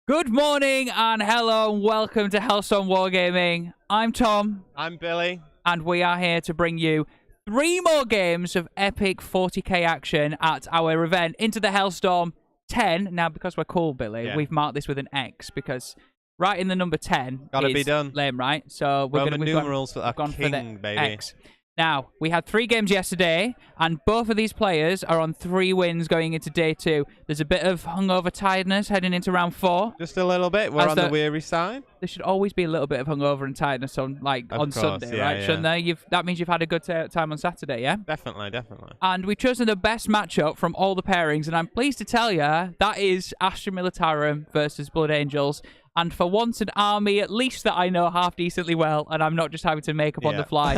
Good morning and hello and welcome to Hellstormwargaming. I'm Tom. I'm Billy. And we are here to bring you 3 more games of epic 40k action at our event, Into the Hellstorm 10. Now, because we're cool, Billy, we've marked this with an X because right in the number 10 Gotta be done. Lame, right? So we've numerals for gone king, for the baby. X. Now, we had 3 games yesterday, and both of these players are on 3 wins going into day 2. There's a bit of hungover tiredness heading into round 4. Just a little bit. We're on the weary side. There should always be a little bit of hungover and tiredness on, on Sunday, yeah, right? Yeah. Shouldn't there? That means you've had a good time on Saturday, yeah? Definitely, definitely. And we've chosen the best matchup from all the pairings, and I'm pleased to tell you that is Astra Militarum versus Blood Angels. And for once, an army, at least that I know half decently well, and I'm not just having to make up on the fly.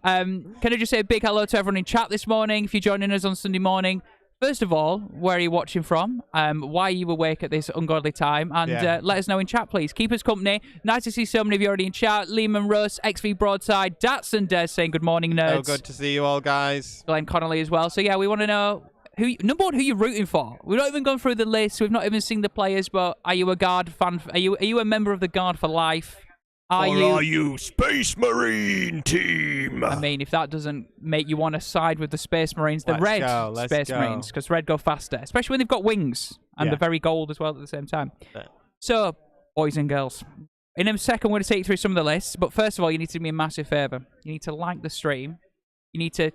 Can I just say a big hello to everyone in chat this morning, if you're joining us on Sunday morning. First of all, where are you watching from? Why are you awake at this ungodly time? And let us know in chat, please. Keep us company. Nice to see so many of you already in chat. Lehman Russ, XV Broadside, Dats and Des saying good morning, nerds. So good to see you all, guys. Glenn Connolly as well. So yeah, we want to know number one, who you're rooting for. We've not even gone through the list. We've not even seen the players. But are you a Guard fan? Are you a member of the Guard for life? Are you Space Marine team? I mean, if that doesn't make you want to side with the Space Marines, the red Space Marines, because red go faster, especially when they've got wings and they're very gold as well at the same time. So, boys and girls, in a second, we're going to take you through some of the lists. But first of all, you need to do me a massive favor. You need to like the stream. You need to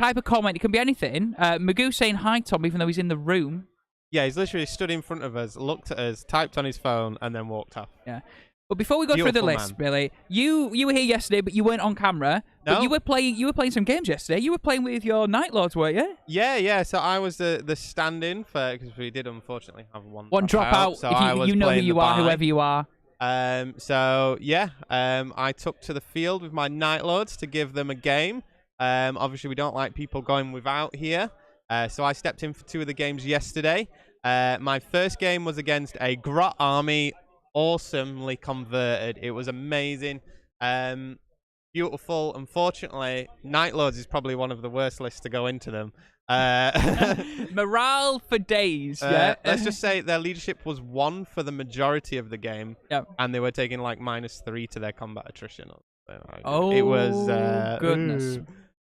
type a comment. It can be anything. Magoo saying hi, Tom, even though he's in the room. Yeah, he's literally stood in front of us, looked at us, typed on his phone, and then walked off. Yeah. But before we go through the list, Billy, you were here yesterday, but you weren't on camera. No. But you were playing some games yesterday. You were playing with your Night Lords, weren't you? Yeah. So I was the stand-in for, because we did unfortunately have one dropout. So if you know who you are, whoever you are. I took to the field with my Night Lords to give them a game. Obviously, we don't like people going without here. So I stepped in for 2 of the games yesterday. My first game was against a Grot army, awesomely converted. It was amazing. Beautiful. Unfortunately, Night Lords is probably one of the worst lists to go into them. Morale for days, yeah? Let's just say their leadership was 1 for the majority of the game. Yep. And they were taking like -3 to their combat attrition. Oh, it was goodness.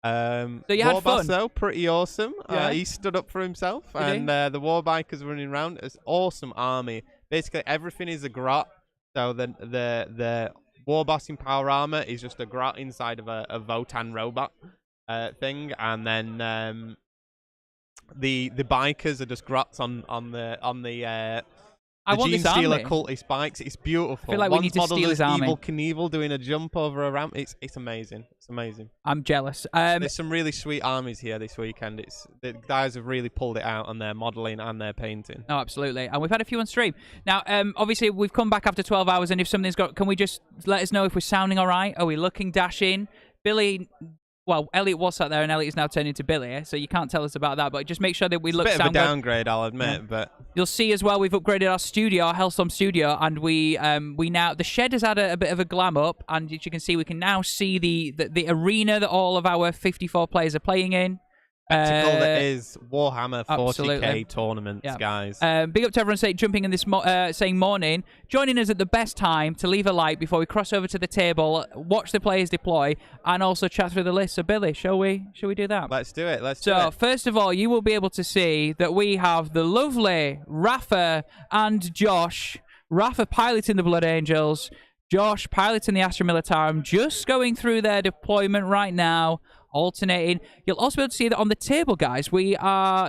So you had fun? Though, pretty awesome. Yeah. He stood up for himself, Did and the war bikers running around. It's awesome army. Basically, everything is a grot. So the war boss in power armor is just a grot inside of a Votan robot thing, and then the bikers are just grots on the I want Gene this Stealer army. culty spikes. It's beautiful. I feel like we need to steal his army. Evil Knievel doing a jump over a ramp. It's amazing. It's amazing. I'm jealous. There's some really sweet armies here this weekend. The guys have really pulled it out on their modelling and their painting. Oh, absolutely. And we've had a few on stream. Now, obviously, we've come back after 12 hours, and if something's got... Can we just let us know if we're sounding all right? Are we looking dashing? Billy... Well, Elliot was sat there, and Elliot is now turned into Billy, so you can't tell us about that. But just make sure that we look sound. It's a bit of a good. downgrade, I'll admit, but you'll see as well. We've upgraded our studio, our Hellstorm studio, and we now the shed has had a bit of a glam up, and as you can see, we can now see the arena that all of our 54 players are playing in. Spectacle that is Warhammer 40k absolutely. tournaments, guys. Big up to everyone jumping in this saying morning, joining us at the best time to leave a like before we cross over to the table, watch the players deploy, and also chat through the list. So Billy, shall we do that? Let's do it. So first of all, you will be able to see that we have the lovely Rafa and Josh. Rafa piloting the Blood Angels, Josh piloting the Astra Militarum, just going through their deployment right now. Alternating. You'll also be able to see that on the table, guys.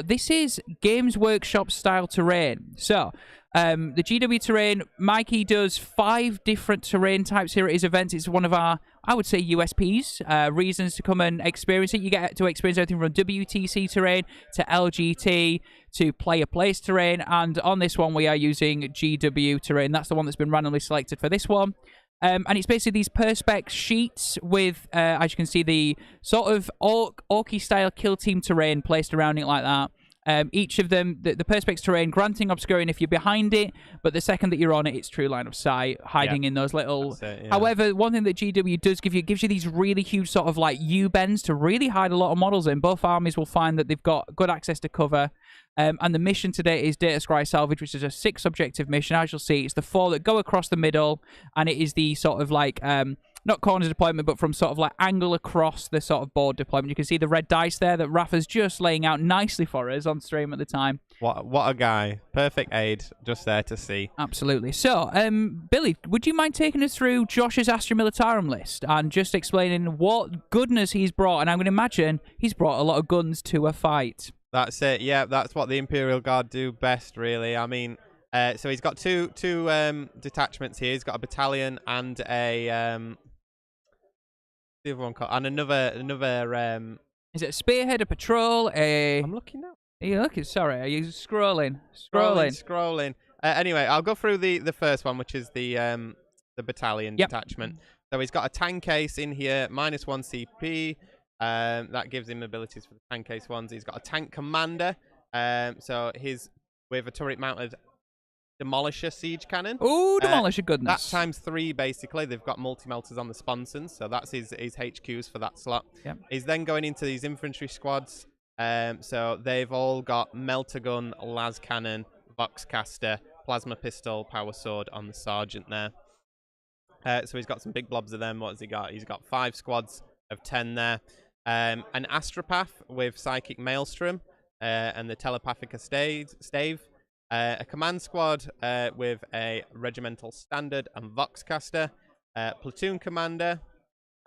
This is Games Workshop style terrain. So, the GW terrain, Mikey does 5 different terrain types here at his events. It's one of our, I would say, USPs, reasons to come and experience it. You get to experience everything from WTC terrain to LGT to player place terrain. And on this one, we are using GW terrain. That's the one that's been randomly selected for this one. And it's basically these perspex sheets with, as you can see, the sort of orky-style kill team terrain placed around it like that. Each of them, the Perspex terrain, granting obscuring if you're behind it, but the second that you're on it, it's true line of sight, hiding in those little... However, one thing that GW does give you, it gives you these really huge sort of like U-bends to really hide a lot of models in. Both armies will find that they've got good access to cover. And the mission today is Data Scry Salvage, which is a 6 objective mission. As you'll see, it's the 4 that go across the middle, and it is the sort of like... not corners deployment, but from sort of like angle across the sort of board deployment. You can see the red dice there that Rafa's just laying out nicely for us on stream at the time. What a guy. Perfect aid, just there to see. Absolutely. So, Billy, would you mind taking us through Josh's Astra Militarum list and just explaining what goodness he's brought? And I'm going to imagine he's brought a lot of guns to a fight. That's it. Yeah, that's what the Imperial Guard do best, really. I mean, so he's got two detachments here. He's got a battalion and a... the other one called, and another is it a spearhead, a patrol, I'm looking now. Are you looking? Sorry, are you scrolling? Scrolling. Anyway, I'll go through the first one, which is the battalion detachment. So he's got a tank case in here, -1 CP. That gives him abilities for the tank case ones. He's got a tank commander. So with a turret mounted Demolisher siege cannon. Ooh, Demolisher, goodness. That ×3, basically. They've got multi-melters on the sponsons, so that's his HQs for that slot. Yep. He's then going into these infantry squads. So they've all got melter gun, las cannon, vox caster, plasma pistol, power sword on the sergeant there. So he's got some big blobs of them. What has he got? He's got 5 squads of 10 there. An astropath with psychic maelstrom and the telepathic stave. A command squad with a regimental standard and voxcaster, platoon commander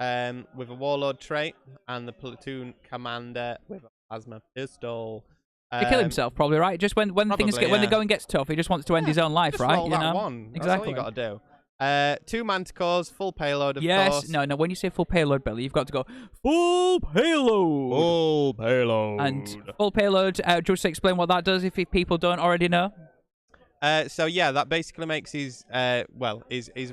with a warlord trait, and the platoon commander with a plasma pistol. To kill himself, probably, right? Just when when the going gets tough, he just wants to end his own life, just right? Roll that one. Exactly. That's all you got to do. 2 manticores, full payload, of course. No. When you say full payload, Billy, you've got to go full payload. Full payload. And full payload, just explain what that does if people don't already know. So yeah, that basically makes his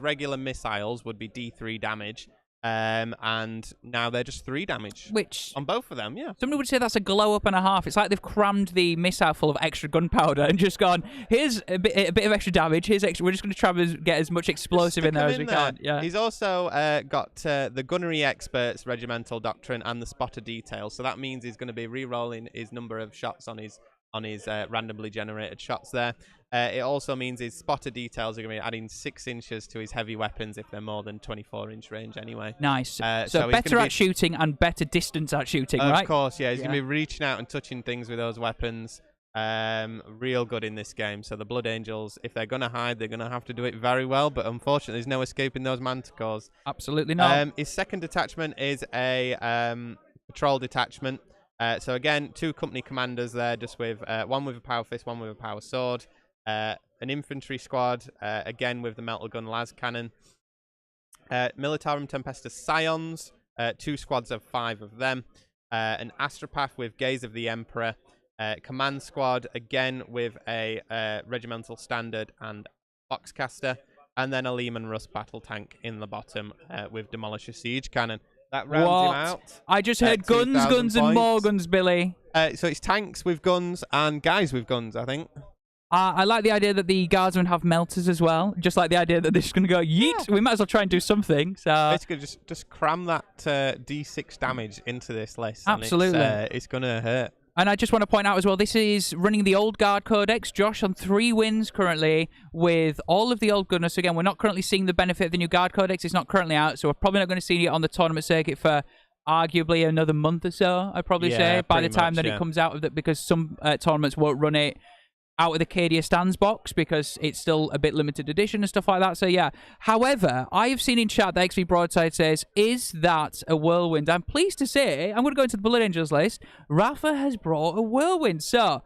regular missiles would be D3 damage. And now they're just 3 damage. Which on both of them, yeah. Somebody would say that's a glow up and a half. It's like they've crammed the missile full of extra gunpowder and just gone, here's a bit of extra damage. Here's extra. We're just going to try and get as much explosive in there as we can. Yeah. He's also got the gunnery experts regimental doctrine and the spotter detail. So that means he's going to be re-rolling his number of shots on his randomly generated shots there. It also means his spotter details are going to be adding 6 inches to his heavy weapons if they're more than 24-inch range anyway. Nice. So better at shooting and better distance at shooting, right? Of course, yeah. He's going to be reaching out and touching things with those weapons. Real good in this game. So the Blood Angels, if they're going to hide, they're going to have to do it very well. But unfortunately, there's no escaping those manticores. Absolutely not. His second detachment is a patrol detachment. So again, 2 company commanders there, just with one with a power fist, one with a power sword. An infantry squad, again with the melter gun las cannon. Militarum Tempestus Scions, 2 squads of 5 of them. An astropath with Gaze of the Emperor. Command squad, again with a regimental standard and boxcaster. And then a Lehman Russ battle tank in the bottom with Demolisher siege cannon. That rounds him out. I just heard guns, guns, and more guns, Billy. So it's tanks with guns and guys with guns, I think. I like the idea that the guardsmen have melters as well. Just like the idea that they're just going to go, yeet. Yeah. We might as well try and do something. So basically, just cram that D6 damage into this list. Absolutely. And it's going to hurt. And I just want to point out as well, this is running the old guard codex. Josh on 3 wins currently with all of the old goodness. Again, we're not currently seeing the benefit of the new guard codex. It's not currently out, so we're probably not going to see it on the tournament circuit for arguably another month or so, I'd probably say, by the time that it comes out of it, because some tournaments won't run it out of the Cadia Stands box because it's still a bit limited edition and stuff like that. So yeah. However, I have seen in chat that XV Broadside says, is that a whirlwind? I'm pleased to say, I'm going to go into the Blood Angels list. Rafa has brought a whirlwind. So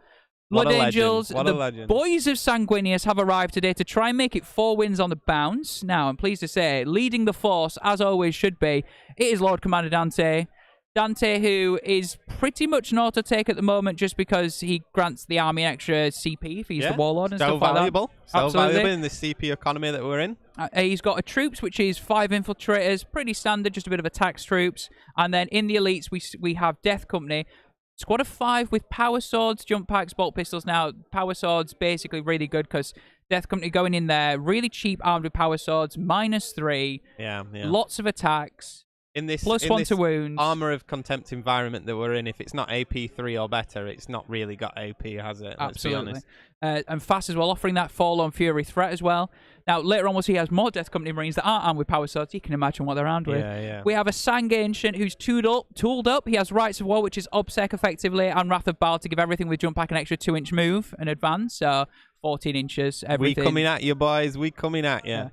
Blood Angels, the boys of Sanguinius have arrived today to try and make it 4 wins on the bounce. Now, I'm pleased to say, leading the force, as always should be, it is Lord Commander Dante. Dante, who is pretty much an auto-take at the moment just because he grants the army an extra CP if he's the warlord and stuff valuable. Like that. So valuable in the CP economy that we're in. He's got a troops, which is 5 infiltrators, pretty standard, just a bit of attacks troops. And then in the elites, we have Death Company. Squad of 5 with power swords, jump packs, bolt pistols. Now, power swords basically really good because Death Company going in there, really cheap armed with power swords, -3, Yeah. lots of attacks. In this +1 to wounds. Armor of Contempt environment that we're in, if it's not AP 3 or better, it's not really got AP, has it? Let's be Absolutely. honest. And fast as well, offering that Forlorn Fury threat as well. Now, later on, we'll see he has more Death Company Marines that aren't armed with power swords. You can imagine what they're armed with. Yeah. We have a Sang Ancient who's tooled up. He has Rights of War, which is Obsec effectively, and Wrath of Baal to give everything with jump pack an extra 2-inch move and advance. So 14 inches, everything. We coming at you, boys. We coming at you. Yeah.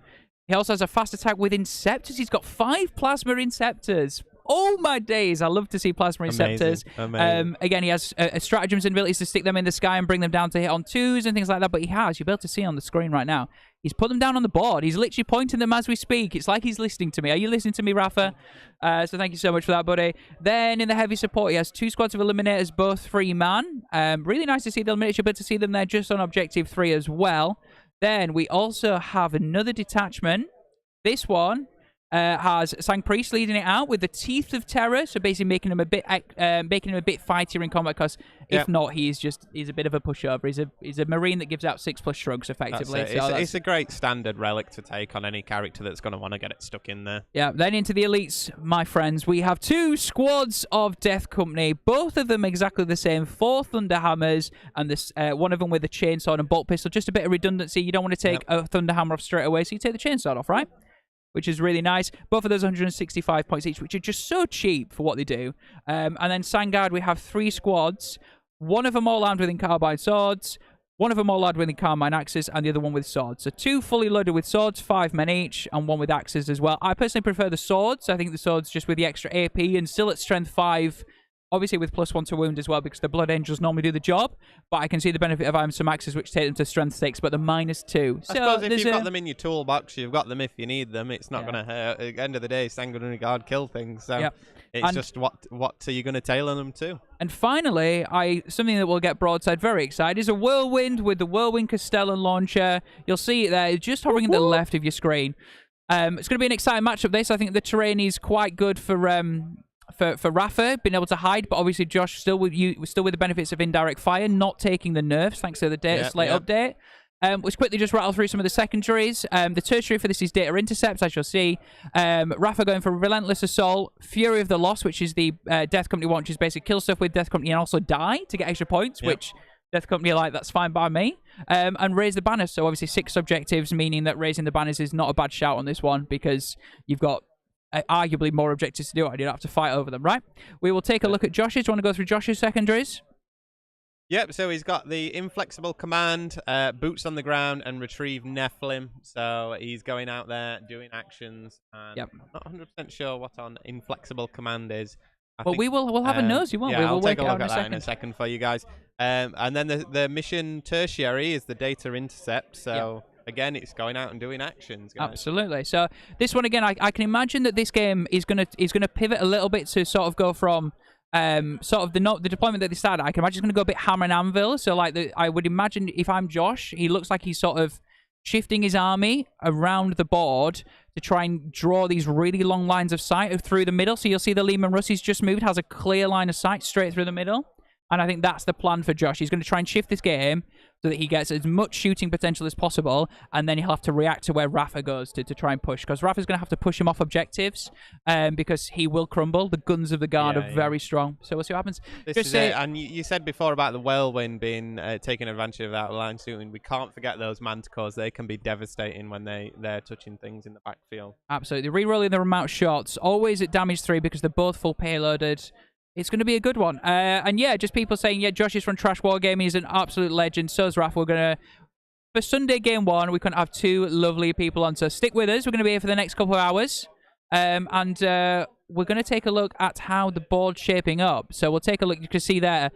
He also has a fast attack with Inceptors. He's got 5 Plasma Inceptors. Oh my days, I love to see Plasma Inceptors. Amazing. Again, he has stratagems and abilities to stick them in the sky and bring them down to hit on 2s and things like that, but you'll be able to see on the screen right now, he's put them down on the board. He's literally pointing them as we speak. It's like he's listening to me. Are you listening to me, Rafa? So thank you so much for that, buddy. Then in the heavy support, he has 2 squads of Eliminators, both 3-man. Really nice to see the Eliminators, but to see them there just on Objective 3 as well. Then we also have another detachment. This one has Sang Priest leading it out with the Teeth of Terror, so basically making him a bit fightier in combat. Because if not, he's a bit of a pushover. He's a Marine that gives out 6+ shrugs effectively. It's a great standard relic to take on any character that's going to want to get it stuck in there. Yeah. Then into the elites, my friends, we have 2 squads of Death Company, both of them exactly the same. 4 Thunderhammers, and this one of them with a chainsaw and bolt pistol. Just a bit of redundancy. You don't want to take a Thunderhammer off straight away, so you take the chainsaw off, right? Which is really nice. Both of those 165 points each, which are just so cheap for what they do. And then Sangard, we have 3 squads. One of them all armed with carbine swords, one of them all armed with carbine axes, and the other one with swords. So 2 fully loaded with swords, 5 men each, and 1 with axes as well. I personally prefer the swords. I think the swords just with the extra AP and still at strength 5. Obviously with +1 to wound as well, because the Blood Angels normally do the job. But I can see the benefit of having some axes which take them to strength 6, but the -2. I suppose if you've got them in your toolbox, you've got them if you need them. It's not going to hurt. At the end of the day, Sanguinary Guard kill things. So it's just what are you going to tailor them to? And finally, something that will get Broadside very excited is a Whirlwind with the Whirlwind Castellan launcher. You'll see it there, just hovering at the left of your screen. It's going to be an exciting matchup, this. I think the terrain is quite good for Rafa, being able to hide, but obviously Josh still with the benefits of indirect fire, not taking the nerfs thanks to the data slate update. Let's quickly just rattle through some of the secondaries. The tertiary for this is data intercepts, as you'll see. Rafa going for relentless assault, Fury of the Lost, which is the Death Company one, which is basically kill stuff with Death Company and also die to get extra points, which Death Company are like, that's fine by me. And raise the banners, so obviously 6 objectives, meaning that raising the banners is not a bad shout on this one because you've got arguably more objectives to do. I don't have to fight over them, right? We will take a look at Josh's. Do you want to go through Josh's secondaries? Yep, so he's got the Inflexible Command, Boots on the Ground, and Retrieve Nephilim. So he's going out there doing actions. And I'm not 100% sure what on Inflexible Command is. We'll have a nosy one. Yeah, we'll take a look at that in in a second for you guys. And then the mission tertiary is the Data Intercept. So again, it's going out and doing actions, guys. Absolutely. So this one again, I can imagine that this game is gonna pivot a little bit to sort of go from sort of the deployment that they started. I can imagine it's gonna go a bit hammer and anvil. So like I would imagine if I'm Josh, he looks like he's sort of shifting his army around the board to try and draw these really long lines of sight through the middle. So you'll see the Lehman Russ he's just moved has a clear line of sight straight through the middle. And I think that's the plan for Josh. He's going to try and shift this game so that he gets as much shooting potential as possible, and then he'll have to react to where Rafa goes to try and push. Because Rafa's going to have to push him off objectives because he will crumble. The guns of the guard are very strong. So we'll see what happens. And you said before about the Whirlwind being taking advantage of that line shooting. We can't forget those Manticores. They can be devastating when they're touching things in the backfield. Absolutely. Rerolling the remote shots, always at damage 3 because they're both full payloaded. It's going to be a good one. And yeah, just people saying, Josh is from Trash Wargaming. He's an absolute legend. So's Raph. We're going to, for Sunday Game 1, we couldn't have 2 lovely people on. So stick with us. We're going to be here for the next couple of hours. And we're going to take a look at how the board's shaping up. So we'll take a look. You can see there.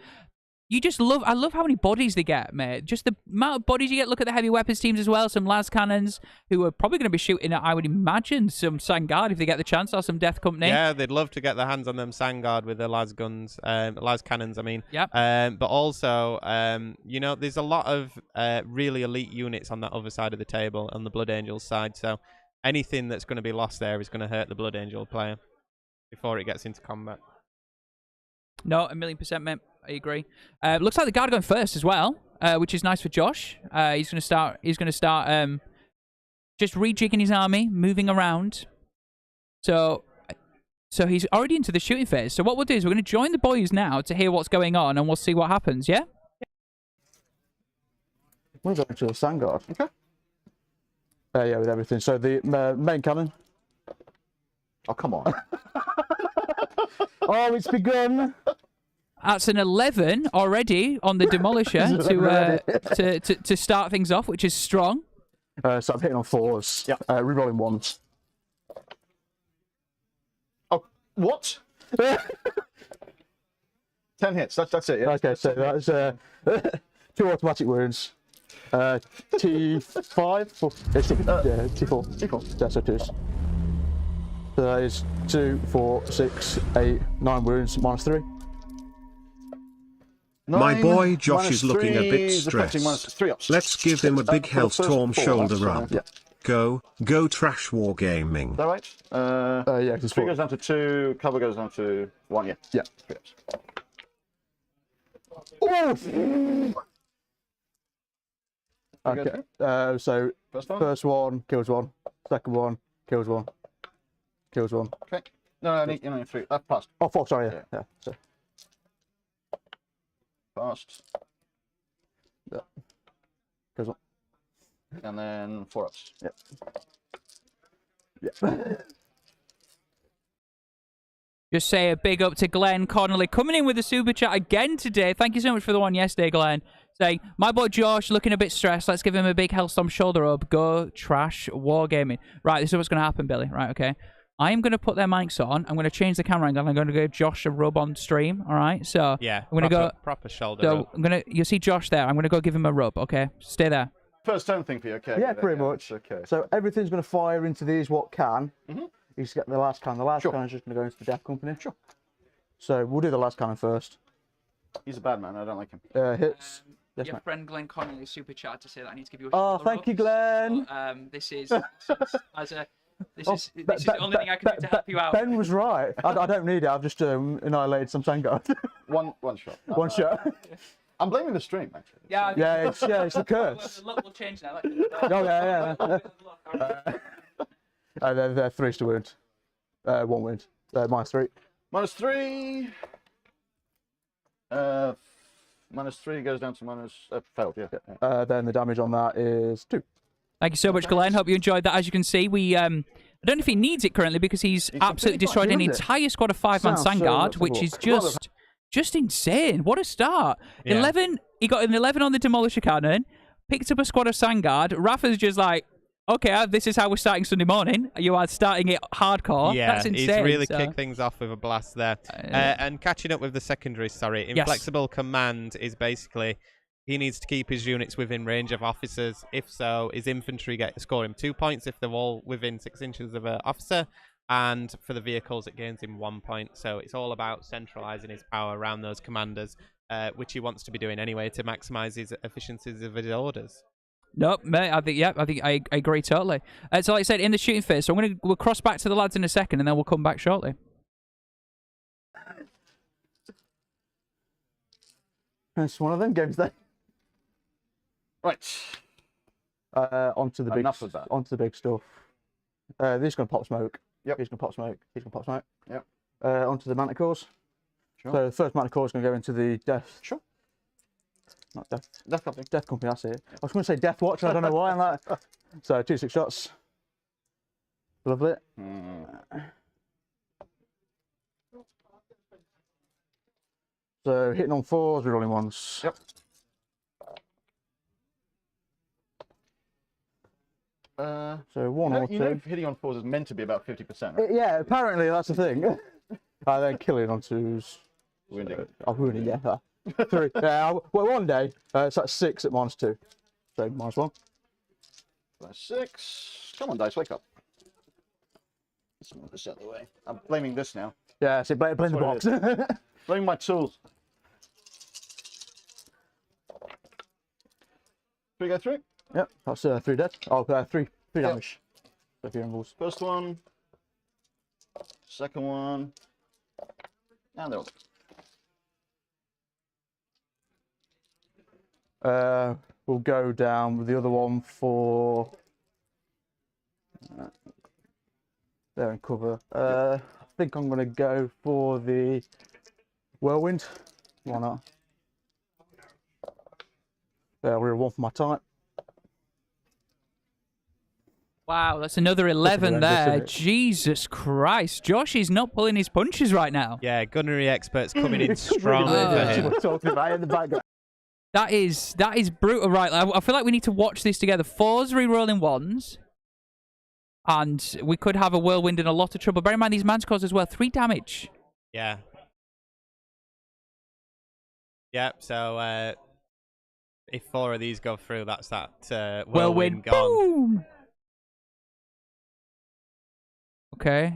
I love how many bodies they get, mate. Just the amount of bodies you get. Look at the heavy weapons teams as well. Some las cannons who are probably going to be shooting at, I would imagine, some Sangard if they get the chance, or some Death Company. Yeah, they'd love to get their hands on them Sangard with their las guns, las cannons, I mean. Yep. But also, there's a lot of really elite units on that other side of the table, on the Blood Angels side. So anything that's going to be lost there is going to hurt the Blood Angel player before it gets into combat. No, 1,000,000%, mate. I agree. Looks like the guard going first as well, which is nice for Josh. He's gonna start. He's gonna start just rejigging his army, moving around. So he's already into the shooting phase. So what we'll do is we're going to join the boys now to hear what's going on, and we'll see what happens. Yeah. We're going to the Sandguard. Okay. Yeah, with everything. So the main cannon. Oh, come on. Oh, it's begun. That's an 11 already on the Demolisher to start things off, which is strong. So I'm hitting on 4s. Yeah. Rerolling 1s. Oh, what? 10 hits. That's it. Yeah. Okay, so that's 2 automatic wounds. T5? T4. T4. Yeah, so 2s. So that is 2, 4, 6, 8, 9 wounds, -3. My 9, boy Josh is looking a bit is affecting stressed. -3 ups. Let's give him a big For the first Hellstorm 4, shoulder that's rub. fine. Go trash wargaming. Is that right? Yeah, because 3 goes down to 2, cover goes down to 1, yeah. Yeah. 3 ups. Okay. So first one kills 1, second one kills 1, kills 1. Okay. No, I need 3. That passed. Oh, 4, sorry, yeah. So, Passed. yeah. Kills 1. And then 4 ups. Yeah. Yeah. Just say a big up to Glenn Connolly coming in with the super chat again today. Thank you so much for the one yesterday, Glenn. Saying, my boy Josh looking a bit stressed. Let's give him a big Hellstorm shoulder rub. Go trash wargaming. Right, this is what's going to happen, Billy. Right, okay. I am going to put their mics on. I'm going to change the camera angle. I'm going to give Josh a rub on stream. All right, so Yeah, I'm going to go proper shoulder So rub. I'm going to. You see Josh there. I'm going to go give him a rub. Okay, stay there. First turn thing for you, okay? Yeah, pretty much. Okay. So everything's going to fire into these what can. You just get the last cannon. The last Sure. cannon is just going to go into the death company. Sure. So we'll do the last cannon first. He's a bad man. I don't like him. Hits. Yes, Your mate. friend Glenn Connolly super chat to say that I need to give you a Oh, shoulder thank rub. you, Glenn. So, this is the only thing I can do to help you out. Ben was right. I don't need it. I've just annihilated some Sandguard. One shot. One shot. I'm blaming the stream, actually. Yeah, Yeah, it's the curse. Look, we'll change now. Oh yeah. They're 3s to wound. 1 wound. -3. -3. -3 goes down to failed. Yeah. Then the damage on that is 2. Thank you so much, Glenn. Hope you enjoyed that. As you can see, we I don't know if he needs it currently because he's absolutely destroyed an Does it? entire squad of 5-man Sounds so Sandguard, which is just insane. What a start! Yeah. 11. He got an 11 on the Demolisher cannon. Picked up a squad of Sandguard. Rafa's just like, okay, this is how we're starting Sunday morning. You are starting it hardcore. Yeah, That's insane. he's really so. kicked things off with a blast there. And catching up with the secondary, Inflexible Command is basically he needs to keep his units within range of officers. If so, his infantry score him 2 points if they're all within 6 inches of an officer. And for the vehicles, it gains him 1 point. So it's all about centralizing his power around those commanders, which he wants to be doing anyway to maximize his efficiencies of his orders. Nope, mate. I think I agree totally. So, like I said, in the shooting phase, so we'll cross back to the lads in a second, and then we'll come back shortly. It's one of them games then. Right. Onto the Enough of that. Onto the big stuff. This is gonna pop smoke. Yep. He's gonna pop smoke. He's gonna pop smoke. Yep. Onto the manticores. Sure. So the first manticore is gonna go into the death. Sure. Not death. Death company. Death company. That's it. I was gonna say death watch. And I don't know why. I'm like. So 2 6 shots. Lovely. So hitting on 4s, rerolling 1s. Yep. So 1 or 2. You know, hitting on 4s is meant to be about 50%, right? Yeah, apparently that's the thing. Then killing on 2s. Wounding. Wounding, yeah. 3. Yeah, well, one day. It's like 6 at -2. So -1. That's 6. Come on, dice, wake up. Let's move this out of the way. I'm blaming this now. Yeah, so blame the box. Blaming my tools. 3 go through. Yep, that's 3 dead. Oh, 3 damage. So 3 involves. First one. Second one. And they're all dead. We'll go down with the other one for there and cover. I think I'm going to go for the Whirlwind. Why not? We're one for my type. Wow, that's another 11 there. Jesus Christ. Josh is not pulling his punches right now. Yeah, gunnery experts coming in strong for him. We're talking about in the background. That is brutal, right? I feel like we need to watch this together. 4's re-rolling 1s. And we could have a Whirlwind in a lot of trouble. Bear in mind, these Manticores as well. 3 damage. Yeah. Yep, so if 4 of these go through, that's that Whirlwind gone. Boom! Okay.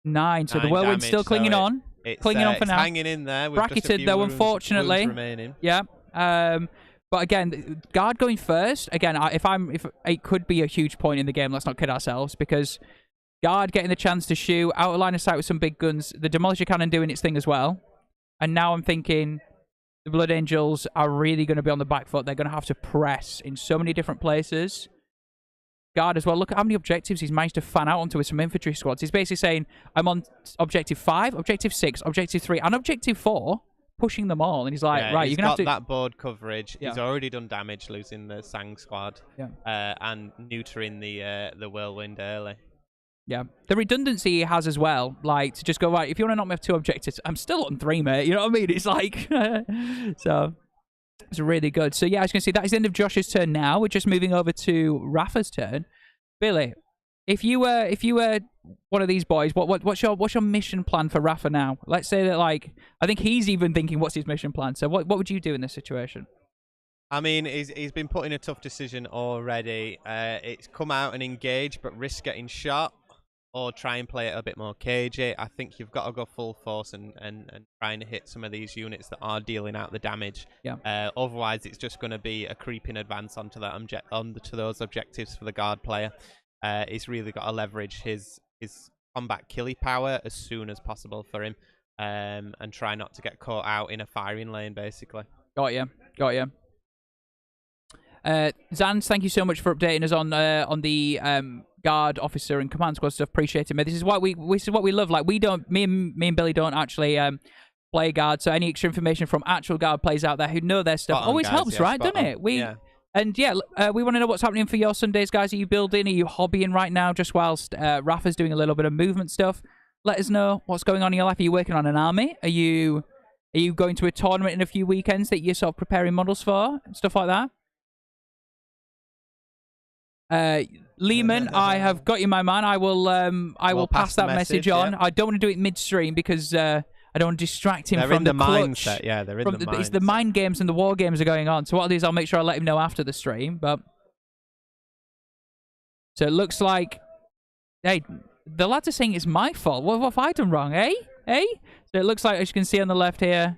9. So the 9 Whirlwind's damage, still clinging so on. It's Clinging on for it's now. hanging in there. With just a Bracketed few though, wounds unfortunately. remaining. Yeah. But again, guard going first. Again, if it could be a huge point in the game. Let's not kid ourselves, because guard getting the chance to shoot out of line of sight with some big guns. The Demolisher Cannon doing its thing as well. And now I'm thinking the Blood Angels are really going to be on the back foot. They're going to have to press in so many different places. Guard as well. Look at how many objectives he's managed to fan out onto with some infantry squads. He's basically saying, I'm on objective 5, objective 6, objective 3, and objective 4, pushing them all. And he's like, Yeah, right, he's you're going to have got to... that board coverage. Yeah. He's already done damage losing the Sang squad and neutering the Whirlwind early. Yeah. The redundancy he has as well, like, to just go, right, if you want to knock me off 2 objectives, I'm still on 3, mate. You know what I mean? It's like... so... It's really good. So, yeah, I was going to say, that is the end of Josh's turn now. We're just moving over to Rafa's turn. Billy, if you were one of these boys, what's your mission plan for Rafa now? Let's say that, like, I think he's even thinking, what's his mission plan? So what would you do in this situation? I mean, he's been put in a tough decision already. It's come out and engage, but risk getting shot, or try and play it a bit more cagey. I think you've got to go full force and try and hit some of these units that are dealing out the damage. Yeah. Otherwise, it's just going to be a creeping advance onto those objectives for the guard player. He's really got to leverage his combat killie power as soon as possible for him, and try not to get caught out in a firing lane, basically. Got you. Zans, thank you so much for updating us on the guard officer and command squad stuff. Appreciate it, mate. This is what we love. Like, me and Billy don't actually play guard, so any extra information from actual guard players out there who know their stuff always helps, right? Doesn't it? We want to know what's happening for your Sundays, guys. Are you building? Are you hobbying right now? Just whilst Rafa's doing a little bit of movement stuff. Let us know what's going on in your life. Are you working on an army? Are you going to a tournament in a few weekends that you're sort of preparing models for? Stuff like that. Lehman, I have got you, my man. I will pass that message on. I don't want to do it midstream because I don't want to distract him from the clutch. Mindset. Yeah, they're in the mindset. It's the mind games and the war games are going on. So what I'll do is I'll make sure I let him know after the stream. But so it looks like, hey, the lads are saying it's my fault. What have I done wrong, eh? So it looks like, as you can see on the left here,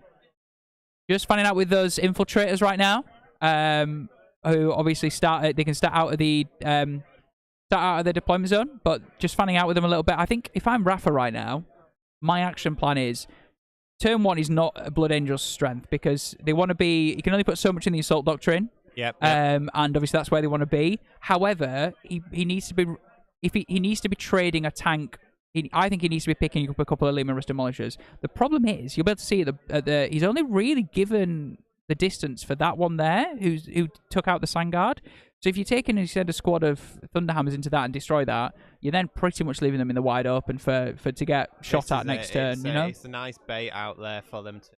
just finding out with those infiltrators right now. Who obviously they can start out of the deployment zone, but just fanning out with them a little bit. I think if I'm Rafa right now, my action plan is turn 1 is not a Blood Angel's strength because they want to be. You can only put so much in the assault doctrine. Yep. And obviously that's where they want to be. However, he needs to be he needs to be trading a tank. I think he needs to be picking up a couple of Lehman Russ demolishers. The problem is you'll be able to see he's only really given the distance for that one there, who took out the Sangard. So if you take in instead a squad of Thunderhammers into that and destroy that, you're then pretty much leaving them in the wide open for to get shot at next turn. It's a nice bait out there for them to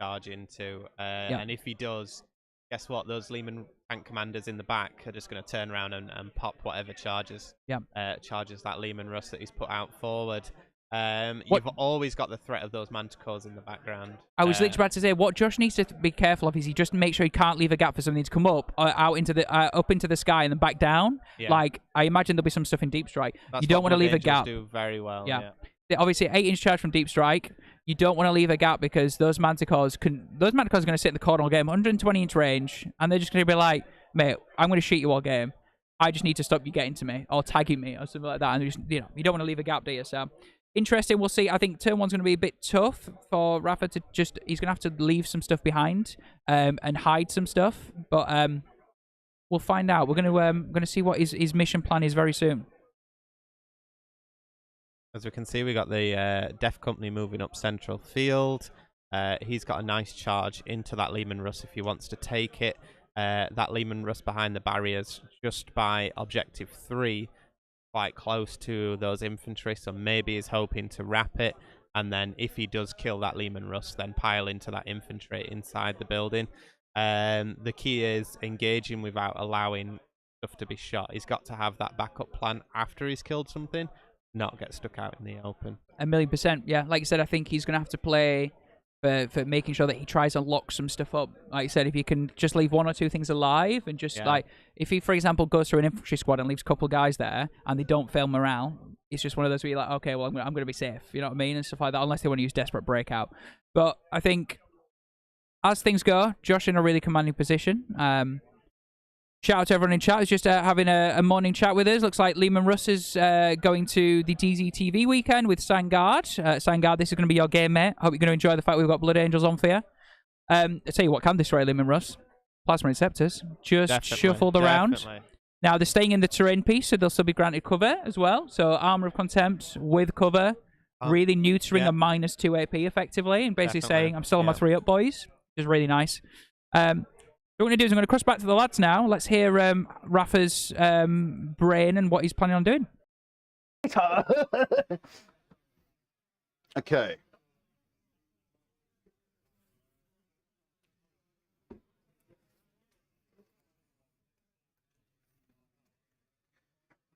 charge into. And if he does, guess what? Those Lehman tank commanders in the back are just going to turn around and pop whatever charges that Lehman Russ that he's put out forward. You've always got the threat of those manticores in the background. I was literally about to say, what Josh needs to be careful of is he just make sure he can't leave a gap for something to come up out into the up into the sky and then back down. Yeah. Like, I imagine there'll be some stuff in Deep Strike. You don't want to leave a gap. Do very well. Yeah. Obviously, 8-inch charge from Deep Strike. You don't want to leave a gap because those manticores are going to sit in the corner all game, 120-inch range, and they're just going to be like, mate, I'm going to shoot you all game. I just need to stop you getting to me or tagging me or something like that. And you don't want to leave a gap, do you? So interesting. We'll see. I think turn one's going to be a bit tough for Rafa to just. He's going to have to leave some stuff behind and hide some stuff. But we'll find out. We're going to see what his mission plan is very soon. As we can see, we got the Death Company moving up central field. He's got a nice charge into that Lehman Russ if he wants to take it. That Lehman Russ behind the barriers just by objective 3, quite close to those infantry, so maybe he's hoping to wrap it, and then if he does kill that Lehman Russ, then pile into that infantry inside the building. The key is engaging without allowing stuff to be shot. He's got to have that backup plan after he's killed something, not get stuck out in the open. 1,000,000%, yeah. Like I said, I think he's going to have to play for making sure that he tries to lock some stuff up. Like I said, if you can just leave 1 or 2 things alive and just like, if he, for example, goes through an infantry squad and leaves a couple of guys there and they don't fail morale, it's just one of those where you're like, okay, well, I'm going to be safe, you know what I mean, and stuff like that, unless they want to use Desperate Breakout. But I think as things go, Josh in a really commanding position. Shout out to everyone in chat who's just having a morning chat with us. Looks like Lehman Russ is going to the DZTV weekend with Sangard. Sangard, this is going to be your game, mate. Hope you're going to enjoy the fact we've got Blood Angels on for you. I'll tell you what can destroy Lehman Russ. Plasma Receptors. Just shuffled around. Now, they're staying in the terrain piece, so they'll still be granted cover as well. So, Armor of Contempt with cover. Really neutering a -2 AP, effectively. And basically saying, I'm still on my 3-up, boys. Which is really nice. What we're going to do is I'm going to cross back to the lads now. Let's hear Rafa's brain and what he's planning on doing. Okay.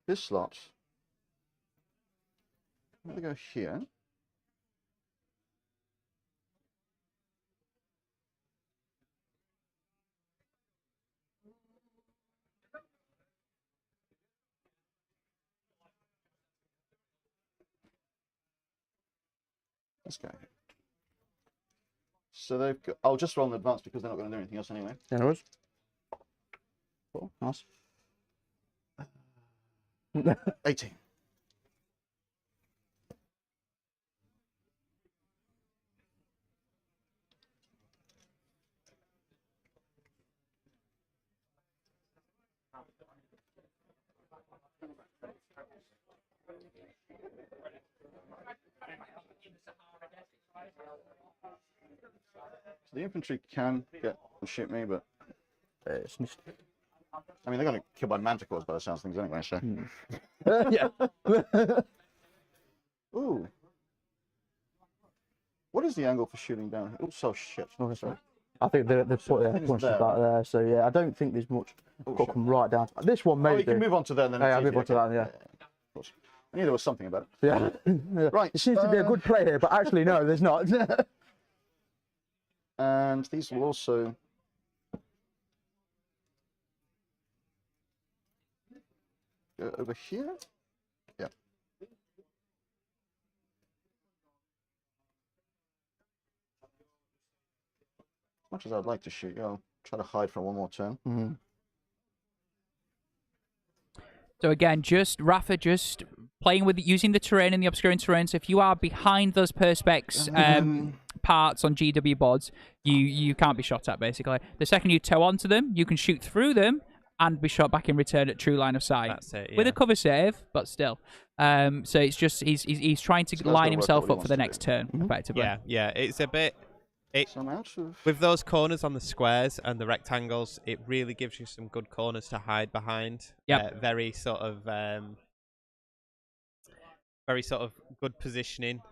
This slot. I'm going to go here. Let's go. So they've got, I'll just roll in advance because they're not going to do anything else anyway. Yeah, there was. Cool. Nice. 18. So the infantry can get and shoot me, but It's not... I mean they're going to kill by manticores by the sounds of things anyway. So yeah. Ooh. What is the angle for shooting down? Oh, so shit. Oh, sorry. I think they put their punches back there, so yeah, I don't think there's much. Got to come right down. This one maybe. Oh, you can move on to that then. Yeah, I'll move on to that. Yeah. Of course. I knew there was something about it. Yeah. Right. It seems to be a good play here, but actually no, there's not. And these will also. Go over here. Yeah. As much as I'd like to shoot you, I'll try to hide for one more turn. Mm-hmm. So again, Rafa just playing with using the terrain and the obscuring terrain. So if you are behind those perspex parts on GW boards, you can't be shot at, basically. The second you tow onto them, you can shoot through them and be shot back in return at true line of sight. That's it, yeah. With a cover save, but still. So it's just he's trying to line himself up for the next turn, effectively. Yeah, it's a bit... So I'm out of... With those corners on the squares and the rectangles, it really gives you some good corners to hide behind. Yeah. Very sort of good positioning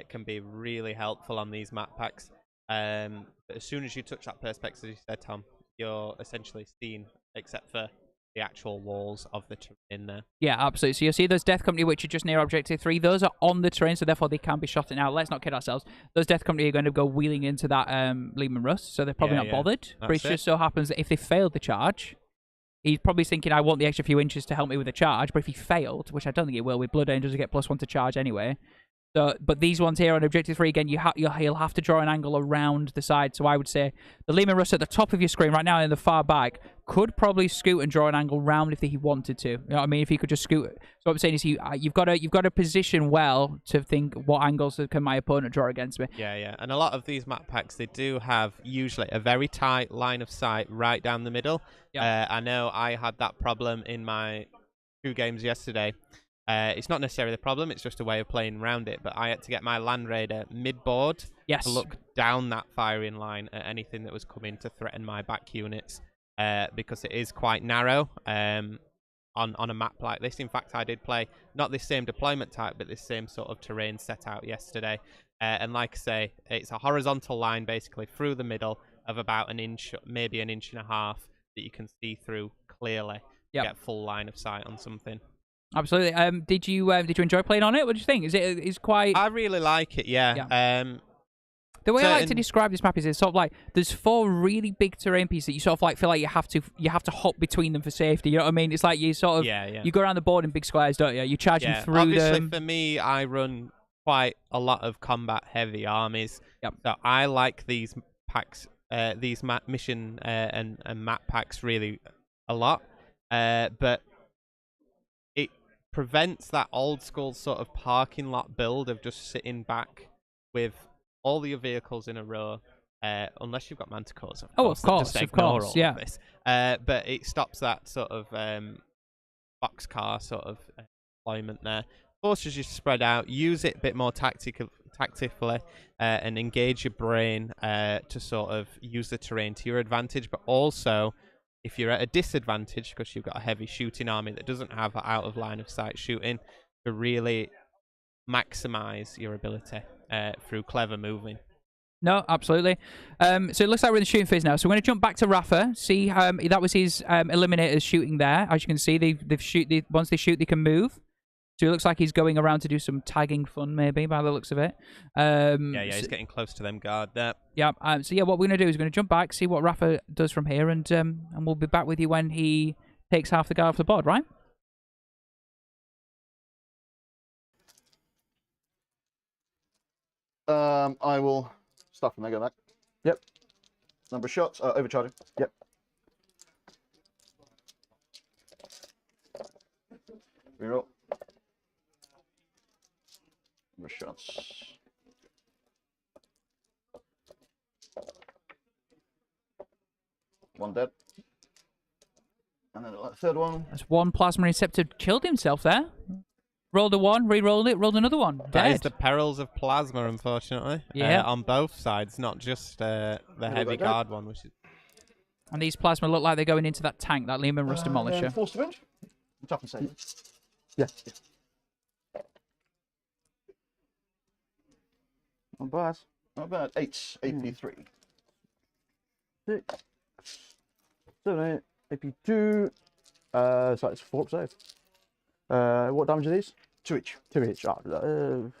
can be really helpful on these map packs. But as soon as you touch that perspex, as you said, Tom, you're essentially seen, except for the actual walls of the terrain there. Yeah, absolutely. So you'll see those Death Company, which are just near Objective 3. Those are on the terrain, so therefore they can be shot at. Now, let's not kid ourselves. Those Death Company are going to go wheeling into that Lehman Russ, so they're probably not bothered. But it just so happens that if they failed the charge, he's probably thinking, I want the extra few inches to help me with the charge. But if he failed, which I don't think he will, with Blood Angels, you get +1 to charge anyway. So, but these ones here on objective 3, again, he'll have to draw an angle around the side. So I would say the Leman Russ at the top of your screen right now in the far back could probably scoot and draw an angle round if he wanted to. You know what I mean? If he could just scoot. So what I'm saying is you've got to position well to think what angles can my opponent draw against me. Yeah, yeah. And a lot of these map packs, they do have usually a very tight line of sight right down the middle. Yeah. I know I had that problem in my 2 games yesterday. It's not necessarily the problem, it's just a way of playing around it, but I had to get my Land Raider mid-board to look down that firing line at anything that was coming to threaten my back units, because it is quite narrow on a map like this. In fact, I did play not this same deployment type, but this same sort of terrain set out yesterday. And like I say, it's a horizontal line basically through the middle of about an inch, maybe an inch and a half, that you can see through clearly to get full line of sight on something. Absolutely. Did you enjoy playing on it? What did you think? Is quite? I really like it. Yeah. The way I like to describe this map is it's sort of like there's 4 really big terrain pieces that you sort of like feel like you have to hop between them for safety. You know what I mean? It's like you sort of you go around the board in big squares, don't you? You're charging through Obviously, them. for me, I run quite a lot of combat heavy armies. Yep. So I like these packs, these mission and map packs really a lot. But it prevents that old school sort of parking lot build of just sitting back with all your vehicles in a row, unless you've got manticores. Of course, yeah. This. But it stops that sort of boxcar sort of deployment there. Forces you to spread out, use it a bit more tactically, and engage your brain to sort of use the terrain to your advantage, but also if you're at a disadvantage because you've got a heavy shooting army that doesn't have out of line of sight shooting, to really maximize your ability through clever moving. No, absolutely. So it looks like we're in the shooting phase now. So we're going to jump back to Rafa. See, that was his eliminators shooting there. As you can see, once they shoot, they can move. So it looks like he's going around to do some tagging fun, maybe, by the looks of it. He's getting close to them guard there. Yeah. So yeah, what we're going to do is we're going to jump back, see what Rafa does from here, and we'll be back with you when he takes half the guard off the board, right? I will start from there, go back. Yep. Number of shots, overcharging. Yep. Reroll. Number of shots. One dead. And then the third one. That's one Plasma Receptor killed himself there. Rolled a 1, re-rolled it, rolled another one. Dead. That is the perils of plasma, unfortunately. Yeah. On both sides, not just the heavy guard one. Which is... And these Plasma look like they're going into that tank, that Leman Russ Demolisher. Force to bench. Tough and safe. Yeah. Not bad. Not bad. 8 AP3. 6, 7, 8, AP2. So it's 4 up save. What damage are these? 2 each. 2 each. I'll do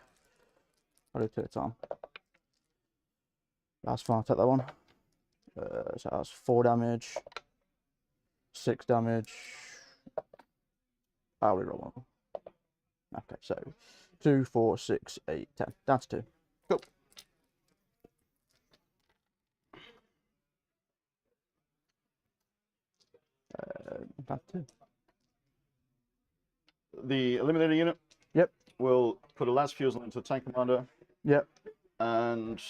2 at a time. That's fine, I'll take that one. So that's 4 damage. 6 damage. I'll reroll one. Okay, so 2, 4, 6, 8, 10. That's 2. Cool. That's 2. The eliminator unit. Yep. Will put a las fusel into a tank commander. Yep. And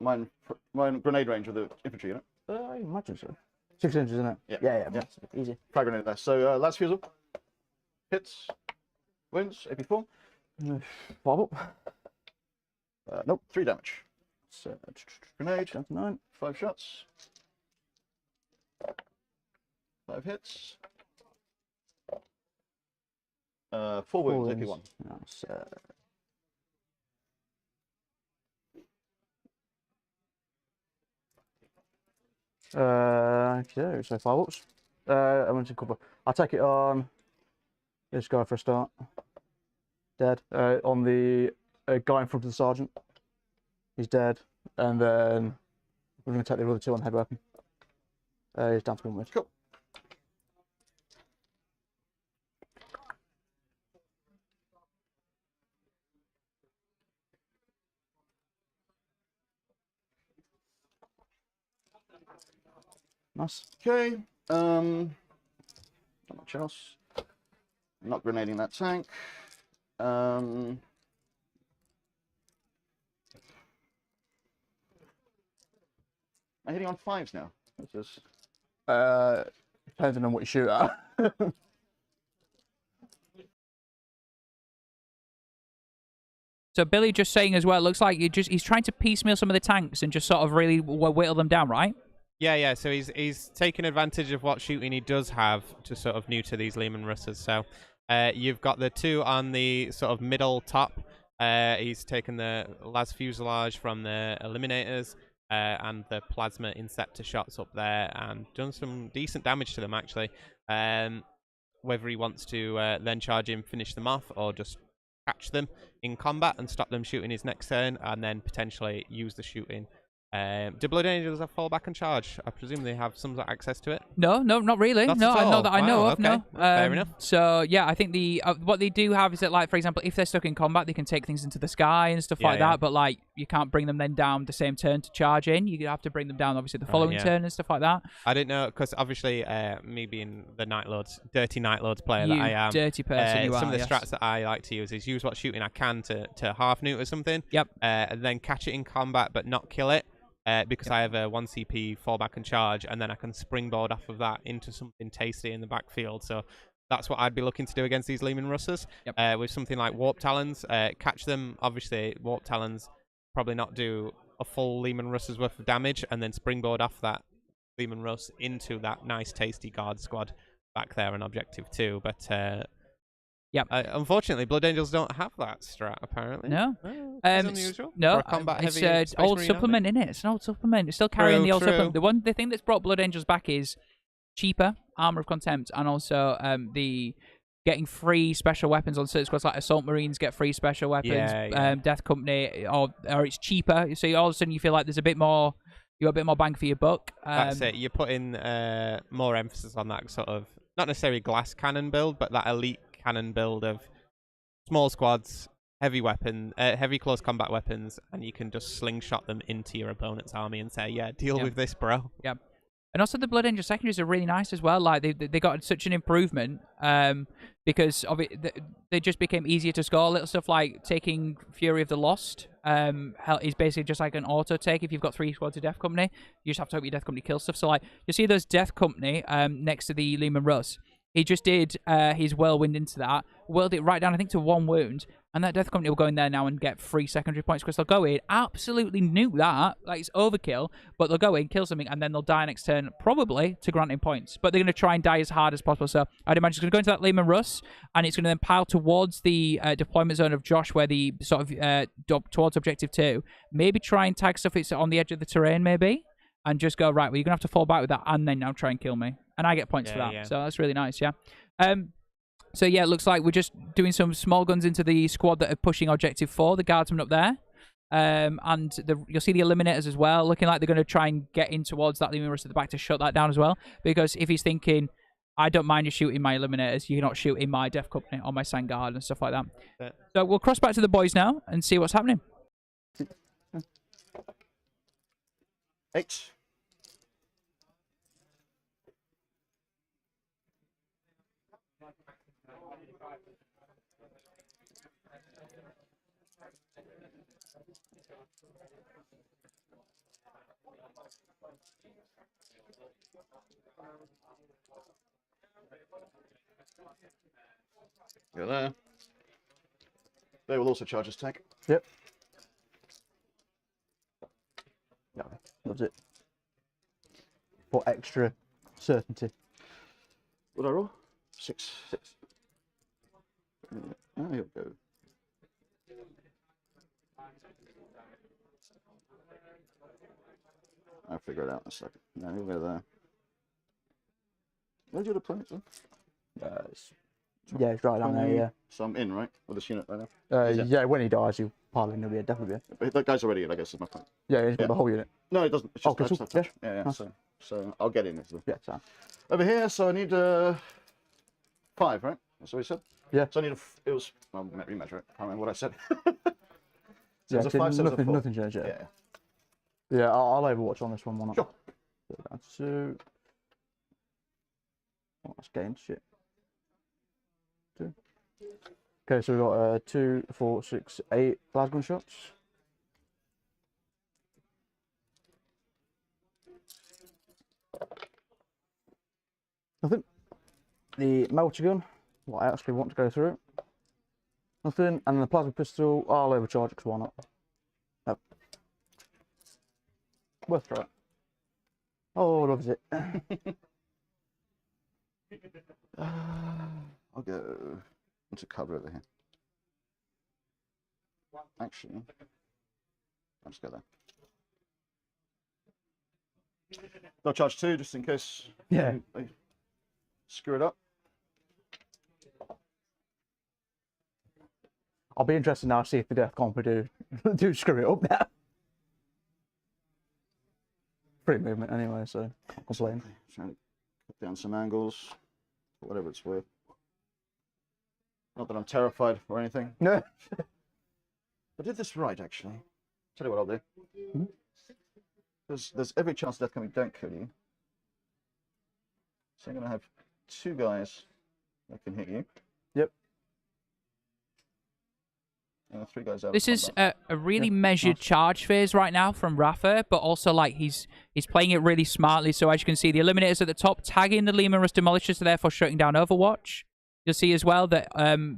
mine grenade range with the infantry unit. I imagine so. 6 inches, isn't it? Yeah. Yeah. Easy. Frag grenade there. So las fusel hits, wins. AP4. 5 up. Nope. 3 damage. So, Grenade. down to 9. 5 shots. 5 hits. 4 wounds. AP1. That's, okay, so 5 ups. I went to cover. I'll take it on this guy for a start. Dead. On the guy in front of the sergeant. He's dead. And then we're going to take the other 2 on head weapon. He's down to 1 mid. Cool. Nice. Okay. Not much else. I'm not grenading that tank. Am I hitting on 5s now? What's this? Depending on what you shoot at. So Billy just saying as well, looks like he's trying to piecemeal some of the tanks and just sort of really whittle them down, right? Yeah. So he's taking advantage of what shooting he does have to sort of neuter these Lehman Russers. So you've got the 2 on the sort of middle top. He's taken the las fuselage from the eliminators and the plasma inceptor shots up there and done some decent damage to them actually. Whether he wants to then charge in, finish them off, or just catch them in combat and stop them shooting his next turn, and then potentially use the shooting. Do Blood Angels have fallback and charge? I presume they have some access to it. No, not really. Not no, at all. not that I know Wow, of. okay. No. Fair enough. So yeah, I think the what they do have is that, like, for example, if they're stuck in combat, they can take things into the sky and stuff like Yeah. that. But like, you can't bring them then down the same turn to charge in. You have to bring them down obviously the following yeah. turn and stuff like that. I didn't know, because obviously me being the Night Lords, dirty Night Lords player You that I am, dirty person, you some are, of the yes. strats that I like to use is use what shooting I can to half nuke or something. Yep. And then catch it in combat but not kill it. Because I have a 1 CP fallback and charge, and then I can springboard off of that into something tasty in the backfield. So that's what I'd be looking to do against these Lehman Russers. Yep. With something like Warp Talons, catch them. Obviously, Warp Talons probably not do a full Lehman Russers worth of damage, and then springboard off that Lehman Russ into that nice tasty guard squad back there on objective 2. But Yep. Unfortunately, Blood Angels don't have that strat, apparently. No. It's unusual. No, For a combat it's heavy an Space old Marine supplement, isn't it? It's an old supplement. It's still carrying True, the old true. supplement. The thing that's brought Blood Angels back is cheaper Armor of Contempt, and also the getting free special weapons on certain squads, like Assault Marines get free special weapons. Yeah. Death Company, or it's cheaper. So all of a sudden you feel like there's a bit more. You got a bit more bang for your buck. That's it. You're putting more emphasis on that sort of, not necessarily glass cannon build, but that elite cannon build of small squads, heavy close combat weapons, and you can just slingshot them into your opponent's army and say, yeah, deal with this, bro. Yeah. And also the Blood Angel secondaries are really nice as well. Like they got such an improvement because of it. They just became easier to score. Little stuff like taking Fury of the Lost is basically just like an auto take. If you've got 3 squads of Death Company, you just have to hope your Death Company kills stuff. So like you see those Death Company next to the Lehman Russ. He just did his whirlwind into that, whirled it right down, I think, to 1 wound, and that Death Company will go in there now and get 3 secondary points, because they'll go in, absolutely nuke that, like it's overkill, but they'll go in, kill something, and then they'll die next turn, probably, to grant him points. But they're going to try and die as hard as possible, so I'd imagine it's going to go into that Lehman Russ, and it's going to then pile towards the deployment zone of Josh, where the sort of, towards Objective 2, maybe try and tag stuff it's on the edge of the terrain, maybe, and just go, right, well, you're going to have to fall back with that, and then now try and kill me. And I get points for that, so that's really nice, yeah. So yeah, it looks like we're just doing some small guns into the squad that are pushing Objective 4, the guardsmen up there. And you'll see the Eliminators as well, looking like they're going to try and get in towards that Lehman Russ at the back to shut that down as well. Because if he's thinking, I don't mind you shooting my Eliminators, you're not shooting my Death Company or my Sangard and stuff like that. Yeah. So we'll cross back to the boys now and see what's happening. 8. Go there. They will also charge his tank. Yep. Yeah, loves it. For extra certainty. What did I roll? 6. Oh, here we go. I'll figure it out in a second. No, he'll go there. Where's your deployment? Yeah, it's right down there, yeah. So I'm in, right? With this unit right now? Yeah, when he dies, he'll pile in, he'll be definitely be. But that guy's already in, I guess, is my point. Yeah, he's got the whole unit. No, it doesn't. It's just, Okay, I just cool. have to- yeah. Nice. So I'll get in. Yeah, so. Over here, so I need 5, right? That's what he said? Yeah. So I need it was, well, remeasure it. I can't remember what I said. So Yeah, it was a 5, so it was a 4. nothing changed, yeah. Yeah. Yeah, I'll overwatch on this one, why not? Sure. So down to 2. Oh, that's gained. Shit. 2. Okay, so we've got 2, 4, 6, 8 plasma shots. Nothing. The melter gun, what I actually want to go through. Nothing. And the plasma pistol, I'll overcharge it because why not? Nope. Worth trying. Oh, loves it. I'll go into cover over here. Actually, I'll just go there. They'll charge 2 just in case. Yeah. They screw it up. I'll be interested now to see if the Death Comp do screw it up now. Free movement anyway, so can't complain. Trying to cut down some angles, for whatever it's worth. Not that I'm terrified or anything. No. I did this right, actually. Tell you what I'll do. Mm-hmm. There's every chance Death Coming don't kill you. So I'm going to have 2 guys that can hit you. Yep. And 3 guys out. This is a really measured charge phase right now from Rafa, but also like he's playing it really smartly. So as you can see, the Eliminators at the top tagging the Lehman Russ Demolishers, so therefore shutting down Overwatch. You'll see as well that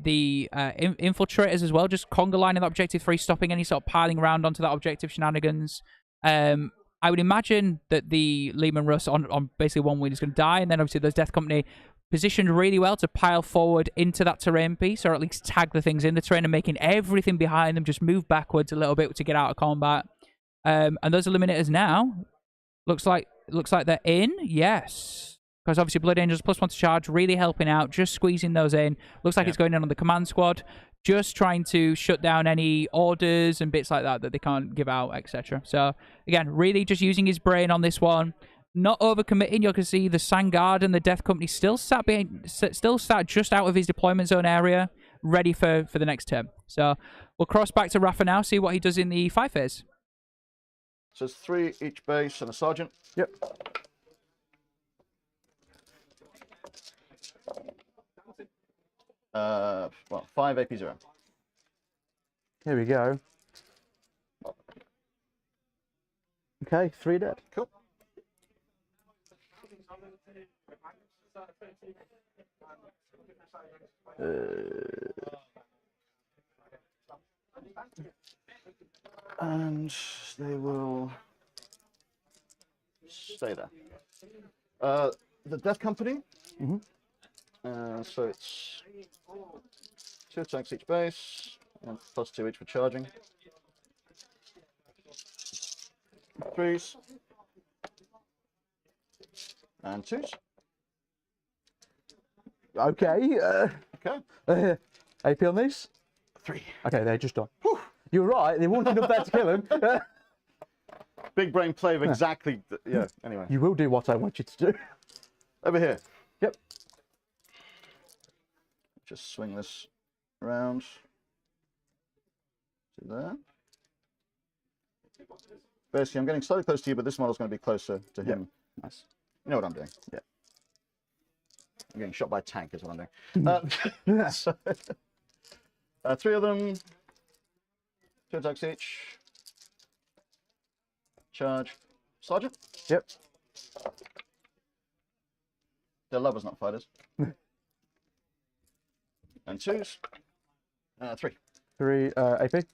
the Infiltrators as well, just conga lining that objective 3, stopping any sort of piling around onto that objective shenanigans. I would imagine that the Lehman Russ on basically 1 win is going to die, and then obviously there's Death Company positioned really well to pile forward into that terrain piece, or at least tag the things in the terrain and making everything behind them just move backwards a little bit to get out of combat. And those Eliminators now, looks like they're in, yes. Because obviously Blood Angels +1 to charge, really helping out, just squeezing those in. Looks like it's going in on the command squad, just trying to shut down any orders and bits like that they can't give out, etc. So, again, really just using his brain on this one. Not overcommitting. You can see the Sangard and the Death Company still sat just out of his deployment zone area, ready for the next turn. So, we'll cross back to Rafa now, see what he does in the 5 phase. So it's 3 each base and a sergeant. Yep. Well, 5 AP0. Here we go. Okay, 3 dead. Cool. And they will stay there. The Death Company. Mm-hmm. So it's 2 attacks each base, and +2 each for charging. 3s. And 2s. Okay. Okay. AP on these? 3. Okay, they're just done. Whew. You're right, they weren't enough there to kill him. Big brain play of exactly. Yeah, anyway. You will do what I want you to do. Over here. Yep. Just swing this around to there. Basically, I'm getting slightly close to you, but this model's going to be closer to him. Nice. You know what I'm doing? Yeah. I'm getting shot by a tank is what I'm doing. So, 3 of them. 2 attacks each. Charge. Sergeant? Yep. They're lovers, not fighters. And 2s. 3. 3 AP.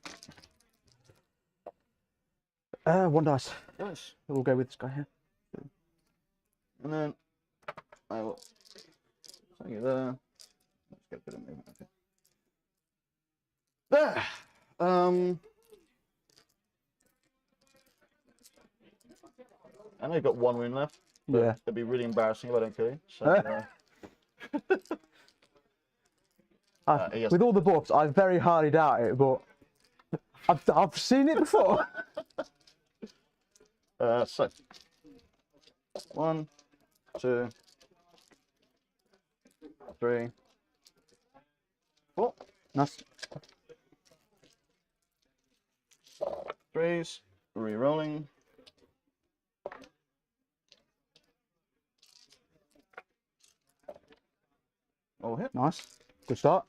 1 dice. Nice. We'll go with this guy here. And then I will take you there. Let's get a bit of movement. Okay. There. I know you've got 1 wound left. But Yeah. it'd be really embarrassing if I don't kill you. So, yes. With all the buffs, I very hardly doubt it, but I've seen it before. So 1, 2, 3, 4. Nice. 3s. Re-rolling. All hit. Nice. Good start.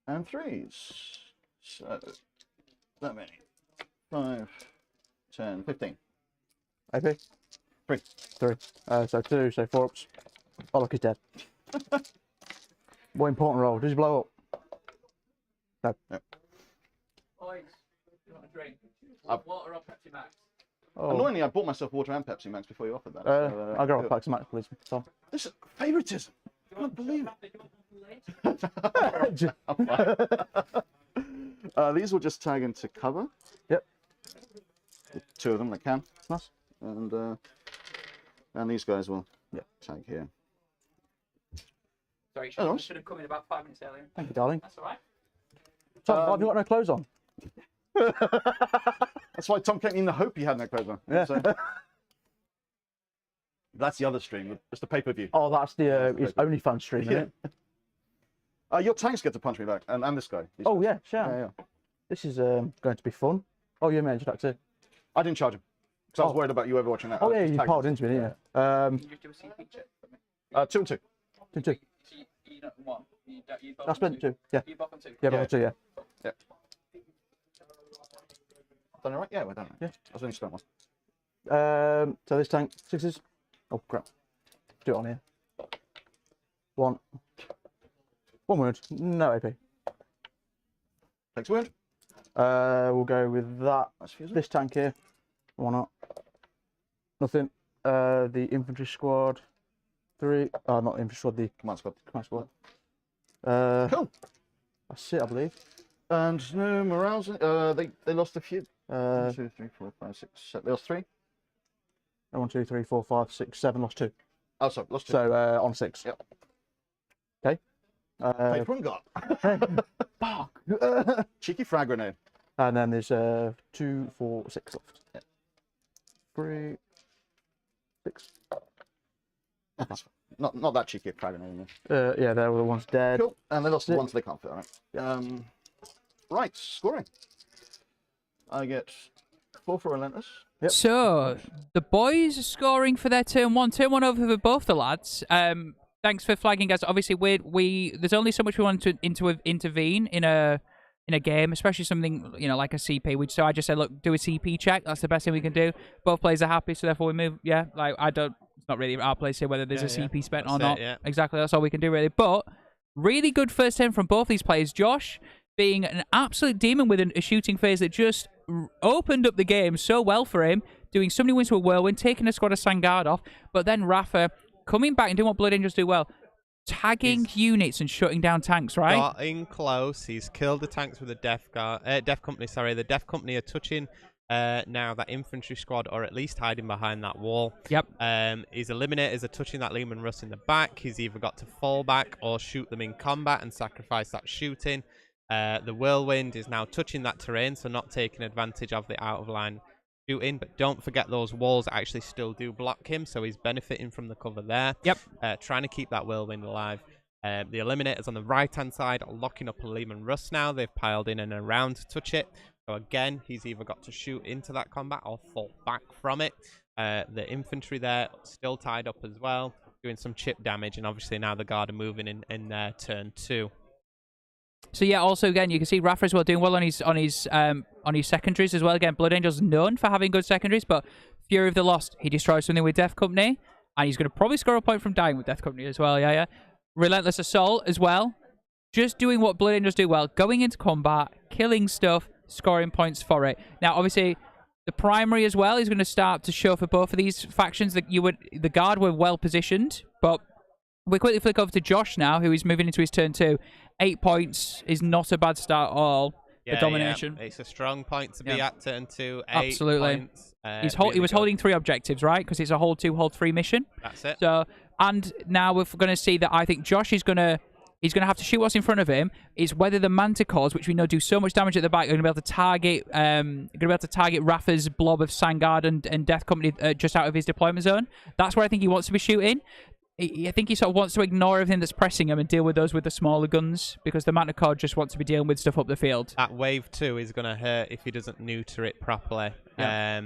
And 3s. So, that many. 5, 10, 15. AP? 3. 3. So 2, so 4 ups. Oh, look, he's dead. What important roll? Does he blow up? No. Yep. Boys, you want a drink? Water or Pepsi Max? Oh. Annoyingly, I bought myself water and Pepsi Max before you offered that. So, I'll go with Pepsi Max, please. Tom. This is favoritism. I can't believe it. These will just tag into cover. Yep. The 2 of them that can. Nice. And these guys will tag here. Sorry, Hello. should have come in about 5 minutes earlier. Thank you, darling. That's all right. Tom, why have you got no clothes on? That's why Tom came in the hope he had no clothes on. Yeah. So. That's the other stream. It's the pay-per-view. Oh, that's the his OnlyFans stream, isn't it? Your tanks get to punch me back, and this guy. Oh, yeah, sure. Yeah. This is going to be fun. Oh, you mentioned that too. I didn't charge him. Because I was worried about you ever watching that. Oh, I yeah, just you tagged piled him. into me, didn't you? Can you just do a CP check for me? 2 and 2. 2, 2. So you don't want. You both I spent 2. Yeah. You both on 2. Yeah, Yeah. but 2, yeah. Done it right? Yeah, we're done it. Yeah. I was only spent 1. So this tank, 6s. Oh, crap. Do it on here. 1. 1 wound. No AP. Takes a wound. We'll go with that. That's fusing. This tank here. 1 up. Nothing. The infantry squad. 3. Oh, not infantry squad. The Command squad. command squad. Cool. That's it, I believe. And no morales. They lost a few. 1, 2, 3, 4, 5, 6, 7. They lost 3. 1, 2, 3, 4, 5, 6, 7. Lost 2. Oh, sorry, lost 2. So on 6. Yep. Okay. Paper and got. Fuck. Cheeky frag grenade. And then there's 2, 4, 6 left. Yep. 3, 6. That's fine. Not that cheeky frag grenade. Yeah, they were the ones dead. Cool. And they lost the Sick. ones they can't fit. All right. Right. Scoring. I get 4 for Relentless. Yep. So the boys are scoring for their turn 1. Turn 1 over for both the lads. Thanks for flagging, guys. Obviously, we there's only so much we want to intervene in a game, especially something like a CP. So I just said, look, do a CP check. That's the best thing we can do. Both players are happy, so therefore we move. Yeah, it's not really our place here whether there's a CP spent or not. Exactly, that's all we can do really. But really good first turn from both these players. Josh being an absolute demon with a shooting phase that just opened up the game so well for him, doing so many wins to a whirlwind, taking a squad of Sangard off, but then Rafa coming back and doing what Blood Angels do well, tagging units and shutting down tanks, right? Got in close. He's killed the tanks with the Death Company. Sorry, the Death Company are touching now that infantry squad, or at least hiding behind that wall. Yep. His eliminators are touching that Lehman Russ in the back. He's either got to fall back or shoot them in combat and sacrifice that shooting. The Whirlwind is now touching that terrain, so not taking advantage of the out-of-line shooting. But don't forget those walls actually still do block him, so he's benefiting from the cover there. Yep. Trying to keep that Whirlwind alive. The Eliminators on the right-hand side are locking up a Lehman Russ now. They've piled in and around to touch it. So again, he's either got to shoot into that combat or fall back from it. The infantry there still tied up as well, doing some chip damage, and obviously now the Guard are moving in their turn 2. So yeah, also again, you can see Rafa as well doing well on his secondaries as well. Again, Blood Angel's known for having good secondaries, but Fury of the Lost, he destroys something with Death Company, and he's going to probably score a point from dying with Death Company as well. Yeah. Relentless Assault as well, just doing what Blood Angels do well, going into combat, killing stuff, scoring points for it. Now, obviously, the primary as well is going to start to show for both of these factions. That the Guard were well positioned, but we quickly flick over to Josh now, who is moving into his turn 2. 8 points is not a bad start at all. The domination. Yeah. It's a strong point to be at turn 2. 8 Absolutely. Points. He was holding 3 objectives, right? Because it's a hold 2, hold 3 mission. That's it. So, and now we're going to see that I think Josh is going to have to shoot what's in front of him. Is whether the Manticores, which we know do so much damage at the back, are going to be able to target Rafa's blob of Sangard and Death Company just out of his deployment zone. That's where I think he wants to be shooting. I think he sort of wants to ignore everything that's pressing him and deal with those with the smaller guns, because the Manticore just wants to be dealing with stuff up the field. That wave 2 is going to hurt if he doesn't neuter it properly. Yeah.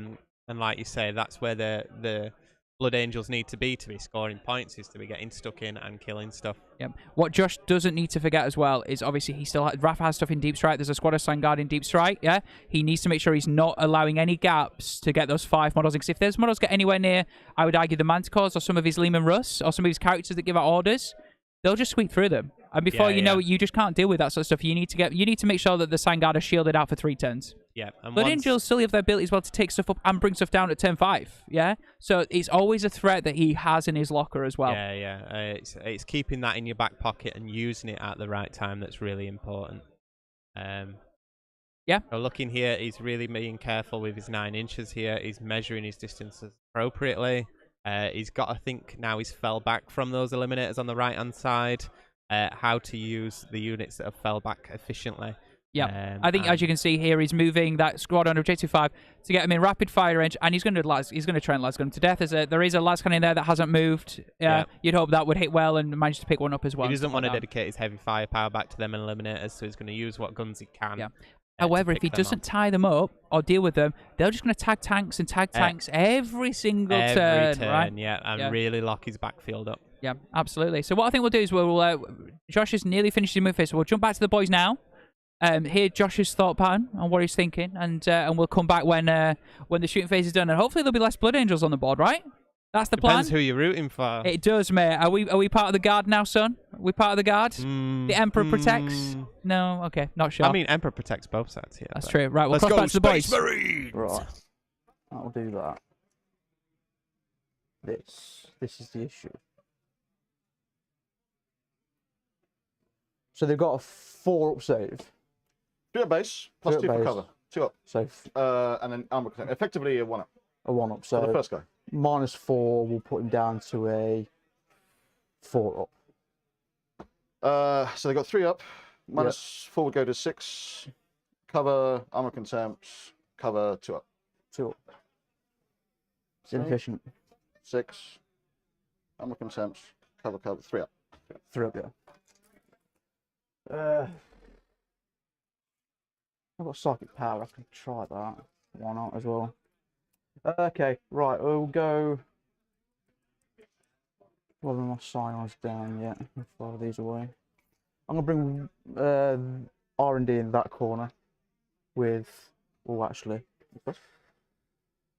And like you say, that's where the Blood Angels need to be scoring points, is to be getting stuck in and killing stuff. Yep. What Josh doesn't need to forget as well is obviously Rafa has stuff in Deep Strike. There's a squad of Sangard in Deep Strike, yeah? He needs to make sure he's not allowing any gaps to get those 5 models. Because if those models get anywhere near, I would argue, the Manticores or some of his Lehman Russ or some of his characters that give out orders, they'll just sweep through them. And before you know it, you just can't deal with that sort of stuff. You need to make sure that the Sangard are shielded out for 3 turns. Yeah, and Blood Angels still have the ability as well to take stuff up and bring stuff down at turn 5. Yeah, so it's always a threat that he has in his locker as well. Yeah. It's keeping that in your back pocket and using it at the right time that's really important. Yeah. So looking here, he's really being careful with his 9 inches here. He's measuring his distances appropriately. He's got to think now he's fell back from those eliminators on the right hand side. How to use the units that have fell back efficiently. Yeah, I think as you can see here, he's moving that squad on objective 5 to get him in rapid fire range, and he's going to try and lasgun him to death. There is a lasgun in there that hasn't moved. You'd hope that would hit well and manage to pick one up as well. He doesn't want to dedicate his heavy firepower back to them and eliminators, so he's going to use what guns he can. Yeah. However, if he doesn't tie them up or deal with them, they're just going to tag tanks and tag tanks every single turn, right? Yeah, and really lock his backfield up. Yeah, absolutely. So what I think we'll do is Josh has nearly finished his move phase, so we'll jump back to the boys now. Hear Josh's thought pattern on what he's thinking, and we'll come back when the shooting phase is done, and hopefully there'll be less Blood Angels on the board, right? That's the plan. Depends who you're rooting for. It does, mate. Are we part of the guard now, son? Are we part of the guard? The Emperor protects? No? Okay, not sure. I mean, Emperor protects both sides here. That's true. Right, we'll cross back to the boys. Marines! Right. I'll do that. This is the issue. So they've got a 4-up save. 3 up base, plus 2 for cover. 2 up. So and then armor protect. Effectively a 1 up. A 1-up. So for the first guy. -4 will put him down to a 4-up. So they got 3 up. -4 would go to 6. Cover, armor contempt, cover 2 up. 2 up. It's inefficient. 6. Armor contempt, cover 3 up. 3 up, yeah. I've got psychic power. I can try that. Why not as well? Okay, right. We'll go. Well, my scions down yet. I'll fire these away. I'm gonna bring R&D in that corner with. Oh, actually.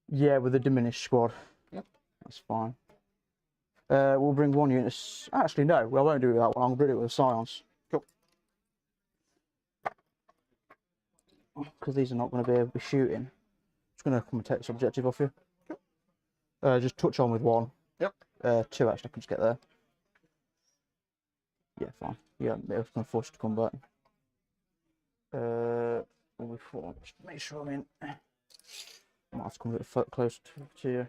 Yeah, with the diminished squad. Yep. That's fine. We'll bring 1 unit. Actually, no. Well, I won't do it with that one. I'll bring it with the scions. Because these are not going to be able to be shooting. Just going to come and take this objective off you. Just touch on with 1. Yep. 2 actually, I can just get there. Yeah, fine. Yeah, it's going to force you to come back. Before, just make sure I'm in. I might have to come a bit closer to you.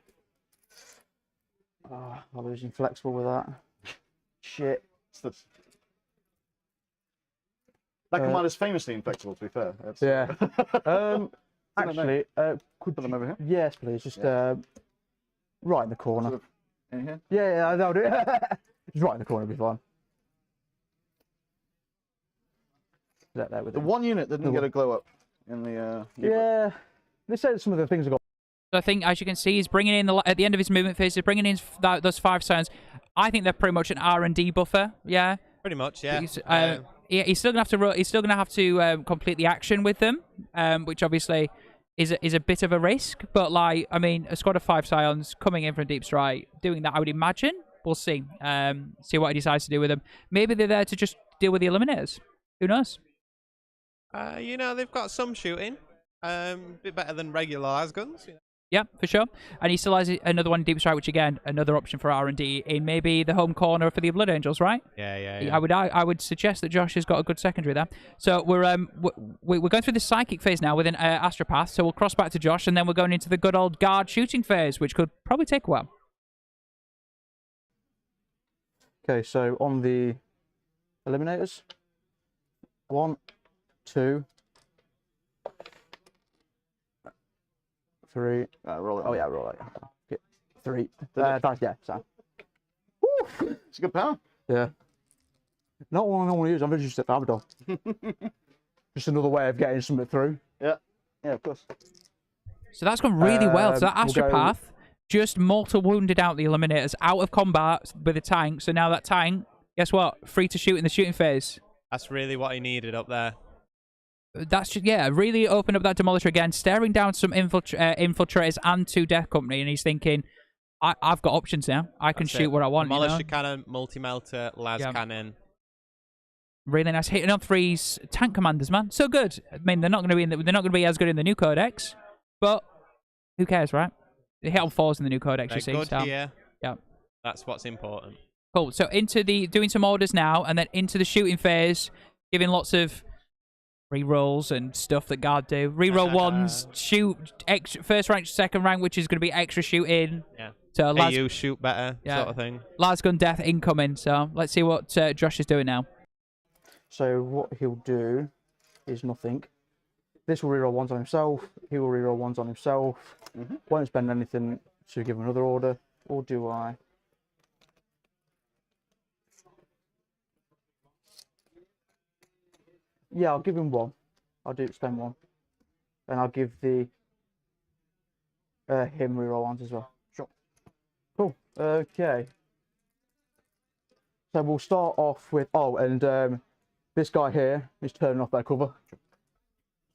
I was inflexible with that. Shit. That command is famously inflexible, to be fair. Yeah. Actually, could put them over here? Yes, please. Just right in the corner. Sort of in here? Yeah, that'll do it. Just right in the corner will be fine. There with the 1 unit that didn't get a glow up in the. Yeah, they said some of the things I got. I think, as you can see, he's bringing in at the end of his movement phase. He's bringing in those 5 scions. I think they're pretty much an R&D buffer. Yeah. Pretty much, yeah. He's still gonna have to complete the action with them, which obviously is a bit of a risk. But like, I mean, a squad of 5 scions coming in from Deep Strike, doing that, I would imagine. We'll see. See what he decides to do with them. Maybe they're there to just deal with the eliminators. Who knows? They've got some shooting. A bit better than regular lasguns. Yeah, for sure. And he still has another one in Deep Strike, which again, another option for R&D in maybe the home corner for the Blood Angels, right? Yeah. I would suggest that Josh has got a good secondary there. So we're going through the psychic phase now within Astra Path. So we'll cross back to Josh, and then we're going into the good old guard shooting phase, which could probably take a while. Okay, so on the eliminators, 1, 2, 3. Roll it. Oh yeah, roll it. Okay. 3. Yeah, so. Woo! It's a good power. Yeah. Not one I want to use. I'm just at Abaddon. Just another way of getting something through. Yeah, of course. So that's gone really well. So that Astra Path just mortal wounded out the Eliminators out of combat with a tank. So now that tank, guess what? Free to shoot in the shooting phase. That's really what he needed up there. That's just, yeah, really opened up that Demolisher again, staring down some infiltrators and 2 Death Company, and he's thinking, I've got options now. I can shoot what I want. Demolisher cannon, multi-melter, las cannon. Really nice hitting on 3s. Tank commanders, man, so good. I mean, they're not going to be as good in the new codex, but who cares, right? They hit on 4s in the new codex. They're you see, good so, here. yeah, that's what's important. Cool. So into doing some orders now, and then into the shooting phase, giving lots of rerolls and stuff that guard do. Reroll 1s, shoot first rank, second rank, which is going to be extra shooting. Yeah. So hey, you shoot better, sort of thing. Lasgun death incoming. So let's see what Josh is doing now. So what he'll do is nothing. This will reroll 1s on himself. He will reroll 1s on himself. Won't spend anything to give him another order. Or do I? Yeah, I'll give him 1. I'll spend 1. And I'll give the him reroll 1s as well. Sure. Cool. Okay. So we'll start off with this guy here is turning off their cover.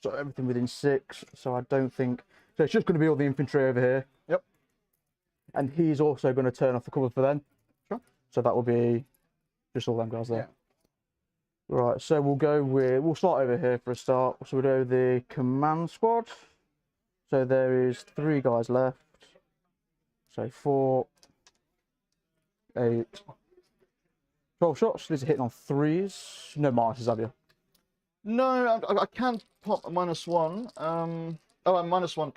So everything within 6. So I don't think so. It's just going to be all the infantry over here. Yep. And he's also going to turn off the cover for them. Sure. So that will be just all them guys there. Yeah. Right, so we'll start over here for a start. So we'll do the command squad. So there is 3 guys left. So 4, 8, 12 shots. These are hitting on 3s. No minuses, have you? No, I can pop a -1. Oh, a -1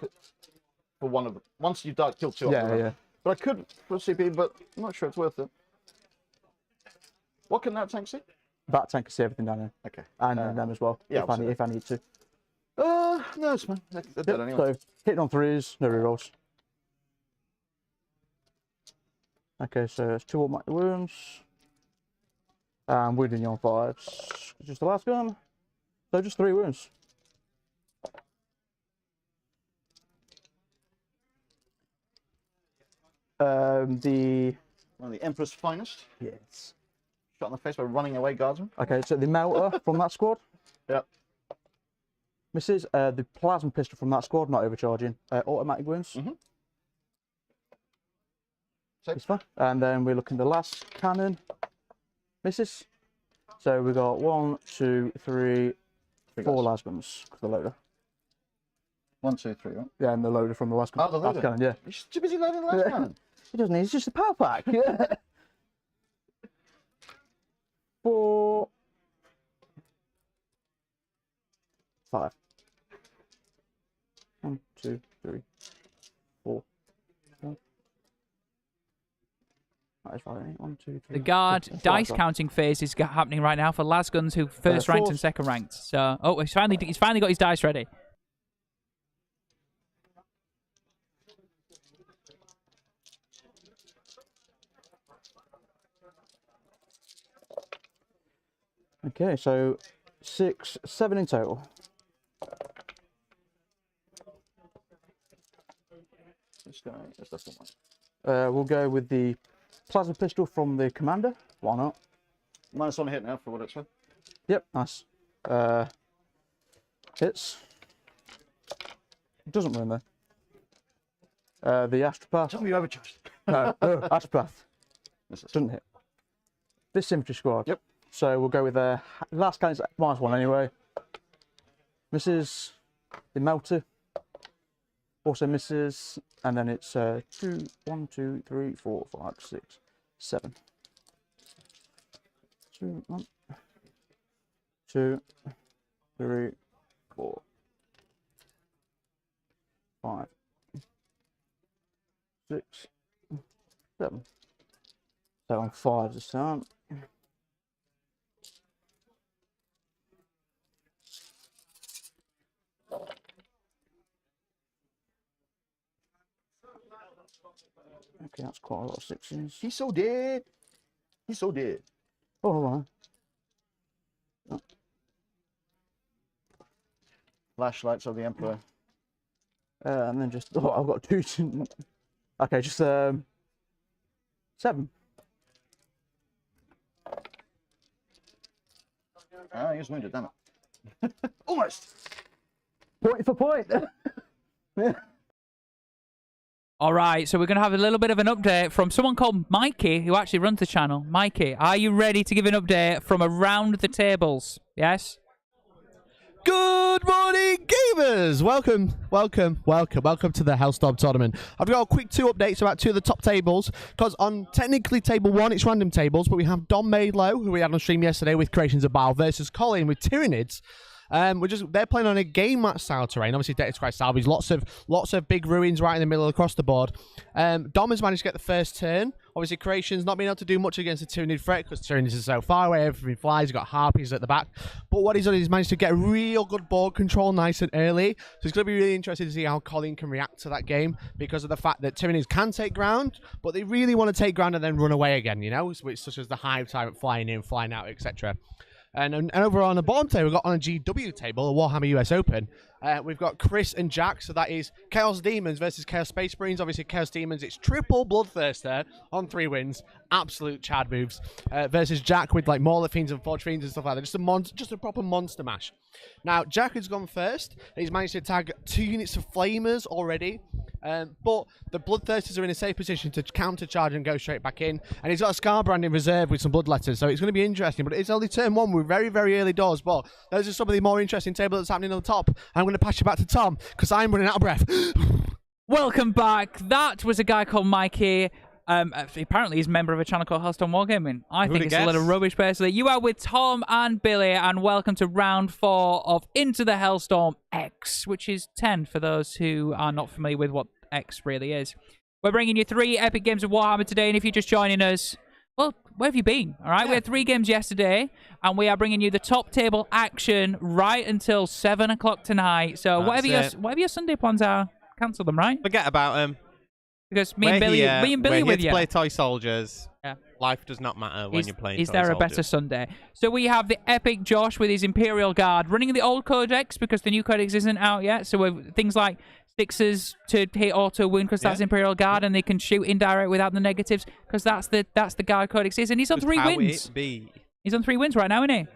for one of them. Once you kill 2 of them. Yeah. But I could for CP, but I'm not sure it's worth it. What can that tank see? That tank can see everything down here. Okay. And them as well, yeah, if I need to. No, it's fine. They're dead anyway. So, hitting on 3s, no rerolls. Okay, so it's 2 automatic wounds. And wounding you on 5s. Just the last gun. So just 3 wounds. One of the Emperor's finest. Yes. Shot in the face by running away guardsman. Okay, so the melter from that squad. Yep. Misses. The plasma pistol from that squad, not overcharging. Automatic wounds. It's fine. And then we're looking at the last cannon. Misses. So we got 1, 2, 3, 4 lasguns for the loader. 1, 2, 3, right? Yeah, and the loader from the last Oh, the loader. cannon, yeah. He's too busy loading the last cannon. He doesn't need, it's just a power pack. Yeah. 4, 5. 1, 2, 3, 4. That is right. 1, 2, 3. The guard 6, dice 5. counting phase is happening right now for lasguns who first ranked and second ranked. So, he's finally got his dice ready. Okay, so 6, 7 in total. This guy, that's the one. We'll go with the plasma pistol from the commander. Why not? -1 hit now for what it's worth. Yep, nice. Hits. It doesn't run though. The astropath. Tell me you overcharged. No, astropath. Misses. Doesn't hit. This infantry squad. Yep. So we'll go with the last cannon's -1 anyway. Misses. The melter. Also misses. And then it's 2, 1, 2, 3, 4, 5, 6, 7. 2, 1, 2, 3, 4, 5, 6, 7. So on 5 this time. Okay, that's quite a lot of 6s. He's so dead. He's so dead. Oh, hold on. Flashlights of the Emperor. And then just, I've got 2 Okay, just 7. Oh, he's wounded, damn it. Almost. Point for point. All right, so we're going to have a little bit of an update from someone called Mikey, who actually runs the channel. Mikey, are you ready to give an update from around the tables? Yes? Good morning, gamers! Welcome to the Hellstorm tournament. I've got a quick 2 updates about 2 of the top tables, because on technically table 1, it's random tables, but we have Dom Maidlow, who we had on stream yesterday with Creations of Baal, versus Colin with Tyranids. They're playing on a game match style terrain. Obviously, Death Cry salvage, lots of big ruins right in the middle across the board. Dom has managed to get the first turn. Obviously, Creation's not been able to do much against the Tyranid threat because Tyranids is so far away, everything flies, he's got Harpies at the back. But what he's done is he's managed to get real good board control nice and early. So it's going to be really interesting to see how Colin can react to that game because of the fact that Tyranids can take ground, but they really want to take ground and then run away again, you know, such as the Hive Tyrant flying in, flying out, etc. And over on the bottom table, we've got on a GW table, a Warhammer US Open, we've got Chris and Jack, so that is Chaos Demons versus Chaos Space Marines. Obviously, Chaos Demons, it's triple Bloodthirster on 3 wins, absolute Chad moves, versus Jack with like Mauler Fiends and Forge Fiends and stuff like that, just a proper monster mash. Now, Jack has gone first, he's managed to tag 2 units of Flamers already, but the Bloodthirsters are in a safe position to counter-charge and go straight back in, and he's got a Scarbrand in reserve with some Bloodletters, so it's going to be interesting, but it's only turn 1, we're very, very early doors, but those are some of the more interesting tables that's happening on the top. I'm going to pass you back to Tom, because I'm running out of breath. Welcome back. That was a guy called Mikey. Apparently he's a member of a channel called Hellstormwargaming. I think it's a little rubbish, personally. You are with Tom and Billy, and welcome to round 4 of Into the Hellstorm X, which is 10 for those who are not familiar with what X really is. We're bringing you 3 epic games of Warhammer today, and if you're just joining us, well, where have you been? All right, we had 3 games yesterday, and we are bringing you the top table action right until 7 o'clock tonight. So whatever your Sunday plans are, cancel them, right? Forget about them. Because me and Billy we're with here you. to play toy soldiers. Yeah. Life does not matter when you're playing. Is toy there soldiers. a better Sunday? So we have the epic Josh with his Imperial Guard running the old codex because the new codex isn't out yet. So we've things like Sixers to hit auto wound because that's Imperial Guard, and they can shoot indirect without the negatives because that's the guard codex is, and he's on 3 wins. He's on 3 wins right now, isn't he?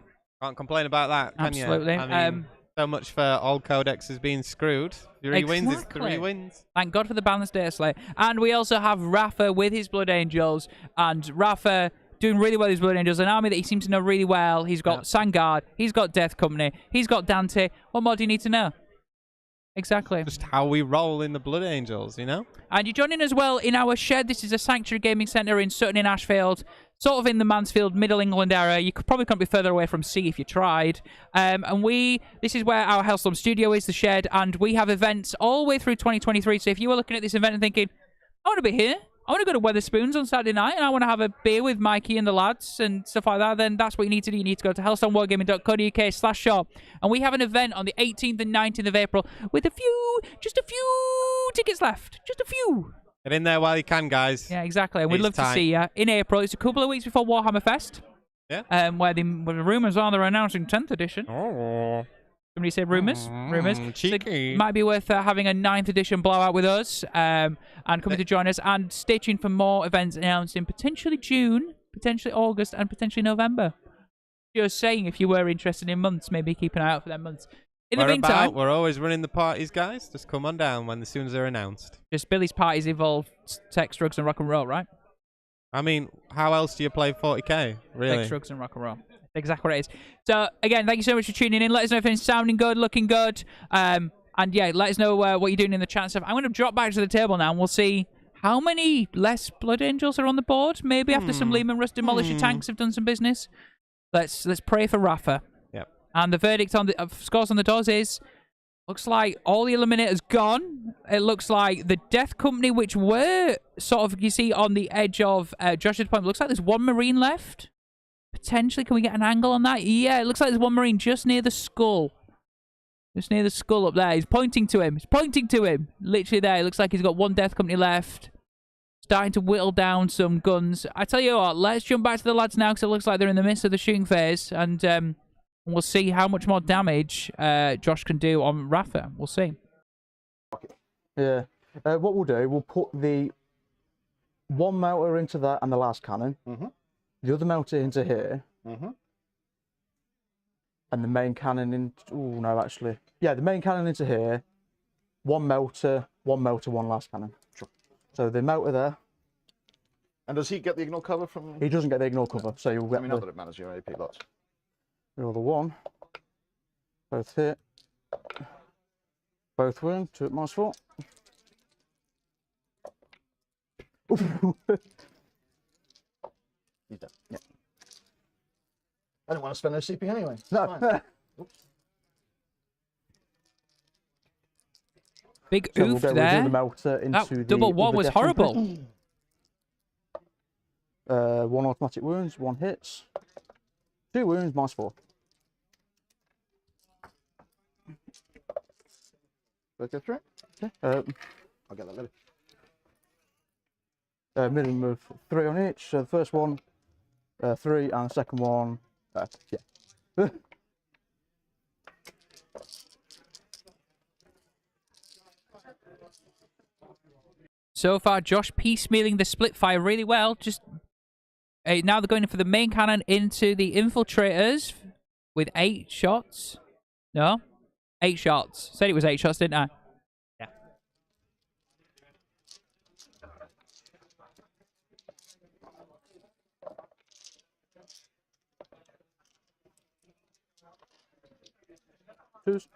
Can't complain about that, can Absolutely. you? I mean, so much for old codexes being screwed. 3 wins is 3 wins. Thank God for the balanced data slate. And we also have Rafa with his Blood Angels, and Rafa doing really well with his Blood Angels, an army that he seems to know really well. He's got Sangard, he's got Death Company, he's got Dante. What more do you need to know? Exactly. Just how we roll in the Blood Angels, you know? And you're joining as well in our shed. This is a Sanctuary Gaming Centre in Sutton in Ashfield, sort of in the Mansfield, Middle England area. You probably couldn't be further away from sea if you tried. And this is where our Hellstorm studio is, the shed, and we have events all the way through 2023. So if you were looking at this event and thinking, I want to be here, I want to go to Weatherspoons on Saturday night, and I want to have a beer with Mikey and the lads and stuff like that, then that's what you need to do. You need to go to hellstormwargaming.co.uk/shop. And we have an event on the 18th and 19th of April with just a few tickets left. Just a few. Get in there while you can, guys. Yeah, exactly. And we'd love to see you in April. It's a couple of weeks before Warhammer Fest. Yeah. Where the rumours are they're announcing 10th edition. Oh. Somebody said rumours? Rumours. Cheeky. So might be worth having a 9th edition blowout with us and coming to join us. And stay tuned for more events announced in potentially June, potentially August, and potentially November. Just saying, if you were interested in months, maybe keep an eye out for them months. In the meantime, we're always running the parties, guys. Just come on down as soon as they're announced. Just Billy's parties involve sex, drugs, and rock and roll, right? I mean, how else do you play 40k, really? Sex, drugs, and rock and roll. Exactly what it is. So, again, thank you so much for tuning in. Let us know if it's sounding good, looking good. And, yeah, let us know what you're doing in the chat stuff. I'm going to drop back to the table now, and we'll see how many less Blood Angels are on the board. Maybe after some Lehman Russ Demolisher tanks have done some business. Let's pray for Rafa. Yep. And the verdict on the scores on the doors is, looks like all the Eliminators gone. It looks like the Death Company, which were sort of, you see, on the edge of Josh's point, looks like there's 1 Marine left. Potentially, can we get an angle on that? Yeah, it looks like there's 1 Marine just near the skull. Just near the skull up there. He's pointing to him. He's pointing to him. Literally there. It looks like he's got 1 Death Company left. Starting to whittle down some guns. I tell you what, let's jump back to the lads now because it looks like they're in the midst of the shooting phase. And we'll see how much more damage Josh can do on Rafa. We'll see. Yeah. What we'll do, we'll put the one melter into that and the last cannon. The other melter into here. And the main cannon in. Oh no, actually, yeah, the main cannon into here. One melter, one last cannon. Sure. So the melter there. And does he get the ignore cover from? He doesn't get the ignore cover, so you'll get. I mean, not that it matters. Your AP lots. Roll the one. Both hit. Both wound. 2 at -4. He's dead. Yeah. I didn't want to spend no CP anyway. No. Big So oof we'll do there. the melter into That the double one other was death horrible. company. 1 automatic wounds, 1 hits. 2 wounds, -4. Let's go through it. Okay. I'll get that later. Minimum of 3 on each. So the first one, 3, and the second one, yeah. So far, Josh piecemealing the split fire really well. Just now they're going for the main cannon into the infiltrators with 8 shots. No, 8 shots. Said it was 8 shots, didn't I? Yeah. Twos.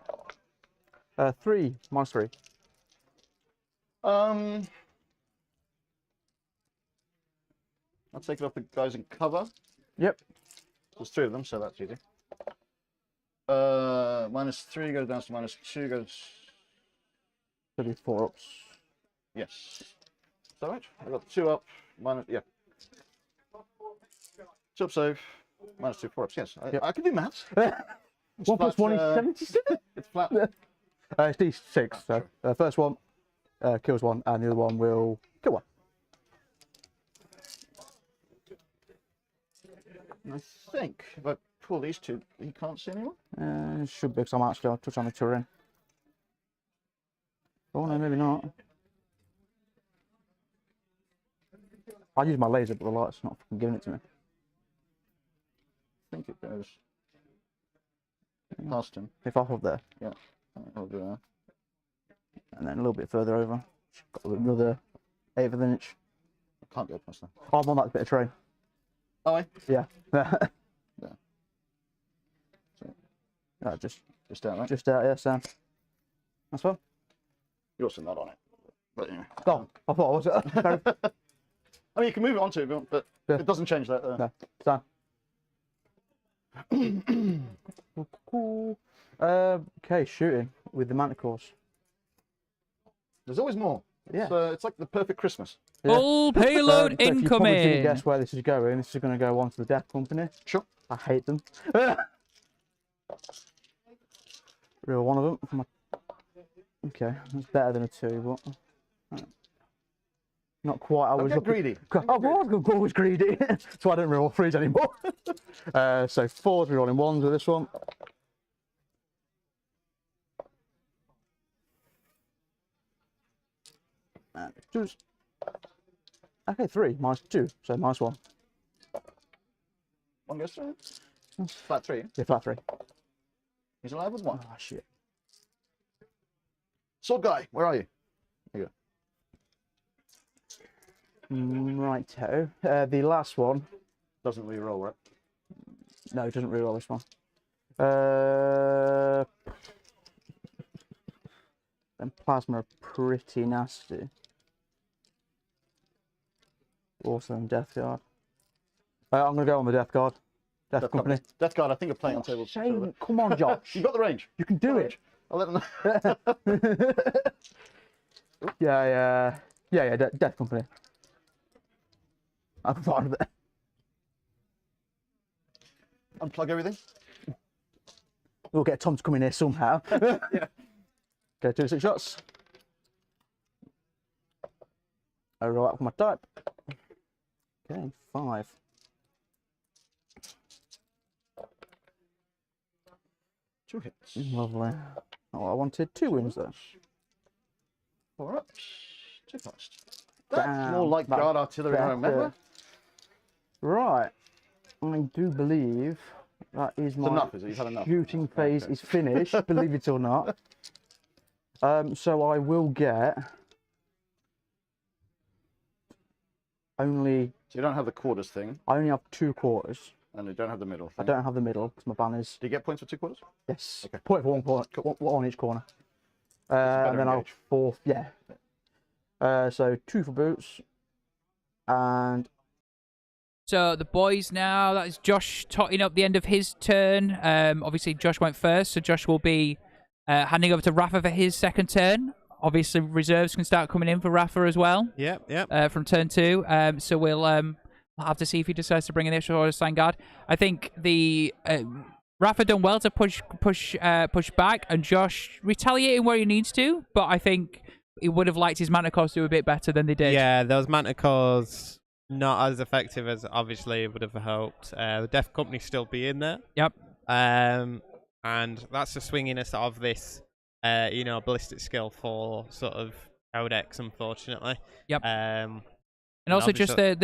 3, -3. I'll take it off the guys in cover. Yep. There's 3 of them, so that's easy. -3 goes down to -2 goes. 4 ups. Yes. Is that right? I got 2 up. Yeah. 2 up save. -2, 4 ups. Yes. Yep. I can do maths. 1 + 1 is 77. It's flat. It's D6. So first one kills 1, and the other one will kill 1. I think if I pull these 2, he can't see anyone. Should be, because I'm actually touch on the terrain. Oh no, maybe not. I use my laser, but the light's not fucking giving it to me. I think it goes past him. If I hold there, Yeah. I'll do that. and then a little bit further over, got another 1/8 of an inch. I can't go past that. Oh, I'm on that bit of terrain. Oh, I? Yeah. Yeah. Just Just out, right? out, yeah, so that's fine. You're also not on it. But anyway. Oh, I thought I was. I mean, you can move it onto if you want, but Yeah. it doesn't change that. No, so. Cool. Okay, shooting with the manticores. There's always more. Yeah. It's like the perfect Christmas. Yeah. Full payload So if you probably didn't incoming. guess where this is going, this is going to go on to the death company. Sure. I hate them. Real one of them. Okay, that's better than a 2, but not quite. I was Don't get greedy. I was always greedy, so I don't reroll 3s anymore. So 4s rerolling 1s with this one. And 2s. Okay, 3 -2, so -1. One goes through. Flat 3. Yeah, flat 3. He's alive with 1. Oh shit. Sword guy, where are you? There you Righto. The last one. go. Doesn't re-roll, right? No, it doesn't reroll this one. Then plasma are pretty nasty. Also in Death Guard. I'm going to go on the Death Guard. Death Company. Death Guard, I think you're playing on tables. Shame. Come on, Josh. You got the range. You can do it. I'll let them know. Yeah, Death Company. I'm fine with it. Unplug everything. We'll get Tom to come in here somehow. Yeah. Okay, 2 6 shots. I roll out for my type. Okay, 5. Two hits. Lovely. Oh, I wanted 2 wins though. 4 ups. 2 fast. That's Damn, more like that's guard artillery, I remember. better. Right. I do believe that is my enough, is it? You've had enough? shooting phase Okay. is finished, believe it or not. So I will get only. So you don't have the quarters thing, I only have 2 quarters. and you don't have the middle thing. I don't have the middle because my banners. Do you get points for 2 quarters? Yes. Okay. Point for one corner, one on each corner. better And then I'll engage. 4. Yeah. So 2 for boots, and So the boys now, that is Josh totting up the end of his turn. Obviously, Josh went first, so Josh will be handing over to Rafa for his second turn. Obviously, reserves can start coming in for Rafa as well Yep. from turn 2. So we'll have to see if he decides to bring in the extra order stand guard. I think the Rafa done well to push back, and Josh retaliating where he needs to. But I think he would have liked his Manticores to do a bit better than they did. Yeah, those Manticores not as effective as obviously would have hoped. The Death Company still be in there. Yep. And that's the swinginess of this, ballistic skill for sort of Codex, unfortunately. Yep. And And also, just the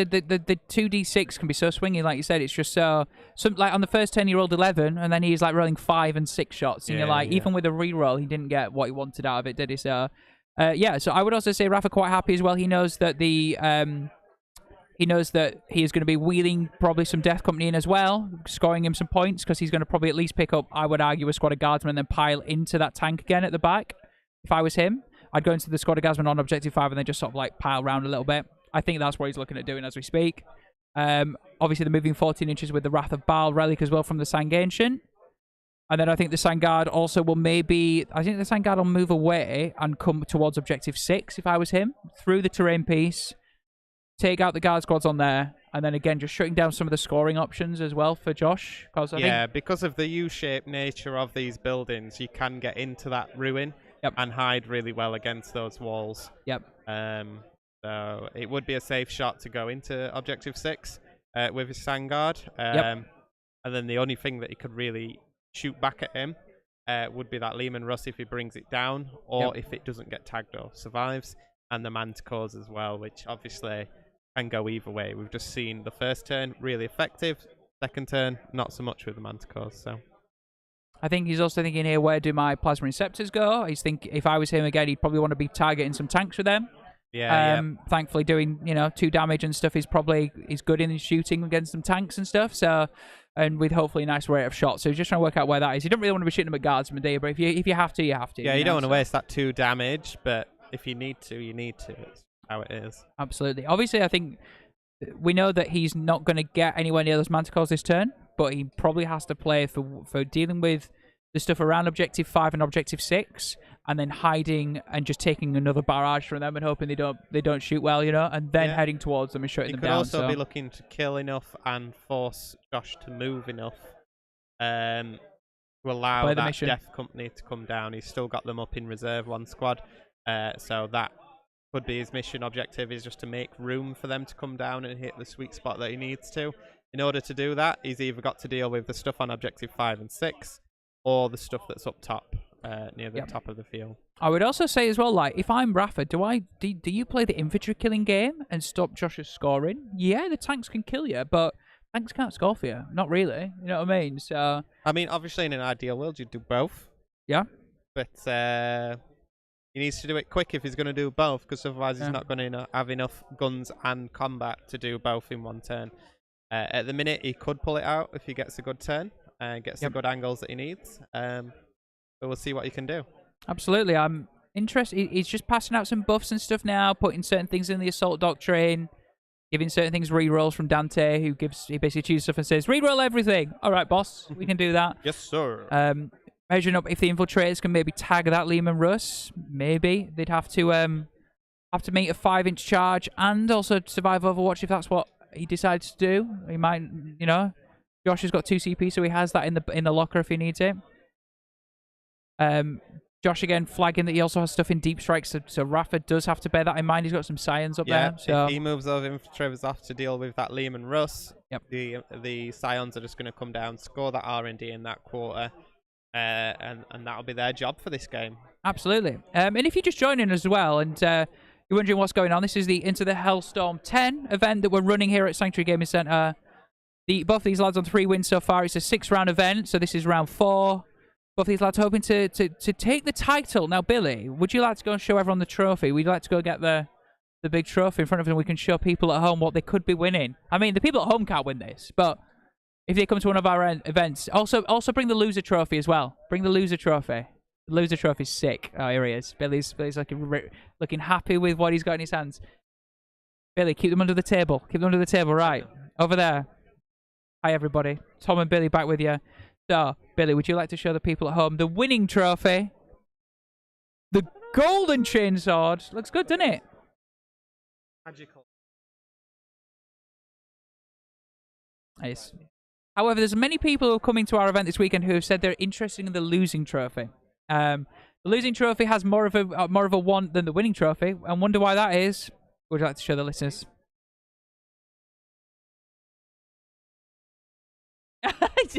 2d6 can be so swingy, like you said. It's just so like on the first turn he rolled 11, and then he's like rolling 5 and 6 shots, and you're like, even with a reroll, he didn't get what he wanted out of it, did he? So, so I would also say Rafa quite happy as well. He knows that he is going to be wheeling probably some Death Company in as well, scoring him some points because he's going to probably at least pick up, I would argue, a squad of guardsmen and then pile into that tank again at the back. If I was him, I'd go into the squad of guardsmen on objective 5 and then just sort of like pile around a little bit. I think that's what he's looking at doing as we speak. Obviously, they're moving 14 inches with the Wrath of Baal relic as well from the Sang Ancient. And then I think the Sangard also will maybe... I think the Sangard will move away and come towards objective 6 if I was him. Through the terrain piece. Take out the guard squads on there. And then again, just shutting down some of the scoring options as well for Josh. Because of the U-shaped nature of these buildings, you can get into that ruin and hide really well against those walls. Yep. So it would be a safe shot to go into objective 6 with his Sangard. And then the only thing that he could really shoot back at him would be that Lehman Russ if he brings it down, or if it doesn't get tagged or survives, and the Manticores as well, which obviously can go either way. We've just seen the first turn really effective, second turn not so much with the Manticores. So I think he's also thinking here, where do my Plasma Receptors go? He's thinking if I was him again, he'd probably want to be targeting some tanks with them. Thankfully, doing 2 damage and stuff is good in shooting against some tanks and stuff. So, and with hopefully a nice rate of shots. So he's just trying to work out where that is. You don't really want to be shooting them at guardsmen, do you? But if you have to, you have to. Yeah, you don't want to waste that 2 damage, but if you need to, you need to. It's how it is. Absolutely. Obviously, I think we know that he's not going to get anywhere near those Manticores this turn, but he probably has to play for dealing with the stuff around objective 5 and objective 6, and then hiding and just taking another barrage from them and hoping they don't shoot well, and then heading towards them and shutting them down. You could also be looking to kill enough and force Josh to move enough to allow that Death Company to come down. He's still got them up in reserve, 1 squad, so that could be his mission objective, is just to make room for them to come down and hit the sweet spot that he needs to. In order to do that, he's either got to deal with the stuff on objective 5 and 6, or the stuff that's up top, near the top of the field. I would also say as well, like, if I'm Rafa, do you play the infantry killing game and stop Josh's scoring? Yeah, the tanks can kill you, but tanks can't score for you. Not really. You know what I mean? So, I mean, obviously in an ideal world, you'd do both. Yeah. But he needs to do it quick if he's going to do both, because otherwise he's not going to have enough guns and combat to do both in 1 turn. At the minute, he could pull it out if he gets a good turn. Gets the good angles that he needs. But we'll see what he can do. Absolutely. I'm interested. He's just passing out some buffs and stuff now, putting certain things in the Assault Doctrine, giving certain things rerolls from Dante, he basically chooses stuff and says, reroll everything. All right, boss, we can do that. Yes, sir. Measuring up if the infiltrators can maybe tag that Lehman Russ. Maybe they'd have to meet a 5-inch charge and also survive Overwatch if that's what he decides to do. He might, Josh has got 2 CP, so he has that in the locker if he needs it. Josh again flagging that he also has stuff in deep strikes, so Rafa does have to bear that in mind. He's got some scions up there. So if he moves those infiltrators off to deal with that Lehman Russ, the scions are just going to come down, score that R&D in that quarter, and that'll be their job for this game. Absolutely. And if you're just joining as well, and you're wondering what's going on, this is the Into the Hellstorm 10 event that we're running here at Sanctuary Gaming Centre. Both these lads on 3 wins so far. It's a 6-round event, so this is round 4. Both these lads hoping to take the title. Now, Billy, would you like to go and show everyone the trophy? We'd like to go get the big trophy in front of them. We can show people at home what they could be winning. I mean, the people at home can't win this, but if they come to one of our events, also bring the loser trophy as well. Bring the loser trophy. The loser trophy's sick. Oh, here he is. Billy's looking happy with what he's got in his hands. Billy, keep them under the table. Keep them under the table, right over there. Hi, everybody. Tom and Billy back with you. So, Billy, would you like to show the people at home the winning trophy? The golden chainsword. Looks good, doesn't it? Magical. Nice. However, there's many people who are coming to our event this weekend who have said they're interested in the losing trophy. The losing trophy has more of a want than the winning trophy, and wonder why that is. Would you like to show the listeners? How'd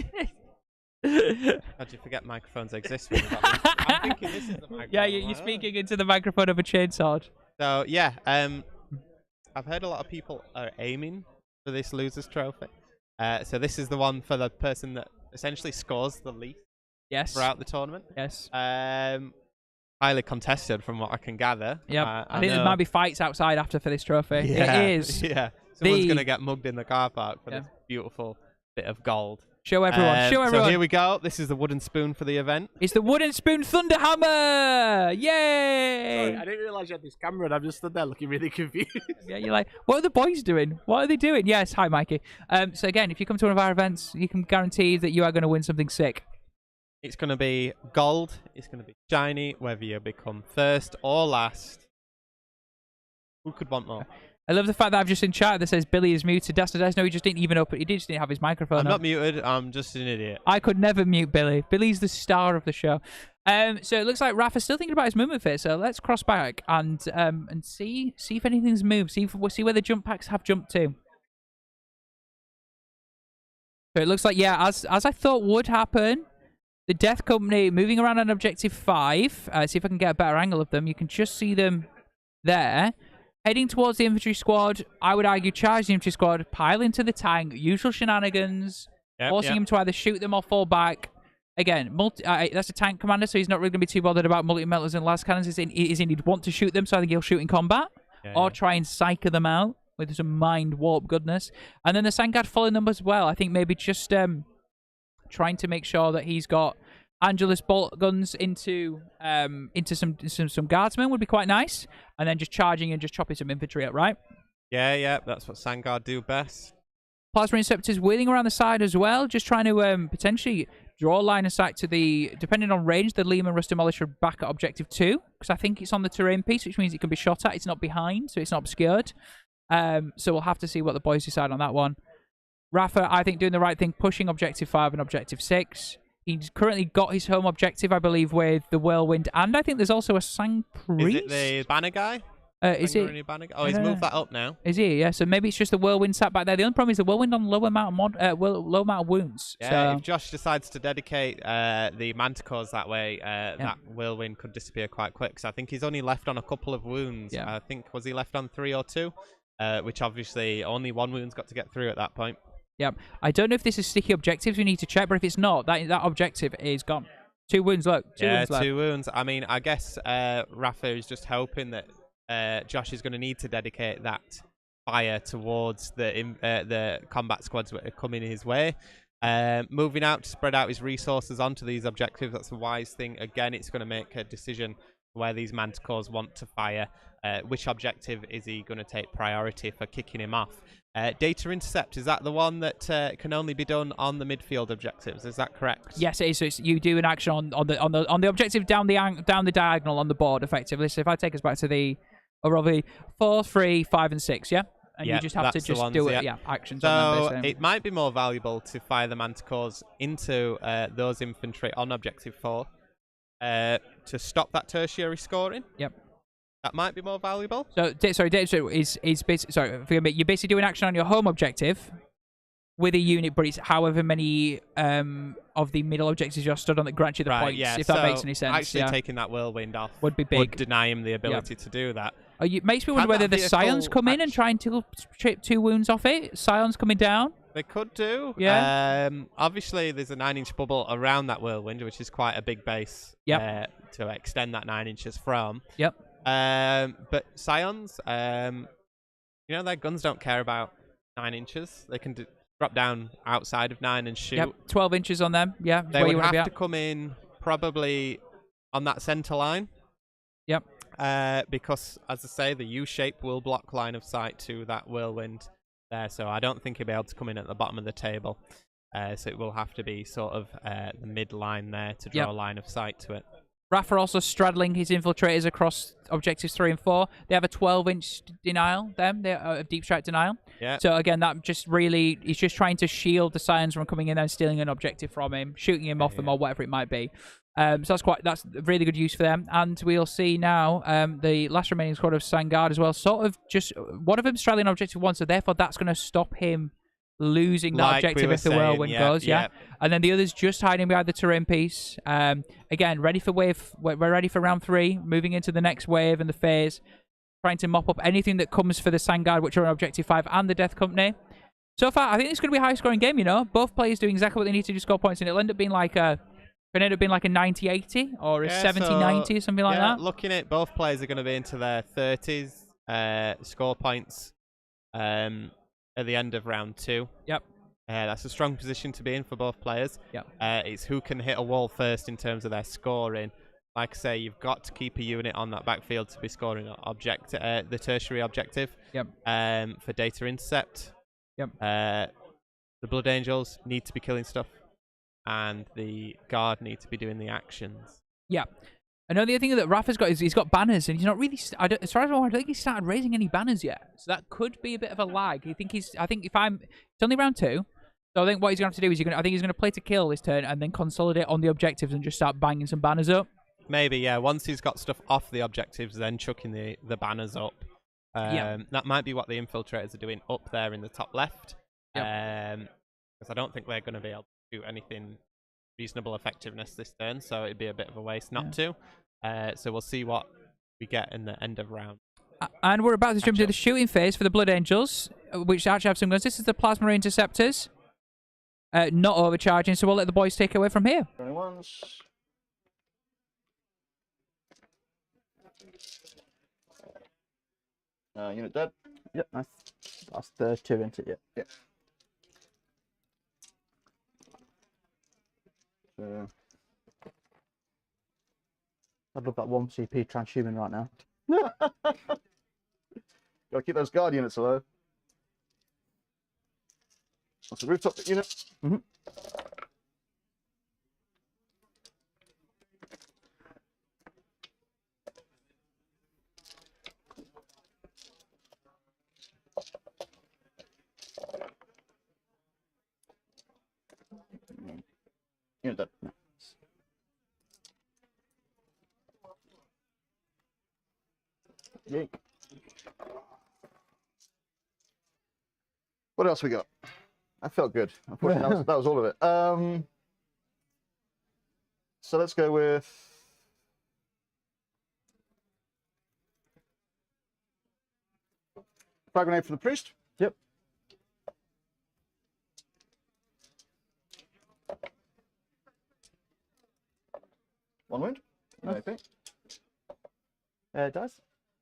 you forget microphones exist? I'm thinking this is the microphone. Yeah, you're speaking into the microphone of a chainsword. So yeah, I've heard a lot of people are aiming for this losers trophy. So this is the one for the person that essentially scores the least. Yes. Throughout the tournament. Yes. Highly contested from what I can gather. Yeah. I think there might be fights outside after for this trophy. Yeah, it is. Yeah. Someone's going to get mugged in the car park for this beautiful bit of gold. Show everyone. Show everyone. So here we go. This is the wooden spoon for the event. It's the wooden spoon Thunderhammer. Yay! Sorry, I didn't realise you had this camera and I'm just stood there looking really confused. Yeah, you're like, what are the boys doing? What are they doing? Yes, hi, Mikey. So again, if you come to one of our events, you can guarantee that you are going to win something sick. It's going to be gold. It's going to be shiny, whether you become first or last. Who could want more? I love the fact that I've just in chat that says Billy is muted. That's no, he just didn't even open. He just didn't have his microphone. I'm not muted. I'm just an idiot. I could never mute Billy. Billy's the star of the show. So it looks like Rafa's still thinking about his movement fit. So let's cross back and see if anything's moved. See where the jump packs have jumped to. So it looks like, yeah, as I thought would happen, the Death Company moving around on objective 5. See if I can get a better angle of them. You can just see them there. Heading towards the infantry squad, I would argue charge the infantry squad, pile into the tank, usual shenanigans, forcing him to either shoot them or fall back. Again, that's a tank commander, so he's not really going to be too bothered about multi-melters and last cannons. He's indeed want to shoot them, so I think he'll shoot in combat, or try and psycho them out with some mind warp goodness. And then the Sangard following them as well. I think maybe just trying to make sure that he's got Angelus bolt guns into some guardsmen would be quite nice, and then just charging and just chopping some infantry up, right? Yeah, that's what Sangard do best. Plasma Interceptors wheeling around the side as well, just trying to potentially draw a line of sight to the, depending on range, the Lehman Rust Demolisher back at objective 2, because I think it's on the terrain piece, which means it can be shot at. It's not behind, so it's not obscured. So we'll have to see what the boys decide on that one. Rafa, I think, doing the right thing, pushing objective 5 and objective 6. He's currently got his home objective, I believe, with the Whirlwind, and I think there's also a Sang Priest. Is it the banner guy? Is it? Banner guy? Oh, he's moved that up now. Is he? Yeah, so maybe it's just the Whirlwind sat back there. The only problem is the Whirlwind on low amount of wounds. Yeah, so if Josh decides to dedicate the Manticores that way, that Whirlwind could disappear quite quick, because I think he's only left on a couple of wounds. Yeah. I think, was he left on 3 or 2? Which obviously only 1 wound's got to get through at that point. Yeah, I don't know if this is sticky objectives. We need to check, but if it's not, that objective is gone. 2 wounds, look. 2 wounds left. 2 wounds. I mean, I guess Rafa is just hoping that Josh is going to need to dedicate that fire towards the combat squads that are coming his way. Moving out to spread out his resources onto these objectives, that's a wise thing. Again, it's going to make a decision where these Manticores want to fire. Which objective is he going to take priority for kicking him off? Data intercept, is that the one that can only be done on the midfield objectives? Is that correct? Yes, it is. So you do an action on the objective down the diagonal on the board, effectively. So if I take us back to the 4, 3, 5, and 6, yeah, and you just have to just do it. Yeah, actions. So it might be more valuable to fire the Manticores into those infantry on objective 4 to stop that tertiary scoring. Yep. That might be more valuable. So, forgive me. You're basically doing action on your home objective with a unit, but it's however many of the middle objectives you're stood on that grant you the points. Yeah. If that makes any sense. Actually, taking that Whirlwind off would be big. Would deny him the ability to do that. Makes me wonder whether the Scions come in and try and chip 2 wounds off it. Scions coming down. They could do. Yeah. Obviously, there's a 9-inch bubble around that whirlwind, which is quite a big base. Yep. To extend that 9 inches from. Yep. But Scions, their guns don't care about 9 inches. They can drop down outside of 9 and shoot. Yep. 12 inches on them. Yeah. They would have to come in probably on that center line. Yep. Because, as I say, the U shape will block line of sight to that whirlwind there. So I don't think he'll be able to come in at the bottom of the table. So it will have to be sort of the mid line there to draw a line of sight to it. Rafa also straddling his infiltrators across objectives 3 and 4. They have a 12-inch denial, they are deep strike denial. Yeah. So again, that just really, he's just trying to shield the Scions from coming in and stealing an objective from him, shooting him off them or whatever it might be. So that's really good use for them. And we'll see now the last remaining squad of Sangard as well. Sort of just one of them straddling objective 1, so therefore that's going to stop him losing that objective if the whirlwind goes. Yeah. And then the others just hiding behind the terrain piece. Again, ready for we're ready for round 3, moving into the next wave and the phase, trying to mop up anything that comes for the Sangard, which are on objective 5, and the Death Company. So far, I think it's going to be a high-scoring game. Both players doing exactly what they need to do to score points, and it'll end up being like a 90-80 or a 70-90, something like that. Looking at both players are going to be into their 30s score points at the end of round 2. Yep. That's a strong position to be in for both players. Yep. It's who can hit a wall first in terms of their scoring. Like I say, you've got to keep a unit on that backfield to be scoring the tertiary objective. Yep. For data intercept. Yep. The Blood Angels need to be killing stuff, and the Guard need to be doing the actions. Yeah. I know the other thing that Rafa's got is he's got banners, and he's not really. As far as I know, I don't think he's started raising any banners yet. So that could be a bit of a lag. I think it's only round 2. So I think what he's going to have to do is he's going to play to kill this turn and then consolidate on the objectives and just start banging some banners up. Maybe, yeah. Once he's got stuff off the objectives, then chucking the banners up. That might be what the infiltrators are doing up there in the top left. Because I don't think they're going to be able to do anything reasonable effectiveness this turn, so it'd be a bit of a waste not to. So we'll see what we get in the end of round. And we're about to jump to the shooting phase for the Blood Angels, which actually have some guns. This is the Plasma Ray Interceptors. Not overcharging, so we'll let the boys take away from here. Unit dead. Yep, nice. That's the 2 into it, yeah. I'd love that 1 CP transhuman right now. Gotta keep those guard units alive. That's a rooftop unit. Mm-hmm. Unit dead. Yeek. What else we got? I felt good. Unfortunately, that was all of it. So let's go with frag grenade for the priest. Yep. One wound. Nice. Okay. It does.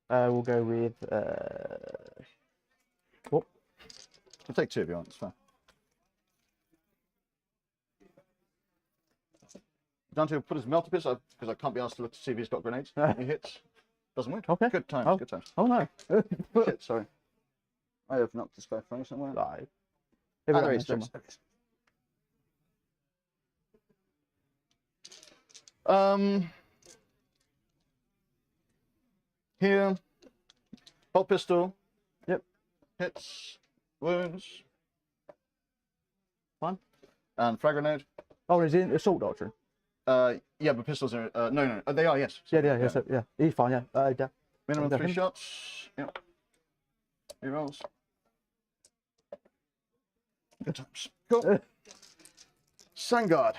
We'll go with. I'll take 2 if you want. It's fine. Dante will put his melter piss because I can't be asked to look to see if he's got grenades. He hits. Doesn't wound. Okay. Good times. Oh. Good times. Oh no. Shit, sorry. I have knocked this guy from somewhere. Live. There he is. Here, bolt pistol. Yep. Hits, wounds. Fine. And frag grenade. Oh, is he in assault doctrine? Yeah, but pistols are no. They are, yes. Yeah. He's fine. Yeah. Minimum 3 shots. Yep. He rolls. Good times. Cool. Sangard.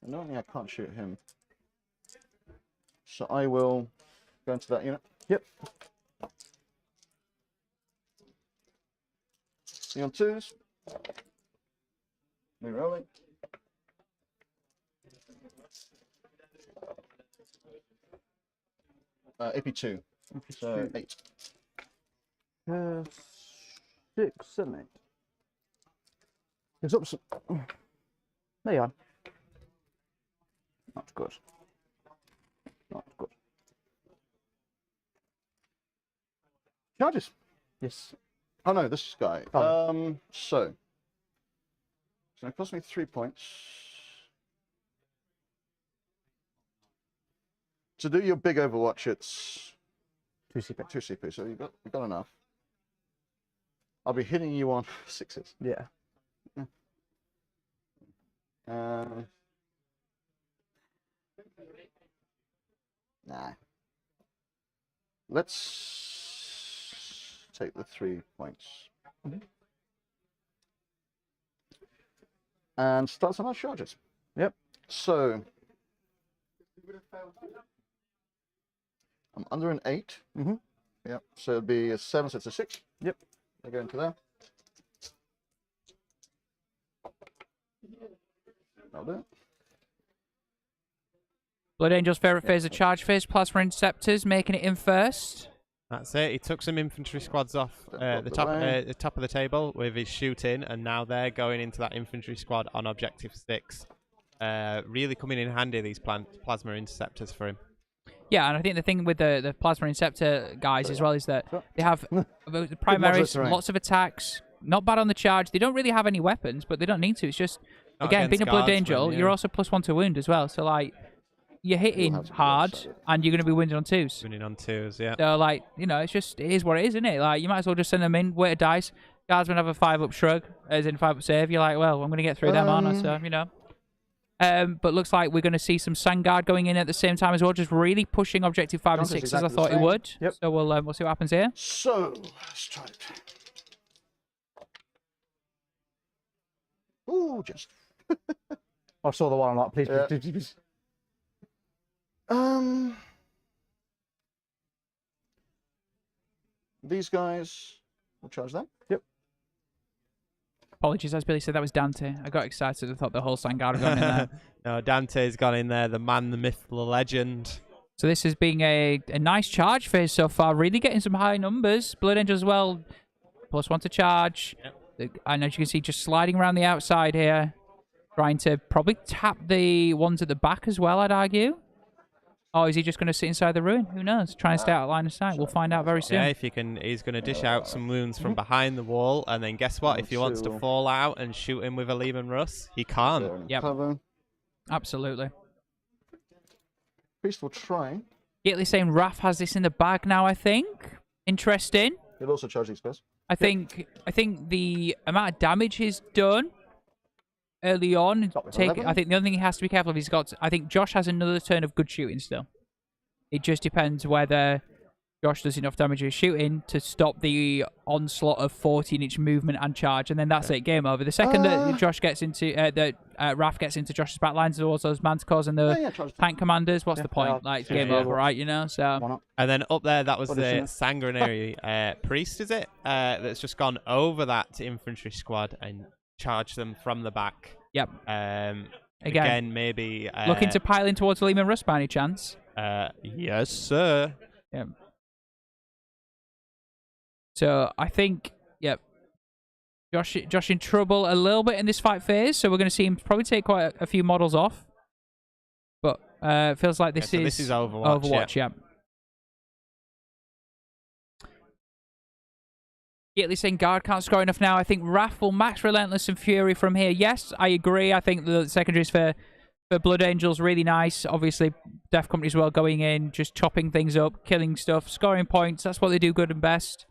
Normally I can't shoot him. So I will go into that unit. Yep. See on 2s. Rerolling. AP2. So 8. 6, 7, 8. It's up. There you are. That's good. That's good. Charges. Yes. Oh no, this guy. Oh. So it's going to cost me 3 points. To do your big Overwatch, it's 2 CP. 2 CP, so you've got enough. I'll be hitting you on 6s. Yeah. Nah. Let's take the 3 points. And start some of our charges. Yep. So I'm under an 8. Mm-hmm. Yep. So it'd be a 7, so it's a 6. Yep. I go into there. That'll do it. Blood Angel's favourite phase of charge phase, Plasma Interceptors, making it in first. That's it. He took some infantry squads off the top of the table with his shooting, and now they're going into that infantry squad on objective 6. Really coming in handy, these plasma interceptors for him. Yeah, and I think the thing with the Plasma Interceptor guys as well is that they have the primaries, lots of attacks, not bad on the charge. They don't really have any weapons, but they don't need to. It's just, again, being a Blood Angel, you're also +1 to wound as well. So, like, you're hitting hard, and you're going to be winning on 2s. Winning on 2s, yeah. So, like, you know, it is what it is, isn't it? Like, you might as well just send them in, weight of dice. Guardsmen have a 5-up shrug, as in 5-up save. You're like, well, I'm going to get through them, aren't I? So, you know. But looks like we're going to see some Sangard going in at the same time as well, just really pushing objective 5 and 6 as I thought it would. Yep. So we'll see what happens here. So let's try it. Ooh, just. I saw the one. I'm like, please, Yeah. please. These guys, we'll charge them. Yep. Apologies, as Billy said, that was Dante. I got excited. I thought the whole Sangard had gone in there. No, Dante's gone in there, the man, the myth, the legend. So this has been a nice charge phase so far, really getting some high numbers. Blood Angel as well, +1 to charge. Yep. And as you can see, just sliding around the outside here, trying to probably tap the ones at the back as well, I'd argue. Oh, is he just going to sit inside the ruin? Who knows? Try and stay out of line of sight. We'll find out very soon. Yeah, if he can, he's going to dish out some wounds from behind the wall, and then guess what? If he wants to fall out and shoot him with a Lehman Russ, he can't. Yep. Absolutely. Priest will try. Gately saying Raph has this in the bag now, I think. Interesting. He'll also charge these guys. I think the amount of damage he's done early on. I think the only thing he has to be careful of, I think Josh has another turn of good shooting still. It just depends whether Josh does enough damage with shooting to stop the onslaught of 14-inch movement and charge, and then that's it, game over. The second that Josh gets into, Raph gets into Josh's backlines, towards those Manticores and the tank commanders, what's the point? Like, it's game over, right, you know? So. And then up there, that was the sanguinary priest, is it? That's just gone over that infantry squad and charged them from the back. Yep. Again, maybe... looking to pile in towards Lehman Russ by any chance? Yes, sir. Yep. So I think, yep, Josh in trouble a little bit in this fight phase. So we're going to see him probably take quite a few models off. But it feels like this is Overwatch. Yeah. Gately saying guard can't score enough now. I think Raph will max Relentless and Fury from here. Yes, I agree. I think the secondaries for Blood Angels really nice. Obviously, Death Company as well going in, just chopping things up, killing stuff, scoring points. That's what they do good and best.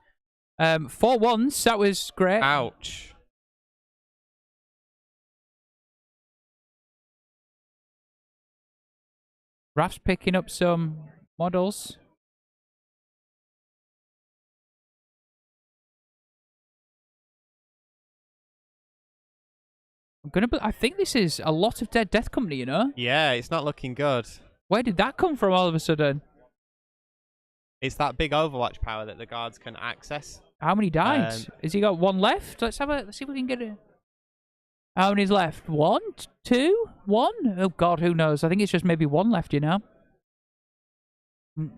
4 ones, that was great. Ouch. Raph's picking up some models. I think this is a lot of Death Company, you know? Yeah, it's not looking good. Where did that come from all of a sudden? It's that big Overwatch power that the guards can access. How many died? Has he got one left? Let's see if we can get it. How many's left? 1, 2, 1? Oh god, who knows? I think it's just maybe 1 left, you know? I'm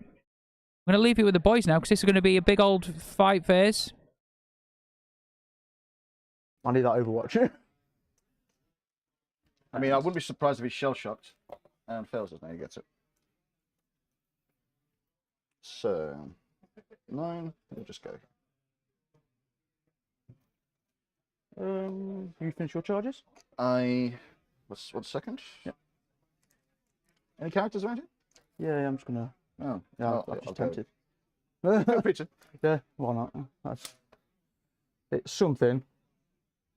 going to leave it with the boys now, because this is going to be a big old fight phase. I need that Overwatch. I mean, I wouldn't be surprised if he's shell-shocked and fails it. Now he gets it. So, 9. We'll just go. You finish your charges? What's 1 second? Yeah. Any characters around here? Yeah, I'm just gonna. Oh, Yeah, oh, I'm just okay. tempted. Go Peter. Yeah, why not? It's something.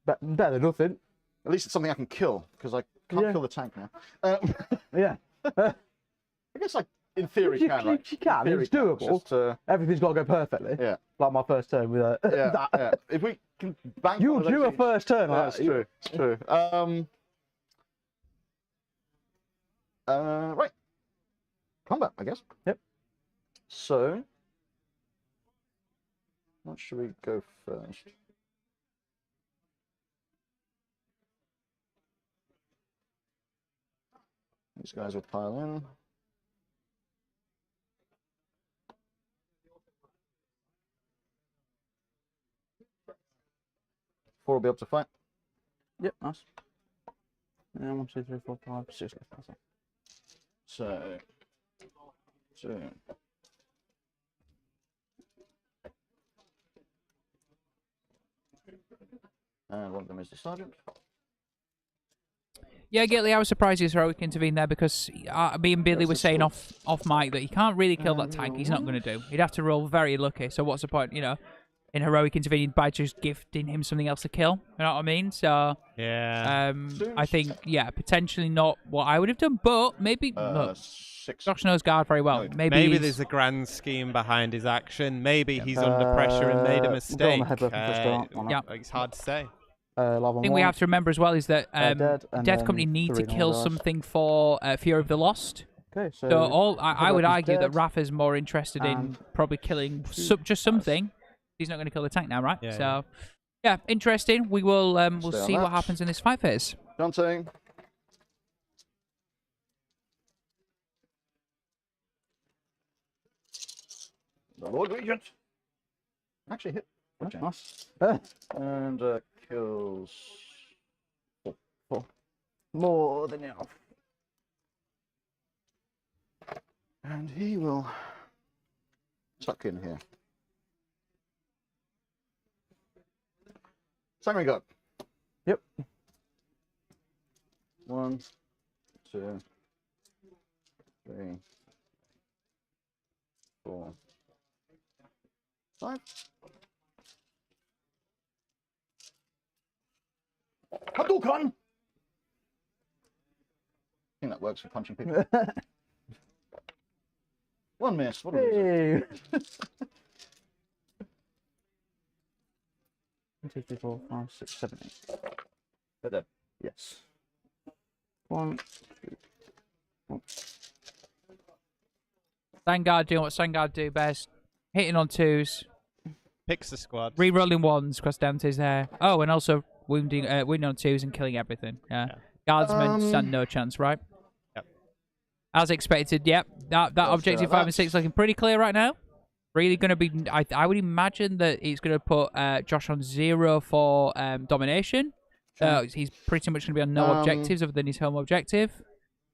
Better than nothing. At least it's something I can kill, because I can't kill the tank now. Yeah. I guess, like, in theory, You can, right? you can. In theory, It's doable. Just, Everything's got to go perfectly. yeah. Like my first turn with Yeah, that. yeah. If we can bang You'll one of do those a each- first turn. Yeah, Like that's true. It's true. Right. Combat, I guess. Yep. So, what should we go first? These guys will pile in. Four will be able to fight. Yep, nice. Yeah, 1, 2, 3, 4, 5, 6 left. That's it. So, 2. And one of them is the sergeant. Yeah, Gately, I was surprised his heroic intervened there, because me and Billy were saying off mic that he can't really kill that tank. He's not going to do. He'd have to roll very lucky. So what's the point, you know, in heroic intervening by just gifting him something else to kill? You know what I mean? So Yeah. I think potentially not what I would have done, but maybe look, 6. Josh knows guard very well. No, Maybe Maybe he's- there's a grand scheme behind his action. Maybe he's under pressure and made a Go on mistake. the head weapon for a start. Why not? It's hard to say. Level I think we 1. have to remember as well is that dead, and Death then Company need to 3 normal kill guys. something for Fear of the Lost. Okay, so. So I would weapon's argue that dead, Rafa's more interested in and probably killing just something. He's not going to kill the tank now, right? Yeah, So, yeah, interesting. We will we'll Stay on see what that. happens in this fight phase. Dante. The Lord Regent. Actually hit. Okay. Nice. And kills 4. More than enough. And he will tuck in here. Summary go. Yep. 1, 2, 3, 4, 5. Hadouken! I think that works for punching people. 1 miss. What a loser. Hey. 1, 2, 3, 4, 5, 6, 7, 8. Hit that. Yes. 1, 2, 1. Vanguard doing what Vanguard do best. Hitting on 2s. Picks the squad. Re-rolling 1s across Dante's there. Oh, and also wounding on 2s and killing everything. Yeah. Guardsmen stand no chance, right? Yep. As expected, yep. That objective 5 and 6 looking pretty clear right now. Really going to be... I would imagine that it's going to put Josh on 0 for domination. He's pretty much going to be on no objectives other than his home objective.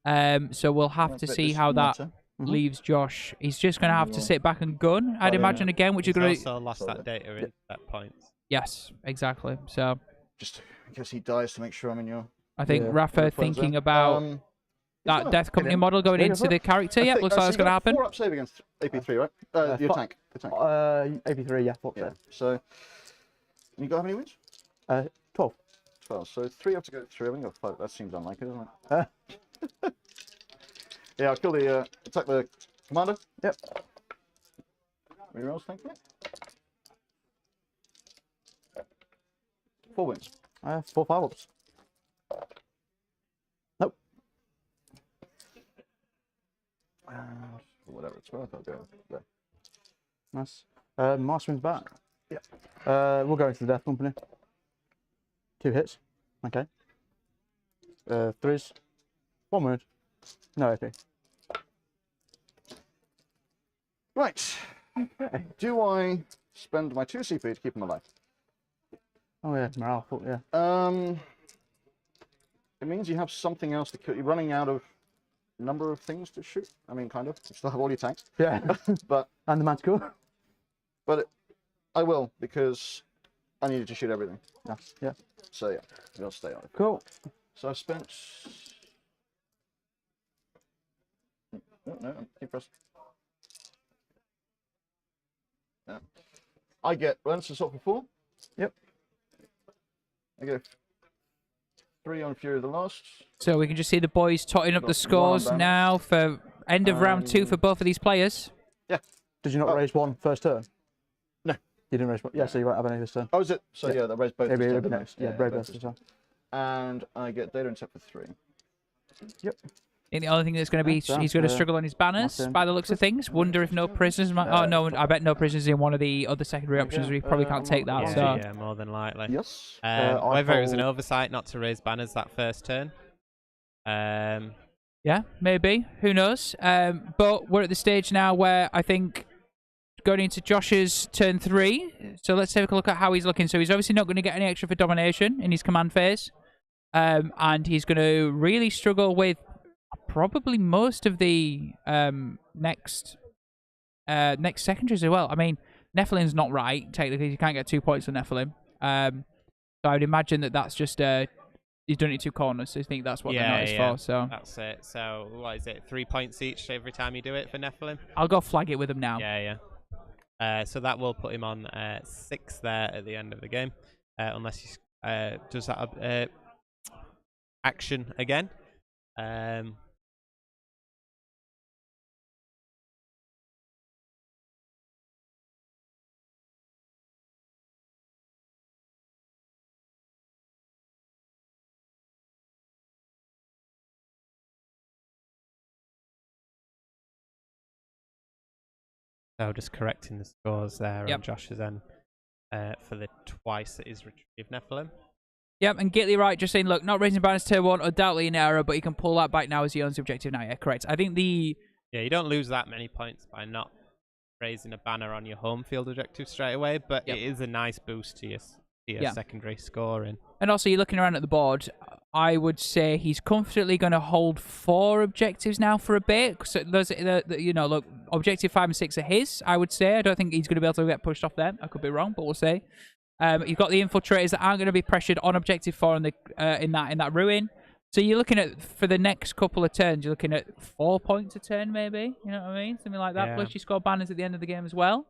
So we'll have to see how that leaves Josh. He's just going to have to sit back and gun, I'd imagine, again, which is He's going to... also lost that data in that point. Yes, exactly. So Just in case he dies to make sure I'm in your... I think Yeah. Rafa thinking about that Death Company model going Yeah, into go for the it. character. Yeah, looks like that's going to happen. 4 up save against AP3, right? Your tank. The tank. AP3, yeah, 4 Yeah. So, you got how many wins? 12. 12. So 3 up to go 3. I'm going to go 5. That seems unlikely, doesn't it? Yeah, I'll kill the... attack the commander. Yep. Rerolls, thank you. 4 wins. 4 5 ups. where I thought I'd go. There. Nice. Marsman's back. Yeah. We'll go into the Death Company. 2 hits. Okay. 3s. 1 wound. No AP. Right. Okay. Do I spend my 2 CP to keep him alive? Oh yeah, morale. Yeah. It means you have something else to kill. You're running out of number of things to shoot. I mean, kind of. You still have all your tanks. Yeah. But And the manticore. But I will, because I needed to shoot everything. Yeah. So yeah, we'll stay on it. Cool. So I've spent... No, keep pressing. Yeah. I get Lance Assault for 4. Yep. I get 3 on Fury of the Lost. So we can just see the boys totting up Got the scores 1 on now for end of round 2 for both of these players. Yeah. Did you not raise 1 first turn? No. You didn't raise 1? Yeah, so you won't have any this turn. Oh, is it? So yeah, that raised both. Maybe this it'll turn, be didn't next. it? Yeah, brave both burst this as well. And I get Data and Tech for 3. Yep. I think the only thing that's going to be, That's he's going to that. struggle on his banners Martin. by the looks of things. Wonder if no prisoners might... Oh, no, I bet no prisoners in one of the other secondary options. We probably can't take that, so... Yeah, more than likely. Yes. Whether it was an hold- oversight not to raise banners that first turn. Yeah, maybe. Who knows? But we're at the stage now where I think going into Josh's turn 3. So let's take a look at how he's looking. So he's obviously not going to get any extra for domination in his command phase. And he's going to really struggle with probably most of the next secondaries as well. I mean, Nephilim's not right. Technically, you can't get 2 points for Nephilim. So I would imagine that that's just... he's done it 2 corners, so I think that's what they're noticed for. So that's it. So what is it? 3 points each every time you do it for Nephilim? I'll go flag it with him now. Yeah. So that will put him on 6 there at the end of the game, unless he does that action again. So just correcting the scores there on Josh's end for the twice that is retrieved Nephilim. Yep, and Gately right, just saying, look, not raising banners turn 1, undoubtedly an error, but he can pull that back now as he owns the objective now. Yeah, correct. I think the... Yeah, you don't lose that many points by not raising a banner on your home field objective straight away, but it is a nice boost to your secondary scoring. And also, you're looking around at the board, I would say he's comfortably going to hold 4 objectives now for a bit. So those, look, objective 5 and 6 are his, I would say. I don't think he's going to be able to get pushed off them. I could be wrong, but we'll see. You've got the infiltrators that aren't going to be pressured on objective 4 in that ruin. So you're looking at, for the next couple of turns, you're looking at 4 points a turn, maybe. You know what I mean? Something like that. Yeah. Plus you score banners at the end of the game as well.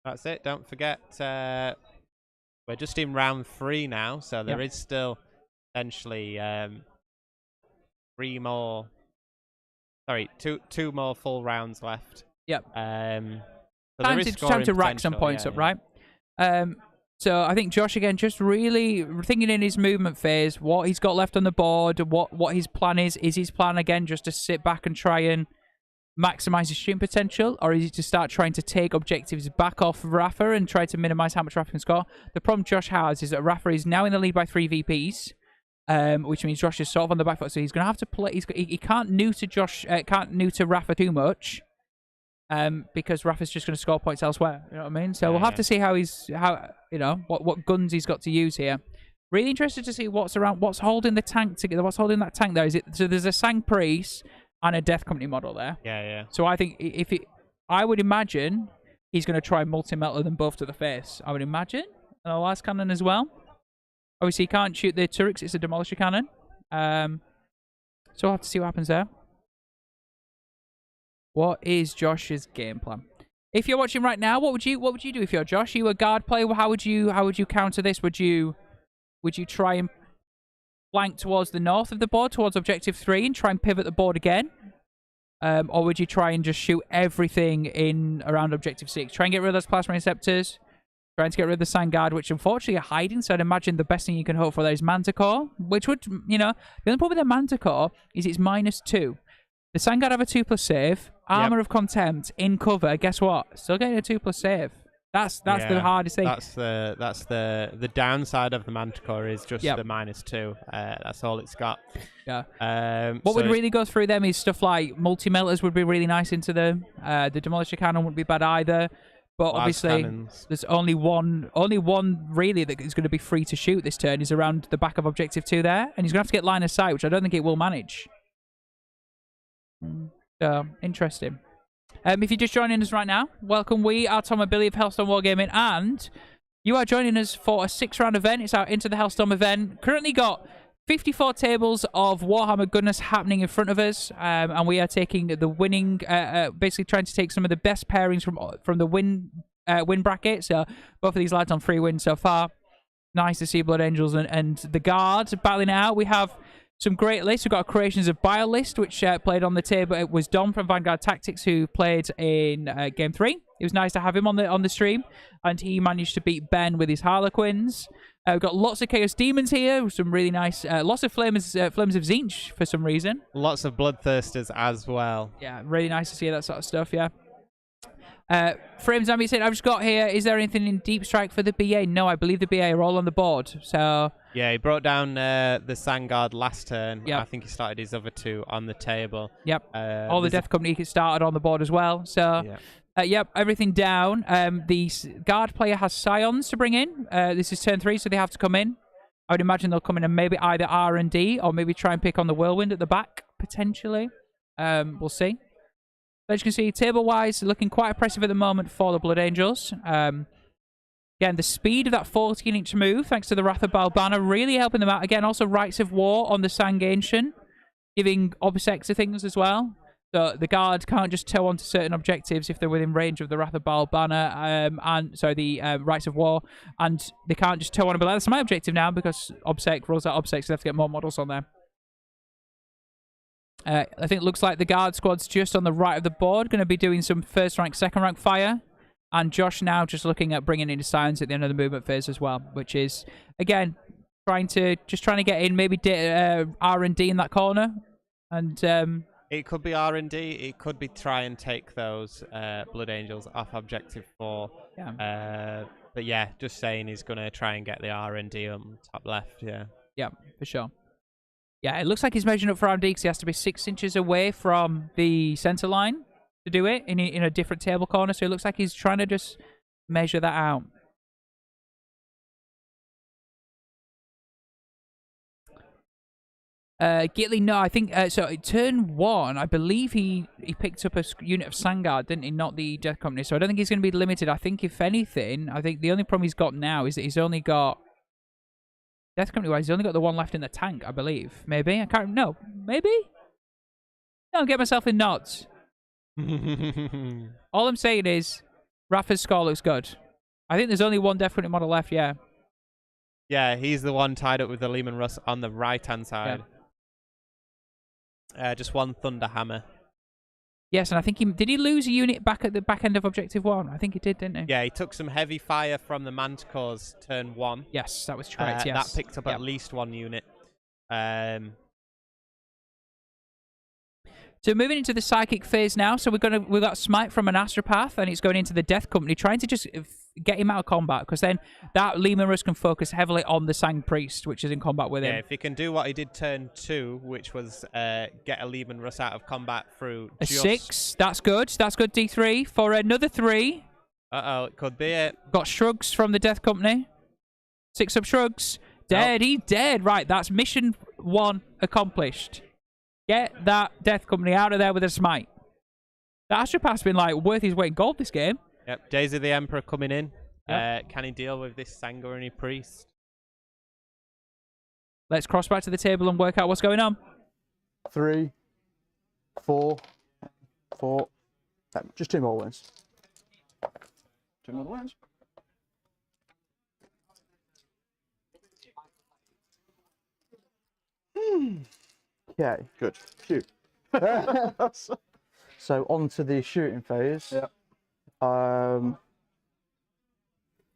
That's it. Don't forget, we're just in round 3 now, so there is still essentially 2 more full rounds left. Yep. So Time to rack some points up, right? So I think Josh, again, just really thinking in his movement phase, what he's got left on the board, what his plan is. Is his plan, again, just to sit back and try and maximize his shooting potential, or is it to start trying to take objectives back off Rafa and try to minimize how much Rafa can score? The problem Josh has is that Rafa is now in the lead by 3 VPs, which means Josh is sort of on the back foot, so he's going to have to play. He can't new to Rafa too much. Because Rafa's just going to score points elsewhere. You know what I mean? So we'll have to see what guns he's got to use here. Really interested to see what's holding the tank together. What's holding that tank there? So there's a Sang Priest and a Death Company model there. Yeah. So I think I would imagine he's going to try multi-melter them both to the face. I would imagine. And a last cannon as well. Obviously, he can't shoot the turrets. It's a demolisher cannon. So we'll have to see what happens there. What is Josh's game plan? If you're watching right now, what would you do if you're Josh? Are you a guard player? How would you counter this? Would you try and flank towards the north of the board, towards objective 3, and try and pivot the board again? Or would you try and just shoot everything in around objective 6? Try and get rid of those plasma receptors. Trying to get rid of the Sangard, which unfortunately are hiding, so I'd imagine the best thing you can hope for there is Manticore, which would, the only problem with the Manticore is it's -2. The Sangard have a 2+ save, Armor of Contempt in cover. Guess what? Still getting a 2+ save. That's the Yeah, hardest thing. That's the downside of the Manticore is just Yep. the -2. That's all it's got. Yeah. What would really go through them is stuff like multi-melters would be really nice into them. The Demolisher Cannon wouldn't be bad either. But obviously, there's only one really that is going to be free to shoot this turn is around the back of Objective 2 there. And he's going to have to get line of sight, which I don't think it will manage. So, interesting. If you're just joining us right now, welcome. We are Tom and Billy of Hellstorm Wargaming, and you are joining us for a 6-round event. It's our Into the Hellstorm event. Currently got 54 tables of Warhammer goodness happening in front of us, and we are taking the winning, basically trying to take some of the best pairings from the win bracket. So both of these lads on free wins so far. Nice to see Blood Angels and the Guard battling it out. We have some great lists. We've got a Creations of Bile list, which played on the table. It was Dom from Vanguard Tactics who played in Game 3. It was nice to have him on the stream, and he managed to beat Ben with his Harlequins. We've got lots of Chaos Demons here, some really nice, lots of Flames of Tzeentch for some reason. Lots of Bloodthirsters as well. Yeah, really nice to see that sort of stuff, yeah. Frame Zombie said, I've just got here, is there anything in Deep Strike for the BA? No, I believe the BA are all on the board, so... Yeah, he brought down the Sangard last turn. Yep. I think he started his other 2 on the table. Yep. All the Death Company started on the board as well, so... Yeah. Yep, everything down. The Guard player has Scions to bring in. This is turn 3, so they have to come in. I would imagine they'll come in and maybe either R&D or maybe try and pick on the Whirlwind at the back, potentially. We'll see. But as you can see, table-wise, looking quite impressive at the moment for the Blood Angels. Again, the speed of that 14-inch move, thanks to the Wrath of Baal banner, really helping them out. Again, also Rites of War on the Sang Ancient, giving obsec to things as well. So the Guard can't just tow onto certain objectives if they're within range of the Wrath of Baal banner, the Rites of War, and they can't just tow on. But that's my objective now because obsec rolls out obsec, so they have to get more models on there. I think it looks like the Guard squad's just on the right of the board, going to be doing some first rank, second rank fire. And Josh now just looking at bringing in his Scions at the end of the movement phase as well, which is, again, trying to get in maybe R&D in that corner. And it could be R&D. It could be try and take those Blood Angels off Objective 4. Yeah. But yeah, just saying he's going to try and get the R&D on top left, yeah. Yeah, for sure. Yeah, it looks like he's measuring up for R&D because he has to be 6 inches away from the center line to do it in a different table corner. So it looks like he's trying to just measure that out. Gitley, no, I think so. Turn 1, I believe he picked up a unit of Sangard, didn't he? Not the Death Company. So I don't think he's going to be limited. I think if anything, I think the only problem he's got now is that he's only got Death Company wise. He's only got the one left in the tank, I believe. Maybe I can't. No, maybe. No, get myself in knots. All I'm saying is, Rafa's score looks good. I think there's only one Death Company model left. Yeah. Yeah, he's the one tied up with the Lehman Russ on the right-hand side. Yeah. Just one Thunder Hammer. Yes, and I think did he lose a unit back at the back end of Objective 1? I think he did, didn't he? Yeah, he took some heavy fire from the Manticores turn 1. Yes, that was correct. Yes. That picked up at least one unit. So moving into the Psychic phase now. So we've got Smite from an Astropath, and it's going into the Death Company, trying to just get him out of combat, because then that Lehman Russ can focus heavily on the Sang Priest, which is in combat with him. Yeah, if he can do what he did turn 2, which was get a Lehman Russ out of combat through a 6. That's good. That's good. D3 for another 3. Uh-oh, it could be it. Got Shrugs from the Death Company. 6 up Shrugs. Dead. Nope. He's dead. Right, that's mission 1 accomplished. Get that Death Company out of there with a Smite. The Astropath's been like worth his weight in gold this game. Yep, Days of the Emperor coming in. Yep. Can he deal with this Sangorani Priest? Let's cross back to the table and work out what's going on. 3, 4, 4. Just 2 more wins. 2 more wins. Okay, good. Shoot. So on to the shooting phase. Yeah. I'm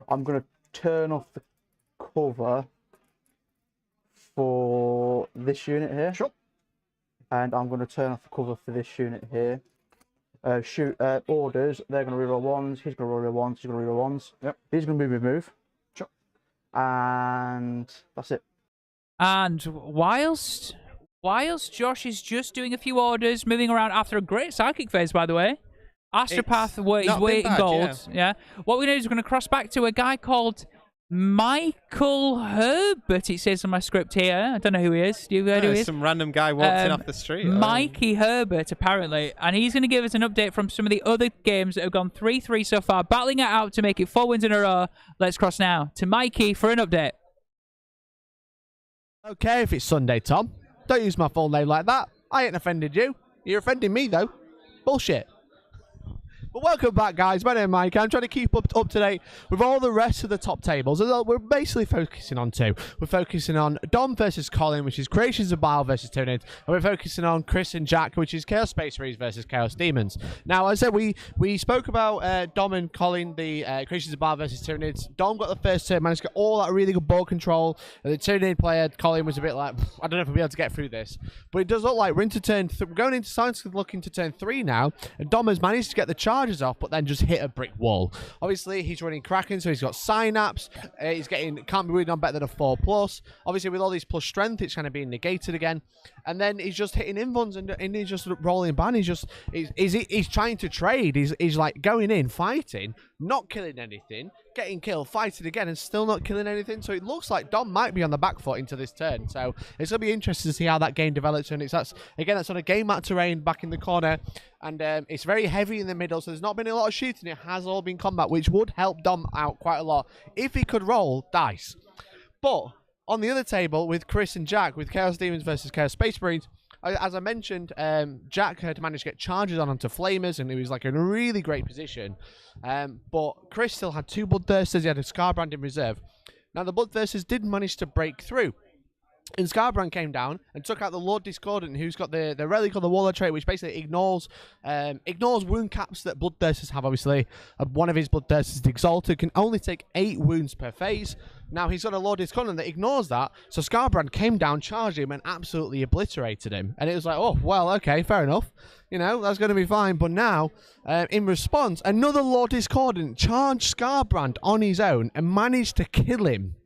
going to turn off the cover for this unit here. Sure. And I'm going to turn off the cover for this unit here. shoot orders, they're going to reroll ones. He's going to reroll ones. He's going to reroll ones. Yep. He's going to move. Sure. And that's it. And whilst Josh is just doing a few orders, moving around after a great psychic phase, by the way. Astropath, It's he's not weight been in bad, gold. Yeah. What we're going to do is we're going to cross back to a guy called Michael Herbert, it says on my script here. I don't know who he is. Do you know who he is? Some random guy walked in off the street. Mikey Herbert, apparently. And he's going to give us an update from some of the other games that have gone 3-3 so far, battling it out to make it 4 wins in a row. Let's cross now to Mikey for an update. Okay, if it's Sunday, Tom. Don't use my full name like that. I ain't offended you. You're offending me, though. Bullshit. But welcome back, guys. My name is Mike. I'm trying to keep up to date with all the rest of the top tables. We're basically focusing on two. We're focusing on Dom versus Colin, which is Creations of Bile versus Tyranids. And we're focusing on Chris and Jack, which is Chaos Space Marines versus Chaos Demons. Now, as I said, we spoke about Dom and Colin, the Creations of Bile versus Tyranids. Dom got the first turn, managed to get all that really good ball control. And the Tyranid player, Colin, was a bit like, I don't know if we'll be able to get through this. But it does look like we're into we're going into science looking to turn 3 now. And Dom has managed to get the charges off, but then just hit a brick wall. Obviously, he's running Kraken, so he's got Synapse. He's can't be reading on better than a 4+. Obviously, with all these plus strength, it's kind of being negated again. And then he's just hitting invulns and he's just rolling ban. He's trying to trade. He's like going in, fighting, not killing anything, getting killed, fighting again, and still not killing anything. So it looks like Dom might be on the back foot into this turn. So it's going to be interesting to see how that game develops. And that's on a game mat terrain back in the corner. And it's very heavy in the middle, so there's not been a lot of shooting. It has all been combat, which would help Dom out quite a lot if he could roll dice. But on the other table with Chris and Jack, with Chaos Demons versus Chaos Space Marines, as I mentioned, Jack had managed to get charges onto Flamers, and he was like in a really great position. But Chris still had 2 Bloodthirsters. He had a Scarbrand in reserve. Now, the Bloodthirsters did manage to break through. And Scarbrand came down and took out the Lord Discordant, who's got the relic on the Warlord trait, which basically ignores wound caps that Bloodthirsters have, obviously. One of his Bloodthirsters, the Exalted, can only take 8 wounds per phase. Now, he's got a Lord Discordant that ignores that, so Scarbrand came down, charged him, and absolutely obliterated him. And it was like, oh, well, okay, fair enough. You know, that's going to be fine. But now, in response, another Lord Discordant charged Scarbrand on his own and managed to kill him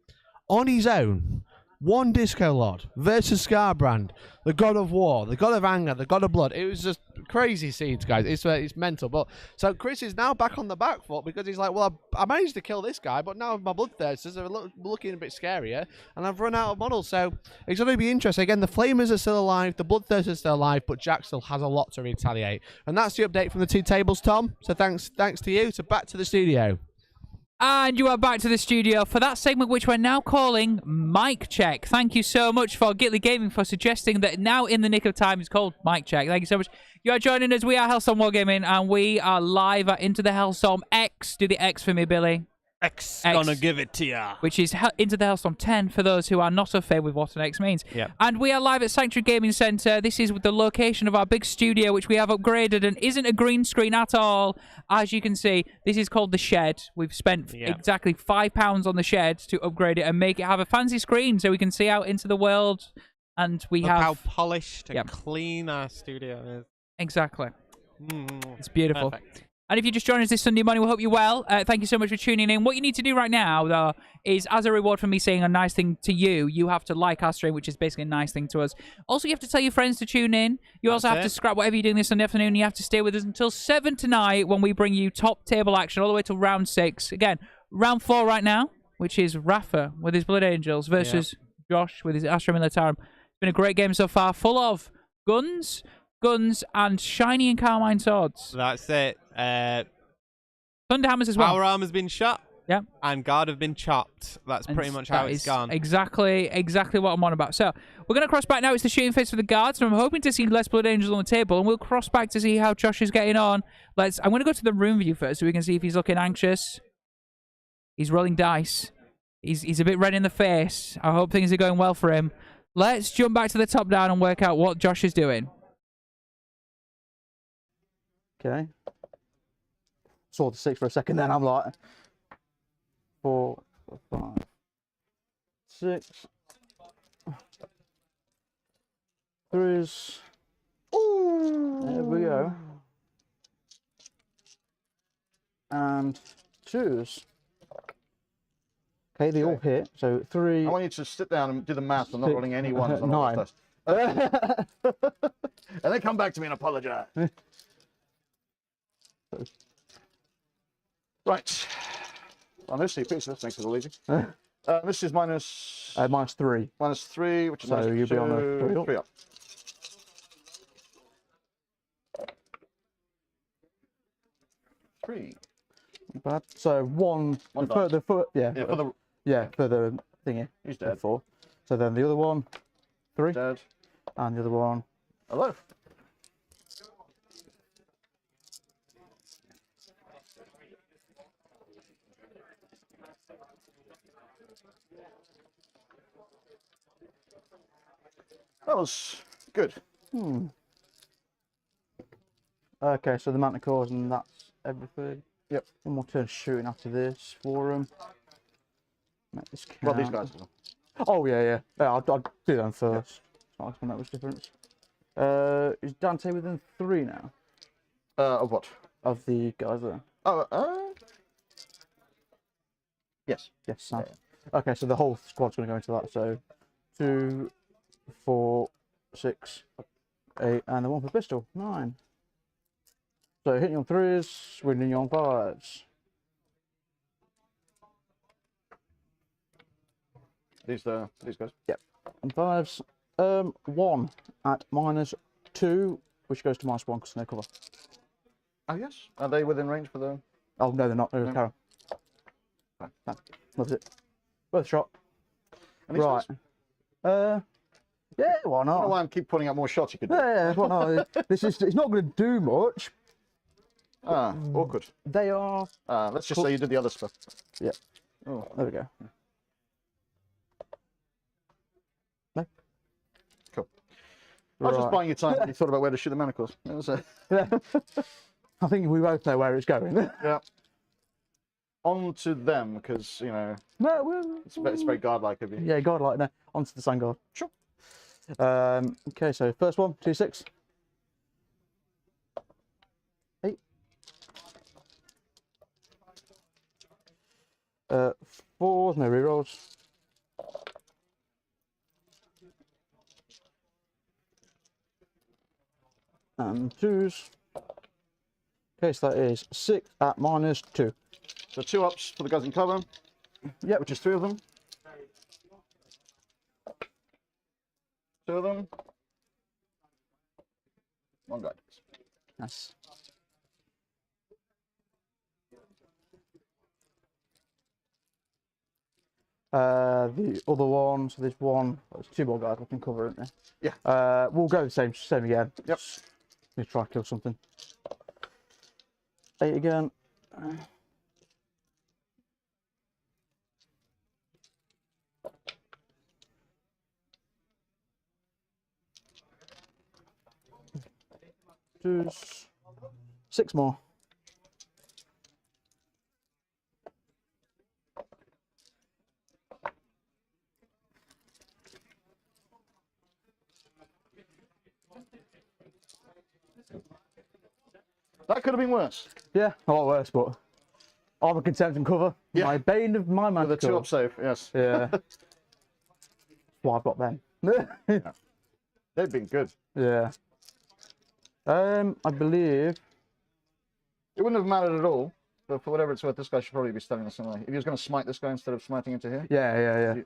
on his own. One Disco Lord versus Scarbrand, the god of war, the god of anger, the god of blood. It was just crazy scenes, guys. It's mental. But so Chris is now back on the back foot because he's like, well, I managed to kill this guy, but now my Bloodthirsters are looking a bit scarier, and I've run out of models. So it's going to be interesting. Again, the Flamers are still alive, the Bloodthirsters are still alive, but Jack still has a lot to retaliate. And that's the update from the 2 tables, Tom. So thanks to you. So back to the studio. And you are back to the studio for that segment, which we're now calling Mic Check. Thank you so much for Gitly Gaming for suggesting that now in the nick of time is called Mic Check. Thank you so much. You are joining us. We are Hellstormwargaming, and we are live at Into the Hellstorm X. Do the X for me, Billy. X gonna give it to ya. Which is Into the Hellstorm 10 for those who are not so familiar with what an X means. Yep. And we are live at Sanctuary Gaming Centre. This is the location of our big studio, which we have upgraded and isn't a green screen at all. As you can see, this is called The Shed. We've spent exactly £5 on The Shed to upgrade it and make it have a fancy screen so we can see out into the world. And we Look have how polished and clean our studio is. Exactly. It's beautiful. Perfect. And if you just joined us this Sunday morning, we hope you're well. Thank you so much for tuning in. What you need to do right now, though, is as a reward for me saying a nice thing to you, you have to like our stream, which is basically a nice thing to us. Also, you have to tell your friends to tune in. You also have to scrap whatever you're doing this Sunday afternoon. You have to stay with us until 7 tonight when we bring you top table action all the way to round 6. Again, round 4 right now, which is Rafa with his Blood Angels versus Josh with his Astra Militarum. It's been a great game so far, full of guns, and shiny and carmine swords. That's it. Thunderhammers as well. Power armor's been shot. Yeah. And guard have been chopped. That's pretty much how it's gone. Exactly what I'm on about. So we're going to cross back now. It's the shooting phase for the guards, and I'm hoping to see less Blood Angels on the table, and we'll cross back to see how Josh is getting on. I'm going to go to the room view first so we can see if he's looking anxious. He's rolling dice. He's a bit red in the face. I hope things are going well for him. Let's jump back to the top down and work out what Josh is doing. Okay. Saw the 6 for a second, then I'm like 4, 5, 6. 3s. Ooh. There we go. and 2s. Okay, they all hit. So 3. I want you to sit down and do the math. I'm not 6, rolling any ones on 9. the test. And then come back to me and apologize. Right. On this CP, so this makes it all easy. This is minus... -3. -3, which is So minus you'll be on a 3 up. 3 up. Three. Not bad. So 1 One for the foot. Yeah. Yeah, for the... For the thingy. He's So dead. 4. So then the other one, 3, Dead. and the other one. Hello. That was good. Okay, so the manticores, and that's everything. Yep. One more turn shooting after this for them. Make this count. Well, these guys as well. Oh yeah. I'll do them first. It's not gonna make much difference. Is Dante within 3 now Of what? of the guys there? Oh, yes. Yes, Sam. Okay, so the whole squad's gonna go into that. So 2, 4, 6, 8, and the one for pistol, 9. So hitting you on 3s, winning you on 5s. These guys. Yep. On 5s. 1 at -2, which goes to -1 because no cover. Oh yes. Are they within range for the? Oh no, they're not. They're No. Carol. Fine. No, loves it. Worth a shot. And these Right. guys? Yeah, why I don't know not? why I'm keep putting out more shots you could do. Yeah, why not? It's not going to do much. Ah, awkward. They are. Let's just say you did the other stuff. Yeah. Oh, There we go. No. cool. I was just Right. buying you time when you thought about where to shoot the manacles. It was, I think we both know where it's going. yeah. On to them, because, you know, No, we're, it's very godlike of you. yeah, God, like no. Onto the sun god. Sure. Okay, so first one, 2, 6. 8. 4s, no rerolls. And 2s. Okay, so that is 6 at -2. So 2 ups for the guys in cover. Yep. Which is 3 of them. 2 of them. 1 guy. Yes. The other one, so there's one, there's 2 more guys looking cover, isn't there? Yeah. We'll go the same again. Yep. Let me try to kill something. 8 again. Twos. 6 more. That could have been worse. Yeah, a lot worse, but armor contempt and cover. Yeah. My bane of my man. With a 2 up save, yes. Yeah. That's why I've got them. They've been good. Yeah. I believe. It wouldn't have mattered at all, but for whatever it's worth, this guy should probably be standing the same way. If he was going to smite this guy instead of smiting into here, Yeah. yeah.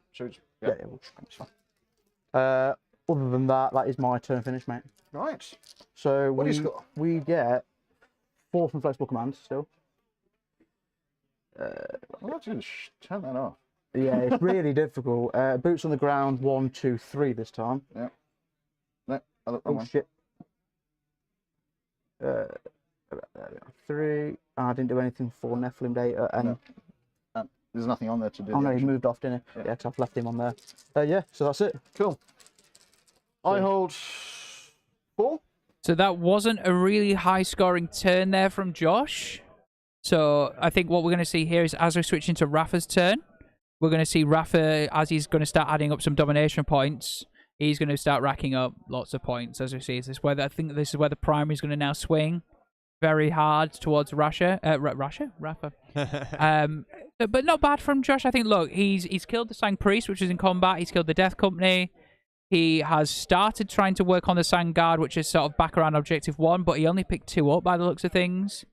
It's fine. Other than that, that is my turn finish, mate. Right. So What do you score? we get 4 from flexible commands still. I'll have to turn that off. Yeah, it's really difficult. Boots on the ground, 1, 2, 3 this time. Yeah. No, Oh one. shit. 3. I didn't do anything for Nephilim data, and There's nothing on there to do. oh the no, he action. moved off, didn't he? Yeah, 'cause I've left him on there. Yeah, so that's it. Cool. I hold 4. So that wasn't a really high scoring turn there from Josh. So I think what we're going to see here is as we're switching to Rafa's turn, we're going to see Rafa, as he's going to start adding up some domination points, he's going to start racking up lots of points, as we see. I think this is where the primary is going to now swing. very hard towards Rafa. But not bad from Josh. I think. Look, he's killed the Sang Priest, which is in combat. He's killed the Death Company. He has started trying to work on the Sang Guard, which is sort of back around Objective 1, but he only picked 2 up by the looks of things.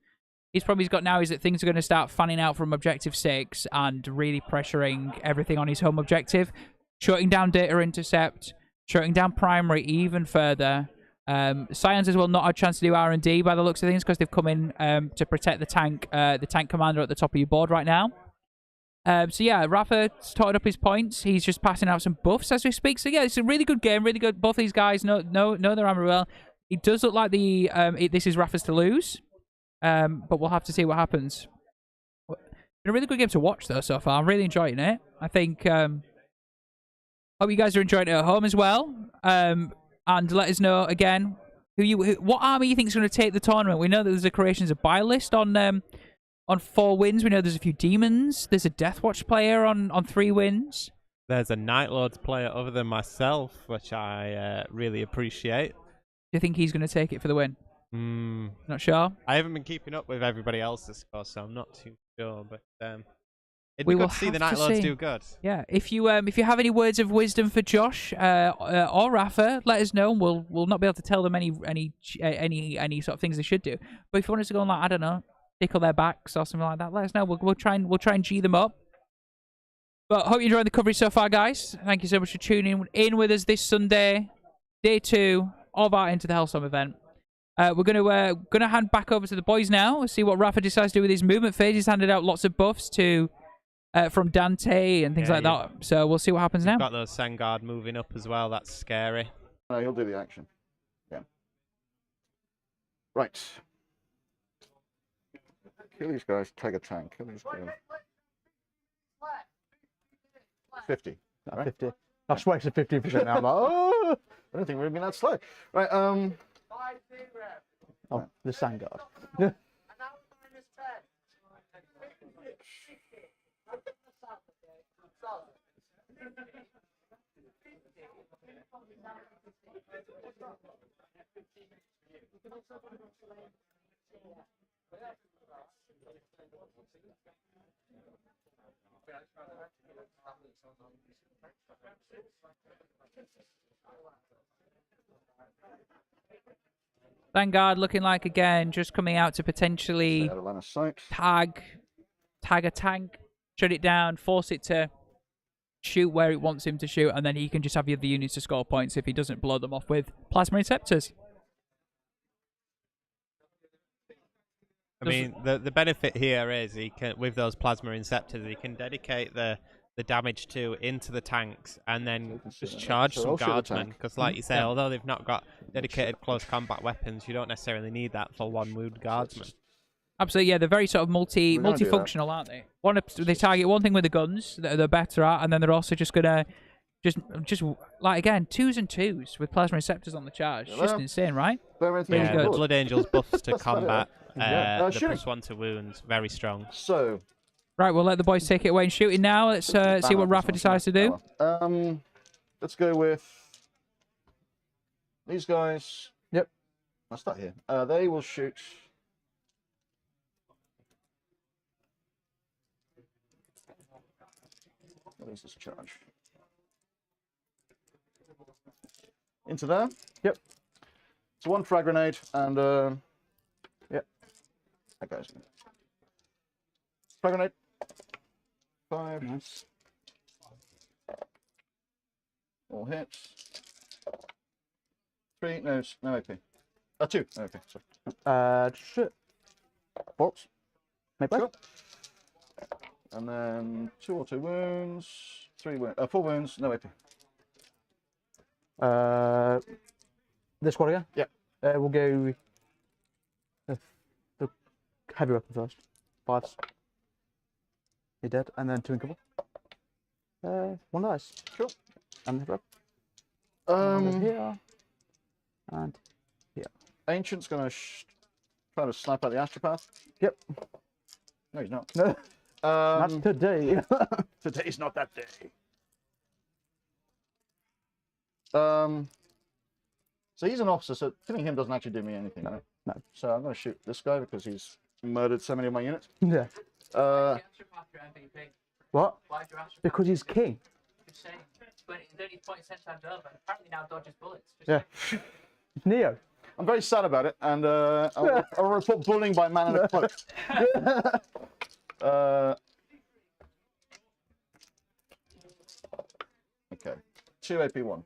His problem he's got now is that things are going to start fanning out from Objective 6 and really pressuring everything on his home objective. Shutting down Data Intercept, shutting down Primary even further. Scions as well not had a chance to do R&D by the looks of things because they've come in to protect the tank commander at the top of your board right now. So yeah, Rafa's totted up his points. He's just passing out some buffs as we speak. So yeah, it's a really good game, really good. Both these guys know their armor well. It does look like this is Rafa's to lose. But we'll have to see what happens. Been a really good game to watch though so far. I'm really enjoying it. I think hope you guys are enjoying it at home as well. And let us know again what army you think is going to take the tournament. We know that there's a Creations of Buy list on 4 wins. We know there's a few demons. There's a Deathwatch player on 3 wins. There's a Night Lords player other than myself, which I really appreciate. Do you think he's going to take it for the win? Not sure. I haven't been keeping up with everybody else's score, so I'm not too sure. But it'd be good to see the Night Lords do good. Yeah, if you have any words of wisdom for Josh or Rafa, let us know. And we'll not be able to tell them any sort of things they should do. But if you want us to go on, like, I don't know, tickle their backs or something like that, let us know. We'll try and G them up. But hope you're enjoying the coverage so far, guys. Thank you so much for tuning in with us this Sunday, day 2 of our Into the Hellstorm event. We're gonna hand back over to the boys now. See what Rafa decides to do with his movement phase. He's handed out lots of buffs from Dante and things like that. So we'll see what happens now. Got those Sangard moving up as well. That's scary. No, he'll do the action. Yeah. Right. Kill these guys. Take a tank. Kill these guys. 50. Right? 50. I've wasted 50% now. I'm like, oh! I don't think we've been that slow. Right. Oh, the Sangard. Vanguard looking like again just coming out to potentially tag a tank, shut it down, force it to shoot where it wants him to shoot, and then he can just have the other units to score points if he doesn't blow them off with plasma receptors. I mean, the benefit here is he can, with those plasma inceptors, he can dedicate the damage to into the tanks and then just charge some guardsmen. Because, like you say, although they've not got dedicated close combat weapons, you don't necessarily need that for one wound guardsman. Absolutely, yeah. They're very sort of multifunctional, aren't they? They target one thing with the guns that they're better at, and then they're also just gonna just like again 2s and 2s with plasma receptors on the charge. Just insane, right? Really good. The Blood Angels buffs to combat. The +1 to wounds, very strong. So, right, we'll let the boys take it away and shoot it now. Let's see what Rafa decides to do. Let's go with these guys. Yep. I'll start here. They will shoot. What is this charge? Into there. Yep. So 1 frag grenade and yep. That goes. Frag grenade. 5. Nice. All hits. 3. No AP. 2. Okay, sorry. Shit. Bolts. Make Sure. And then 2 auto wounds. 3 wounds. 4 wounds. No AP. This squad again? Yeah. We'll go the heavy weapon first. 5s. You're dead. And then 2 in cover. 1 dice. Cool. And the here. And here. Ancient's gonna try to snipe out the Astropath. Yep. No, he's not. No. Not today. Today's not that day. So he's an officer, so killing him doesn't actually do me anything. No. No. So I'm going to shoot this guy because he's murdered so many of my units. Yeah. What? Why do you ask Because he's king. Just saying. But he's only 20 times over. Apparently now dodges bullets. Yeah. Neo. I'm very sad about it, and I'll report bullying by man in a cloak. Okay. 2 AP1.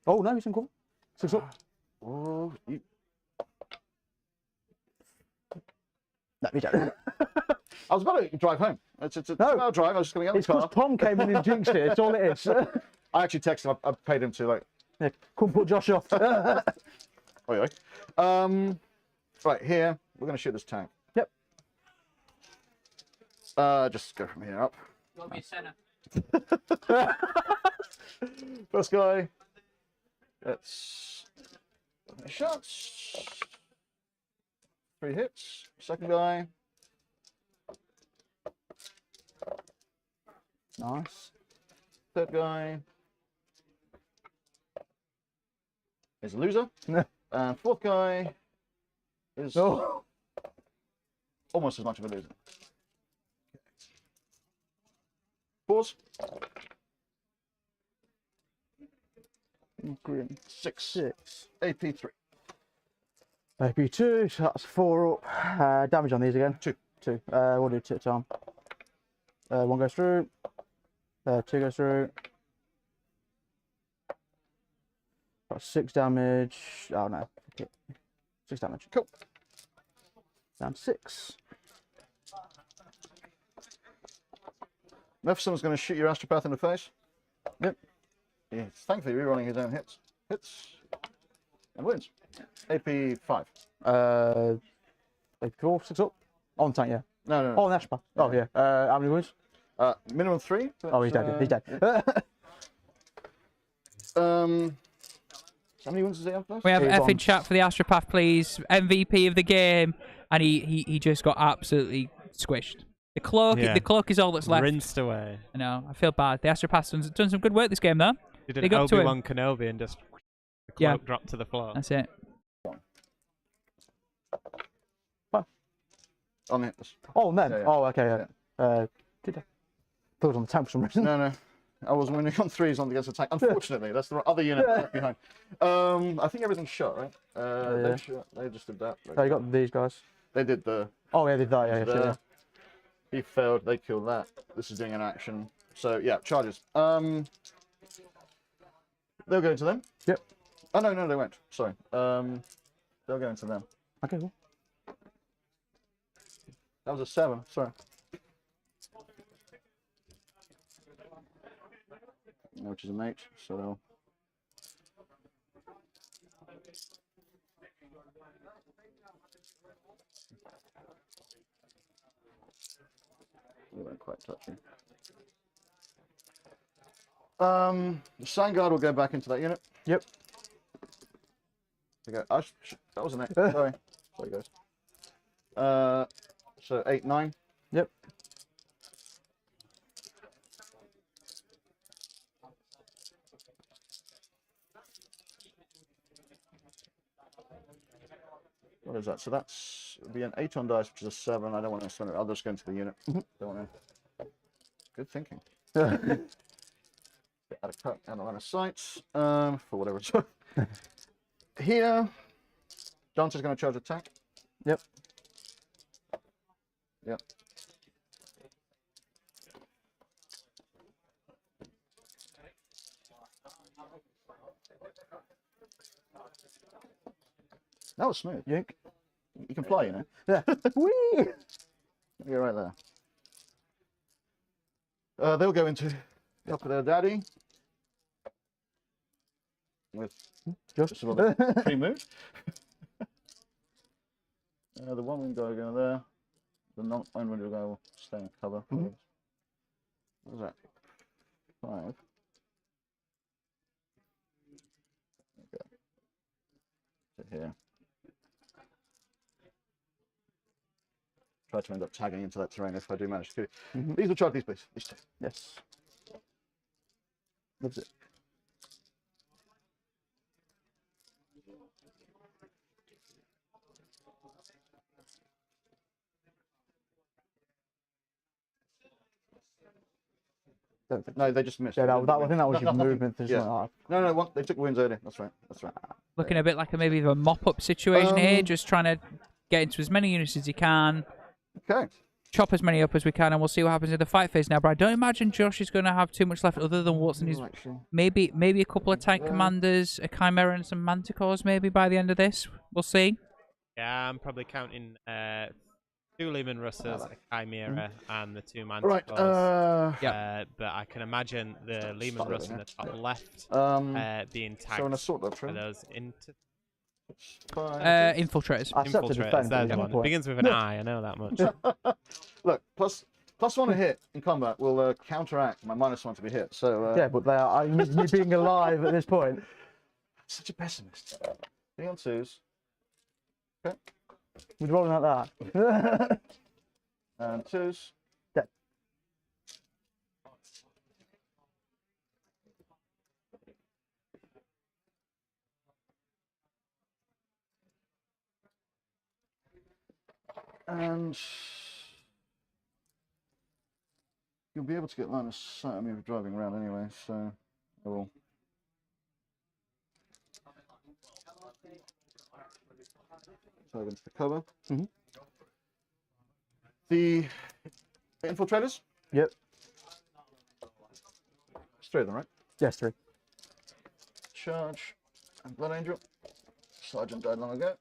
Oh, no, he's in cool. 6 up. Oh, you... No, we don't. I was about to drive home. It's a 2-hour drive. I was just going to get in It's the because car. Tom came in and jinxed it. That's all it is. I actually texted him. I paid him to, like... Yeah, come put Josh off. Oi, oi. Right, here. We're going to shoot this tank. Yep. Just go from here up. You want me a center? First guy. That's... shots. 3 hits. Second guy. Nice. Third guy. Is a loser. And fourth guy is almost as much of a loser. Pause. Green. 6. AP3. AP2, so that's 4 up. Damage on these again. 2. 2. We'll do 2 at a time. 1 goes through. 2 goes through. Got 6 damage. Oh no. Okay. 6 damage. Cool. Down 6. Mephison's going to shoot your astropath in the face. Yep. He's thankfully rerolling his own hits. And wins. AP5. AP4, 6 up. On tank, yeah. No. Oh, an Ashpa. Oh, yeah. How many wounds? Minimum 3. Oh, he's dead. Yeah. He's dead. How many wounds does he have first? We have He's F on. in chat for the Astropath, please. MVP of the game, and he just got absolutely squished. The cloak is all that's left. Rinsed away. I know. I feel bad. The Astropath's done some good work this game, though. He did Big an up to him. Obi-Wan Kenobi and just the Yeah. cloak dropped to the floor. That's it. On it. Oh, then. Yeah. Oh, okay. Yeah. Did I? Thought it was on the tank for some reason. No. I was winning on 3s on against attack. Unfortunately, that's the other unit left behind. I think everything's shot, right? Yeah. They just did that. Oh, you got these guys. They did the... Oh, yeah, they did that. Yeah, there. sure, yeah. He failed. They killed that. This is doing an action. So, yeah, charges. They'll go into them. Yep. Oh, no, they won't. Sorry. They'll go into them. Okay, cool. That was a 7. Sorry. Which is a mate, so they'll... They won't quite touch you. The Sign Guard will go back into that unit. Yep. There we go. That was an 8. Sorry. Sorry, guys. So 8, 9. Yep. What is that? So that's it'll be an 8 on dice, which is a 7. I don't want to spend it. I'll just go into the unit. Don't want to. Good thinking. Out of line of sight. For whatever it's worth. Here, Dante's going to charge attack. Yep. Yep. That was smooth. Yank. You can fly, you know. Yeah. Whee! You're right there. They'll go into help with their daddy. With just about pre-move. The one wing guy will go there. The non-one wing guy will stay in cover. What was that? 5. Okay. Sit here. Try to end up tagging into that terrain if I do manage to. These will charge these, please. These 2. Yes. Loves it. Don't think. No, they just missed. Yeah, They I didn't think win. that was your Nothing. movement. Thing, Yeah. something like No, one, they took wins early. That's right. That's right. Looking a bit like maybe a mop-up situation here, Um, just trying to get into as many units as he can, Okay. chop as many up as we can, and we'll see what happens in the fight phase now. But I don't imagine Josh is going to have too much left other than what's in his... Actually, Maybe a couple of tank commanders, a Chimera and some Manticores maybe by the end of this. We'll see. Yeah, I'm probably counting 2 Lehman Russers, a Chimera, and the 2 Manticores. Right. But I can imagine the Lehman Start Russ over in the here. top left being So an tagged assault for doctrine. those into Infiltrators. I set to infiltrators. defend. There's at one. one It point. begins with an I. I know that much. Look, +1 a hit in combat will counteract my -1 to be hit. So Yeah, but they are. Me being alive at this point. such a pessimist. Being on 2s. Okay. We're rolling like that. And 2s. Dead. And you'll be able to get line of sight of me driving around anyway, so I will. So I'm going to cover. Mhm. The infiltrators? Yep. It's 3 of them, right? Yes, 3. Charge and Blood Angel. Sergeant died long ago.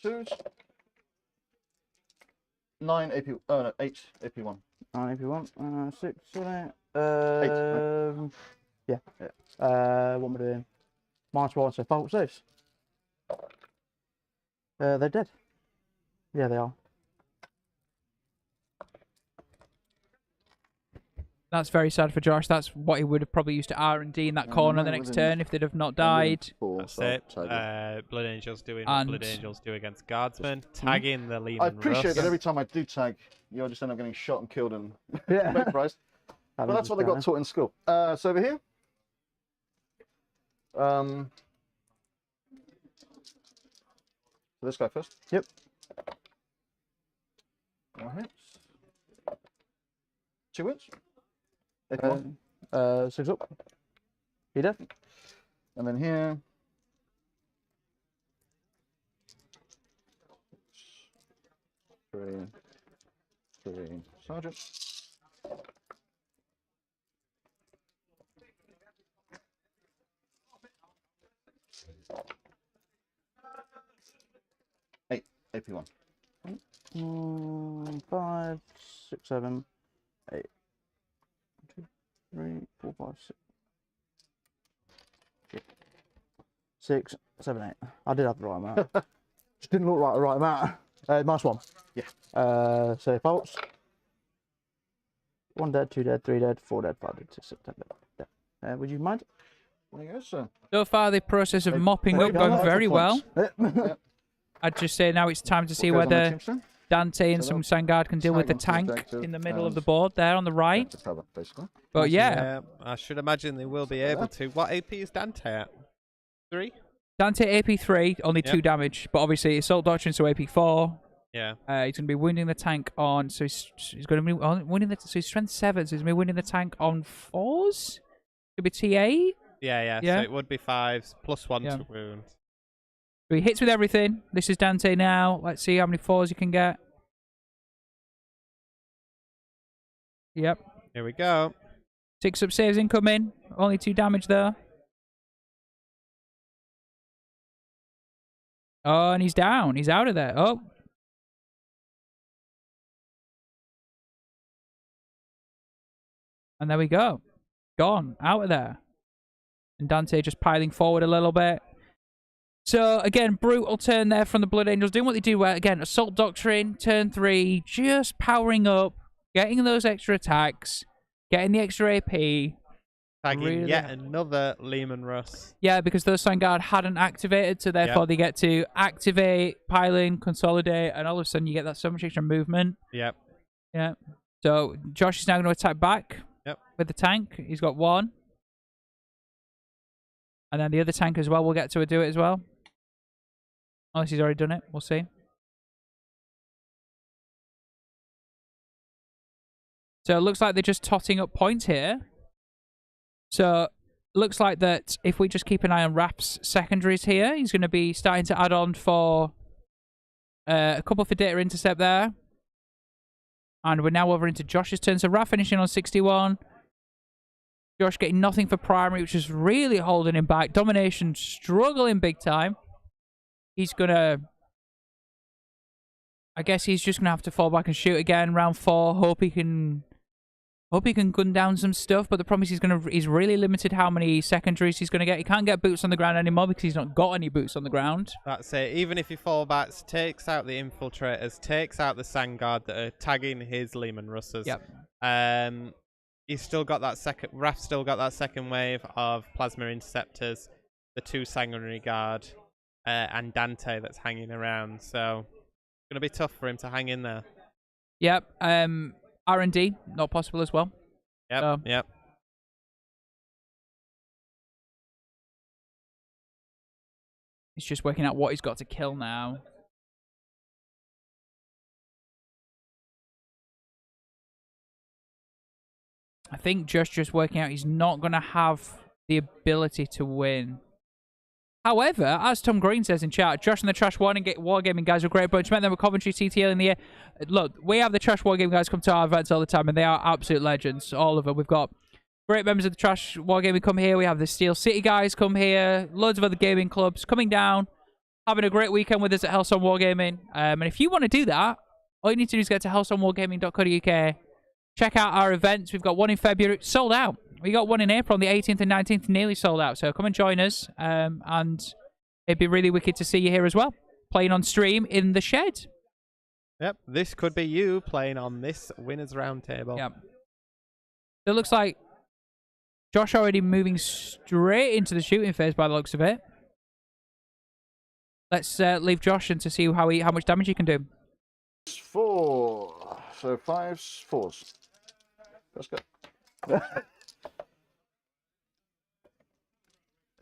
Twos. 9 AP. Oh no, 8 AP1. 9 if you want. 6, 7, 8. 8. Yeah. What am I doing? -1, so 5 saves. They're dead. Yeah, they are. That's very sad for Josh. That's what he would have probably used to R&D in that corner the next turn if they'd have not died. That's it. Blood Angels doing what And- Blood Angels do against Guardsmen, tagging the Lehman I appreciate Russ. that every time I do tag, you just end up getting shot and killed and Yeah. vaporized. But that's what they got taught in school. So over here. So this guy first. Yep. One hits. 2 wins. AP Uh, one. 6 up. He dead. And then here. Three sergeant. Eight AP1. 5, 6, 7, 8. 2, 3, 4, 5, 6. 6, 7, 8. I did have the right amount. Just didn't look like the right amount. -1. Yeah. So faults. 1 dead, 2 dead, 3 dead, 4 dead, 5 dead, 6 dead. Would you mind? There you go, sir. So far, the process of mopping up done gone that very for well. points. I'd just say now it's time to see What goes on the whether tombstone? Dante and So some that- Sangard can deal with the tag tank onto the objective in the middle of and- the board there on the right. To cover, basically. But yeah, I should imagine they will be able to. What AP is Dante at? 3? Dante AP3, only Yep. 2 damage. But obviously, Assault Doctrine, so AP4. Yeah. He's going to be wounding the tank on. So he's going to be winning the. So he's strength 7, so he's going to be winning the tank on 4s. Could be T8. Yeah. Yeah. So it would be 5s plus 1 Yeah. to wound. So he hits with everything. This is Dante now. Let's see how many 4s you can get. Yep. Here we go. 6 up saves incoming. Only 2 damage though. Oh, and he's down. He's out of there. Oh. And there we go. Gone. Out of there. And Dante just piling forward a little bit. So, again, brutal turn there from the Blood Angels. Doing what they do well. Again, Assault Doctrine, turn 3. Just powering up. Getting those extra attacks. Getting the extra AP. Tagging Really? yet another Lehman Russ. Yeah, because those Sangard hadn't activated, so therefore they get to activate, piling, consolidate, and all of a sudden you get that so much extra movement. Yep. Yeah. So Josh is now going to attack back with the tank. He's got 1. And then the other tank as well will get to do it as well. Unless he's already done it. We'll see. So it looks like they're just totting up points here. So looks like that if we just keep an eye on Raf's secondaries here, he's going to be starting to add on for a couple for data intercept there. And we're now over into Josh's turn. So Raf finishing on 61. Josh getting nothing for primary, which is really holding him back. Domination struggling big time. He's going to... I guess he's just going to have to fall back and shoot again. Round 4. Hope he can gun down some stuff. But the problem is he's really limited how many secondaries he's going to get. He can't get boots on the ground anymore because he's not got any boots on the ground. That's it. Even if he fallbacks, takes out the infiltrators, takes out the Sandguard that are tagging his Lehman Russers. Yep. He's still got that second. Raf's still got that second wave of plasma interceptors, the 2 sanguinary guard, and Dante that's hanging around. So it's gonna be tough for him to hang in there. Yep. R&D not possible as well. Yep. So. Yep. He's just working out what he's got to kill now. I think just working out he's not going to have the ability to win. However, as Tom Green says in chat, Josh and the Trash Wargaming guys are a great bunch. Met them with Coventry CTL in the year. Look, we have the Trash Wargaming guys come to our events all the time, and they are absolute legends, all of them. We've got great members of the Trash Wargaming come here. We have the Steel City guys come here. Loads of other gaming clubs coming down, having a great weekend with us at Hellstormwargaming. And if you want to do that, all you need to do is get to hellstormwargaming.co.uk. Check out our events. We've got one in February, sold out. We got one in April on the 18th and 19th, nearly sold out. So come and join us. And it'd be really wicked to see you here as well, playing on stream in the shed. Yep. This could be you playing on this Winners Roundtable. Yep. It looks like Josh already moving straight into the shooting phase by the looks of it. Let's leave Josh and to see how much damage he can do. 4. So 5s, 4s. Let's go.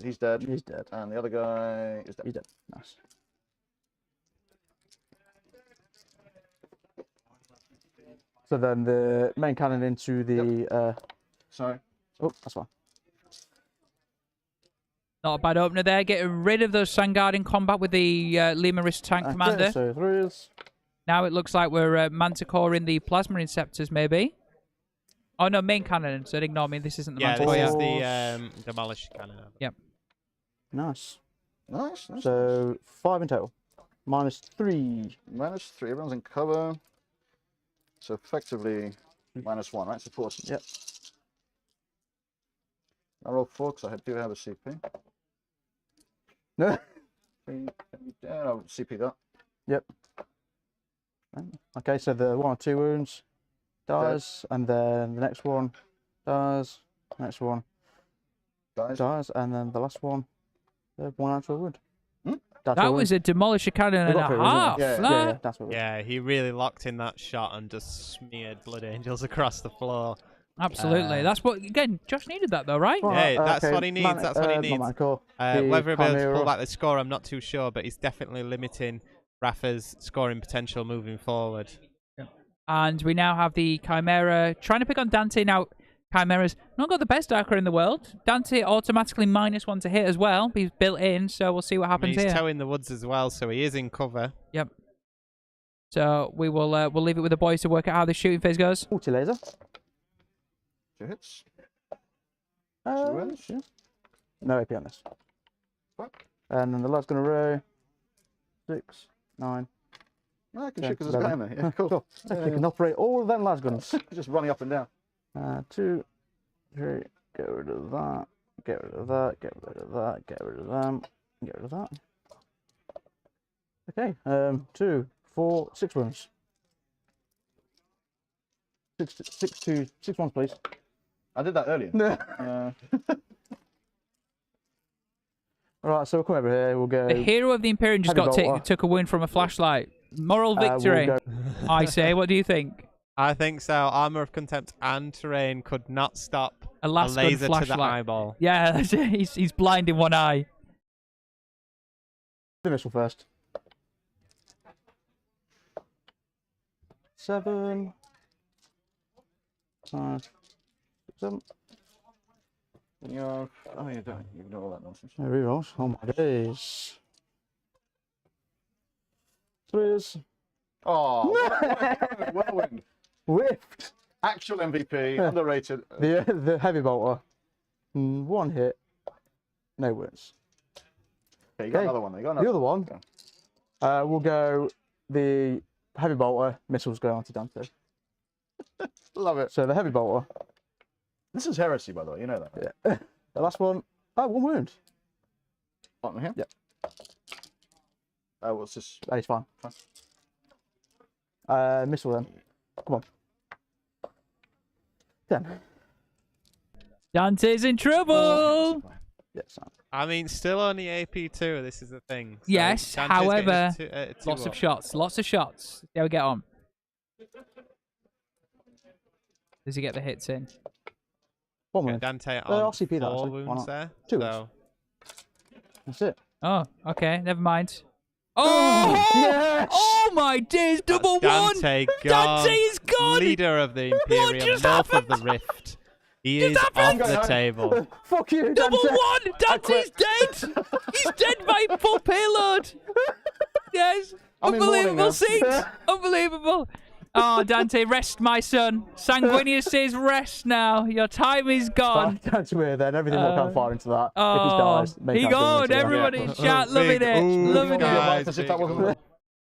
He's dead. He's dead. And the other guy is dead. He's dead. Nice. So then the main cannon into the... Sorry. Oh, that's fine. Not a bad opener there. Getting rid of those Sandguard in combat with the Lima Risk Tank Commander. So 3s. Now it looks like we're Manticore in the Plasma Inceptors, maybe. Oh, no, main cannon. So ignore me. This isn't the Yeah, Manticore this is yet. the Demolish Cannon. Yep. Nice. Nice. So 5 in total. -3. -3. Everyone's in cover. So effectively -1, right? So 4. Yep. I rolled 4 because I do have a CP. No. I'll CP that. Yep. Okay, so the 1 or 2 wounds dies, and then the next one dies, next one dies, and then the last one, the 1 actual wound. That was a Demolisher Cannon and a half. Yeah, that's what it was. Yeah, he really locked in that shot and just smeared Blood Angels across the floor. Absolutely. That's what, again, Josh needed that though, right? Well, Yeah, that's okay, what he needs. That's what he needs. Manticore, Whether he'll be able to Chimera. pull back the score, I'm not too sure, but he's definitely limiting Rafa's scoring potential moving forward. And we now have the Chimera trying to pick on Dante. Now, Chimera's not got the best Darker in the world. Dante automatically -1 to hit as well. He's built in, so we'll see what happens He's here. towing the woods as well, so he is in cover. Yep. So we will we'll leave it with the boys to work out how the shooting phase goes. Multi-laser. 2 hits. Yeah. No AP on this. What? And then the lad's going to row 6, 9. No, I can Yeah, shoot because there's a guy in there. Yeah, cool. They can operate all of them las guns. Just running up and down. 2, 3, get rid of that, get rid of that, get rid of that, get rid of them, get rid of that. Okay, 2, 4, 6 wounds. 6 ones, please. I did that earlier. Alright, so we'll come over here, we'll go... The hero of the Imperium just Heavy got bolter. took a win from a flashlight. Moral victory, we'll I say. What do you think? I think so. Armor of Contempt and Terrain could not stop A last gun laser to the flashlight. eyeball. Yeah, that's it. He's blind in one eye. The missile first. 7. 5, 6, 7. Then you have. Oh, you don't. You ignore all that nonsense. No rerolls. Oh my days. 3s. Oh, whirlwind. Whiffed. Actual MVP, underrated. The heavy bolter. 1 hit. No wins. Okay, you got Okay. another one. You got The another other one. Okay. We'll go the heavy bolter. Missiles go on to Dante. Love it. So the heavy bolter. This is heresy, by the way. You know that. Right? Yeah. The last one. Oh, 1 wound. Bottom here. Yep. What's this? That is fine. Missile then. Come on. 10. Dante's in trouble. Yes. I mean, still only AP2. This is the thing. So Yes, Dante's getting however, two Lots of up. shots. Lots of shots. There we get on. Does he get the hits in? 1 Okay, wound. Dante I'll on CP that, 4 actually. Why wounds not? there. 2 So That's it. Oh, okay. Never mind. Oh! Yes! Oh my days! Double that's one! Dante gone. Dante is gone! Leader of the Imperium, just North of happened? the Rift. He is off happened? the table. Fuck you, Double Dante. one! Dante's dead! He's dead by full payload! Yes! I'm in mourning Unbelievable now. scenes! Unbelievable! Oh, Dante, rest, my son. Sanguinius says rest now. Your time is gone. That's weird then. Everything will come far into that. Oh, if he dies, make he that gone! into that. Everybody in chat, Big loving it. ooh, Loving guys. it. As if that wasn't.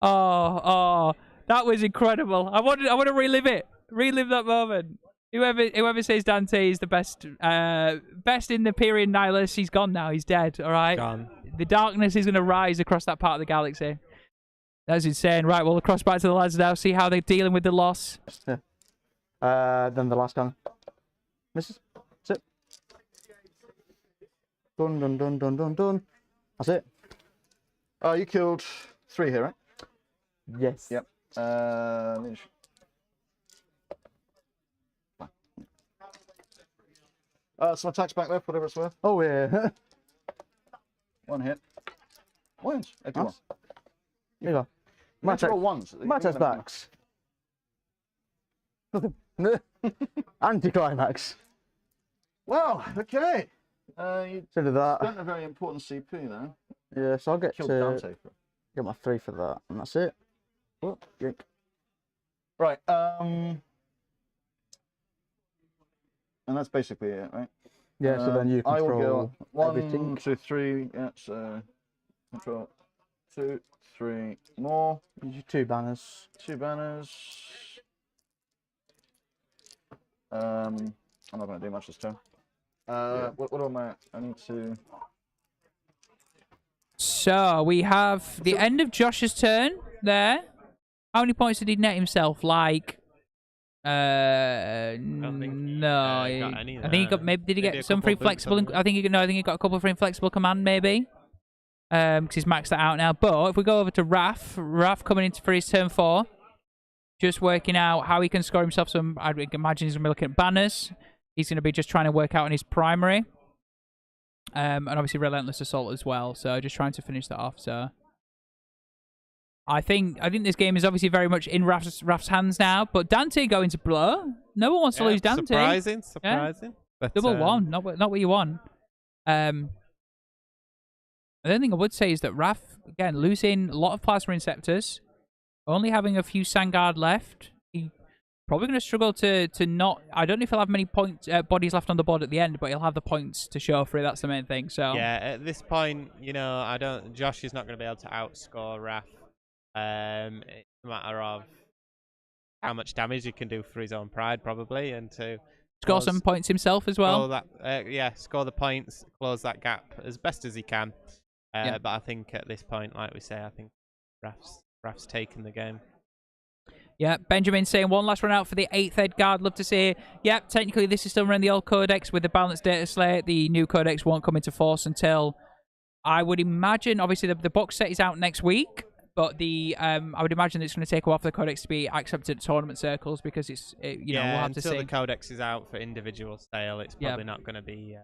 Oh, that was incredible. I want to relive it. Relive that moment. Whoever says Dante is the best in the period Nihilus, he's gone now. He's dead. All right. Gone. The darkness is going to rise across that part of the galaxy. That's insane. Right, we'll cross back to the lads now. See how they're dealing with the loss. Then the last gun. Misses. That's it. Dun dun dun dun dun dun. That's it. You killed 3 here, right? Yes. Yep. Some attacks back there, whatever it's worth. Oh yeah. 1 hit. Wins. If you want. Here you go. You have to roll ones. My test backs. Nothing. Anticlimax. Well, okay. You So did that. spent a very important CP there. Yeah, so I'll get Killed to Dante. get my 3 for that, and that's it. Oh, yank. Right. And that's basically it, right? Yeah, so then you I will control go 1, everything. 2, 3. Yeah, so control 2, 3 more. Use your 2 banners. 2 banners. I'm not going to do much this turn. What am I need to. So we have the end of Josh's turn there. How many points did he net himself? Like, don't think he, no. got any I think he there. got maybe. Did he Maybe get a some couple free boots, flexible? haven't I think he no. I think he got a couple of free flexible command maybe. Because he's maxed that out now. But if we go over to Raph coming in for his turn 4, just working out how he can score himself some. I'd imagine he's gonna be looking at banners. He's gonna be just trying to work out on his primary. And obviously Relentless Assault as well. So just trying to finish that off. So I think this game is obviously very much in Raph's hands now. But Dante going to blow. No one wants to lose Dante. Surprising. But, Double one, not what you want. The only thing I would say is that Raph, again, losing a lot of Plasma Inceptors, only having a few Sangard left. He probably going to struggle to not. I don't know if he'll have many bodies left on the board at the end, but he'll have the points to show for it. That's the main thing. So yeah, at this point, Josh is not going to be able to outscore Raph. It's a matter of how much damage he can do for his own pride, probably, and to score some points himself as well. Score the points, close that gap as best as he can. But I think at this point, like we say, I think Raph's taken the game. Yeah, Benjamin saying one last run out for the 8th Ed Guard. Love to see it. Yep, technically this is still running the old codex with the balanced data slate. The new codex won't come into force until, I would imagine, obviously the box set is out next week, but I would imagine it's going to take a while for the codex to be accepted at tournament circles because we'll have to see. Until the codex is out for individual sale, it's probably not going to be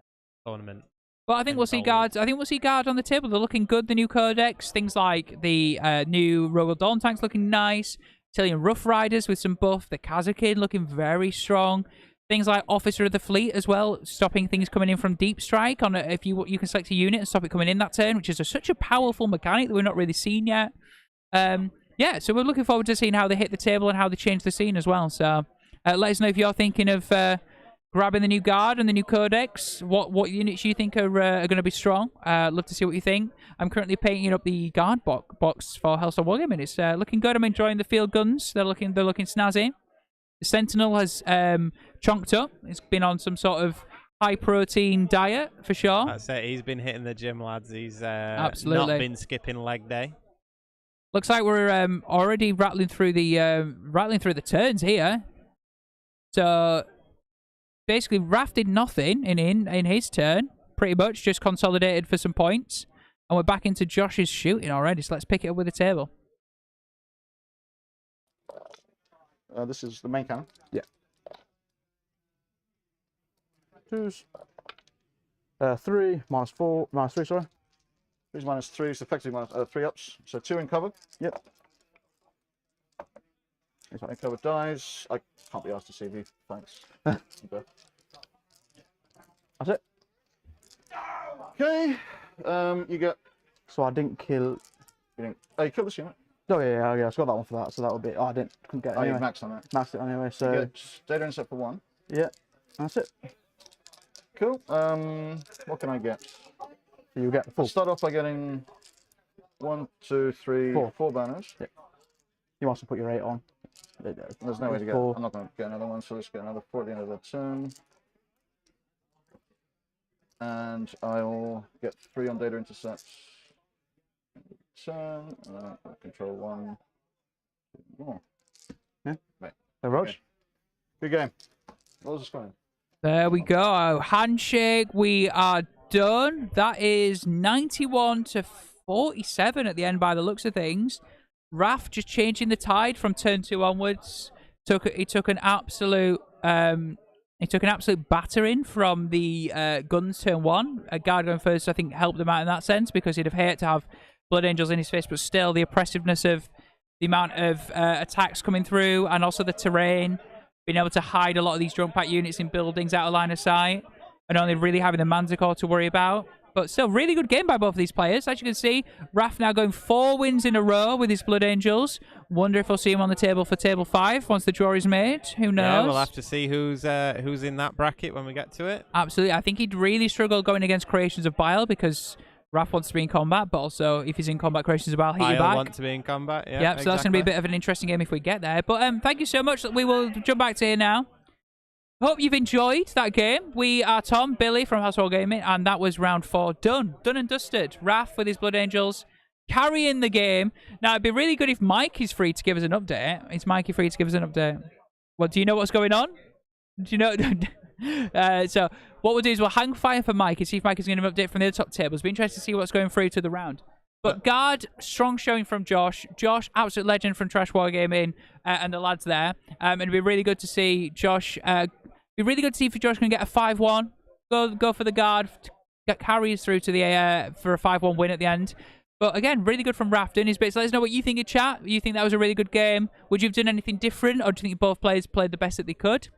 tournament. But I think we'll see guards. I think we'll see guard on the table. They're looking good. The new codex, things like the new Rogal Dawn tanks looking nice. Italian Rough Riders with some buff. The Kazakid looking very strong. Things like Officer of the Fleet as well, stopping things coming in from Deep Strike. If you can select a unit and stop it coming in that turn, which is such a powerful mechanic that we're not really seen yet. Yeah, so we're looking forward to seeing how they hit the table and how they change the scene as well. So let us know if you're thinking of grabbing the new Guard and the new Codex. What units you think are going to be strong. Love to see what you think. I'm currently painting up the Guard box for Hellstorm Wargaming. It's looking good. I'm enjoying the field guns. They're looking snazzy. The Sentinel has chonked up. It's been on some sort of high-protein diet, for sure. That's it. He's been hitting the gym, lads. He's Absolutely not been skipping leg day. Looks like we're already rattling through the turns here. So basically, Raph did nothing in his turn. Pretty much just consolidated for some points, and we're back into Josh's shooting already. So let's pick it up with the table. This is the main cannon. Yeah. 2s. 3, -4, -3, sorry. 3's -3, so effectively minus 3 ups. So 2 in cover. Yep. He's in cover dies. I can't be asked to CV. Thanks. Okay. That's it. Okay. You get. So I didn't kill. You didn't. Oh, you killed this unit. Oh yeah, I got that one for that. So that would be. Oh, I couldn't get it Oh, anyway. you maxed on that. Maxed it anyway. So You get data inset for 1. yeah, that's it. Cool. What can I get? You get I'll 4. start off by getting 1, 2, 3, 4 banners. Yeah. You want to put your 8 on. There's no way to get. 4. I'm not going to get another one, so let's get another 4 at the end of the turn. And I'll get 3 on data intercepts. Turn. And then I'll control 1. 2 more. Yeah. Right. The Roach. Good game. What was the score? There we go. Handshake. We are done. That is 91 to 47 at the end by the looks of things. Raph just changing the tide from turn 2 onwards. He took an absolute battering from the guns turn 1. A Guard going first, I think, helped them out in that sense because he'd have hated to have Blood Angels in his face, but still the oppressiveness of the amount of attacks coming through and also the terrain, being able to hide a lot of these drone pack units in buildings out of line of sight and only really having the Manticore to worry about. But still, really good game by both of these players. As you can see, Raph now going 4 wins in a row with his Blood Angels. Wonder if we'll see him on the table for table 5 once the draw is made. Who knows? Yeah, we'll have to see who's in that bracket when we get to it. Absolutely. I think he'd really struggle going against Creations of Bile because Raph wants to be in combat, but also if he's in combat, Creations of Bile hit you back. I want to be in combat, yeah. Yep, so that's going to be a bit of an interesting game if we get there. But thank you so much. We will jump back to here now. Hope you've enjoyed that game. We are Tom, Billy from Hellstorm Wargaming, and that was round 4 done. Done and dusted. Raph with his Blood Angels carrying the game. Now, it'd be really good if Mike is free to give us an update. Is Mikey free to give us an update? Well, do you know what's going on? Do you know? So what we'll do is we'll hang fire for Mike and see if Mike is going to update from the other top tables. It'll be interesting to see what's going through to the round. But Guard, strong showing from Josh. Josh, absolute legend from Trash Wargaming and the lads there. And it'd be really good to see Josh. Be really good to see if Josh can get a 5-1. Go for the Guard. Get carries through to the for a 5-1 win at the end. But again, really good from Raph doing his bits. Let us know what you think of chat. You think that was a really good game? Would you have done anything different, or do you think both players played the best that they could?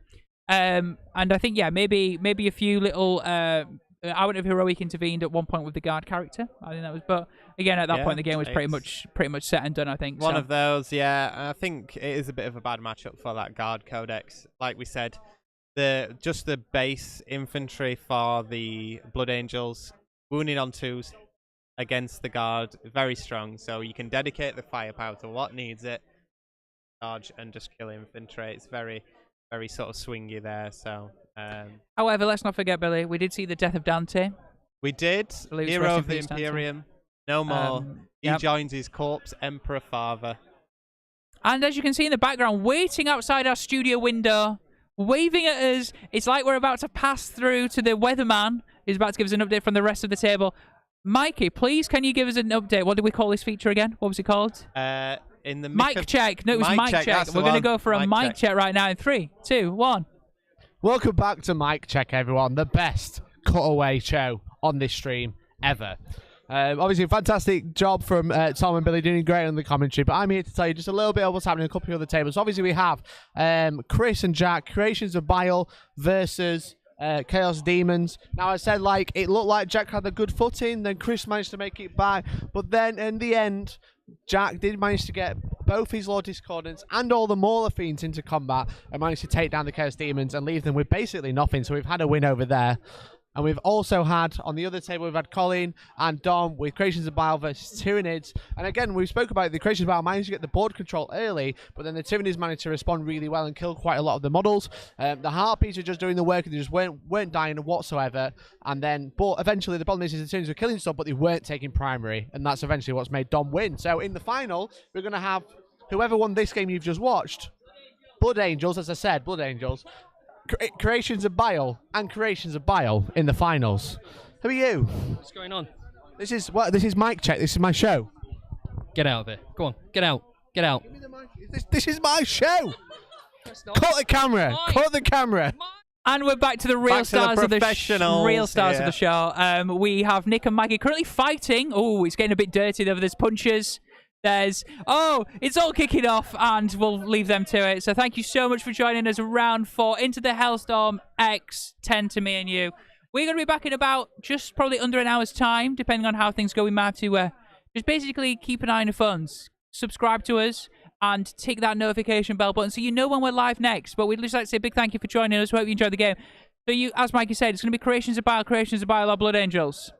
And I think maybe a few little. I wouldn't have heroic intervened at one point with the Guard character. I think that was, but again at that point the game was pretty much set and done. I think one of those. Yeah, I think it is a bit of a bad matchup for that Guard Codex. Like we said. Just the base infantry for the Blood Angels, wounding on 2s against the Guard, very strong. So you can dedicate the firepower to what needs it, charge and just kill infantry. It's very, very sort of swingy there. So, however, let's not forget, Billy, we did see the death of Dante. We did. Hero of the Imperium. No more. He joins his corpse, Emperor Father. And as you can see in the background, waiting outside our studio window. Waving at us. It's like we're about to pass through to the weatherman who's about to give us an update from the rest of the table. Mikey, please, can you give us an update? What did we call this feature again? What was it called? In the mic check. No, it was mic check. We're going to go for a mic check right now in 3, 2, 1. Welcome back to Mic Check, everyone. The best cutaway show on this stream ever. Obviously, fantastic job from Tom and Billy, doing great on the commentary. But I'm here to tell you just a little bit of what's happening on a couple of other tables. So obviously, we have Chris and Jack, Creations of Bile versus Chaos Demons. Now, I said, like, it looked like Jack had a good footing, then Chris managed to make it back. But then, in the end, Jack did manage to get both his Lord Discordants and all the Mauler Fiends into combat and managed to take down the Chaos Demons and leave them with basically nothing. So we've had a win over there. And we've also had, on the other table, we've had Colin and Dom with Creations of Bile versus Tyranids. And again, we spoke about the Creations of Bile managed to get the board control early, but then the Tyranids managed to respond really well and kill quite a lot of the models. The Harpies are just doing the work and they just weren't dying whatsoever. And then, but eventually, the problem is the Tyranids were killing stuff, but they weren't taking primary. And that's eventually what's made Dom win. So in the final, we're going to have whoever won this game you've just watched, Blood Angels, as I said, Blood Angels, Creations of Bile and Creations of Bile in the finals. Who are you? What's going on? This is mic check. This is my show. Get out of here. Go on. Get out. Get out. This is my show. Cut the camera. Cut the camera. And we're back to the real stars of the show. We have Nick and Maggie currently fighting. Oh, it's getting a bit dirty though. There's punches. It's all kicking off, and we'll leave them to it. So thank you so much for joining us round 4 into the Hellstorm X10 to me and you. We're going to be back in about just probably under an hour's time, depending on how things go. We might have to just basically keep an eye on the funds, subscribe to us, and tick that notification bell button so you know when we're live next. But we'd just like to say a big thank you for joining us. We hope you enjoyed the game. So as Mikey said, it's going to be Creations of Bile, or Blood Angels.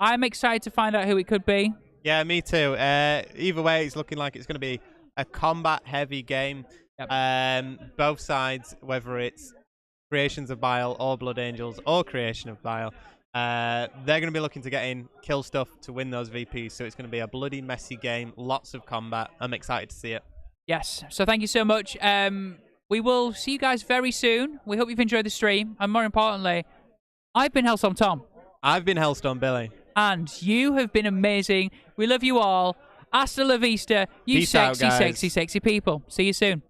I'm excited to find out who it could be. Yeah, me too. Either way, it's looking like it's going to be a combat-heavy game. Yep. Both sides, whether it's Creations of Bile or Blood Angels or Creation of Bile, they're going to be looking to get in, kill stuff to win those VPs. So it's going to be a bloody messy game, lots of combat. I'm excited to see it. Yes. So thank you so much. We will see you guys very soon. We hope you've enjoyed the stream. And more importantly, I've been Hellstorm Tom. I've been Hellstorm Billy. And you have been amazing. We love you all. Hasta la vista, you Peace out, sexy, guys. sexy, sexy people. See you soon.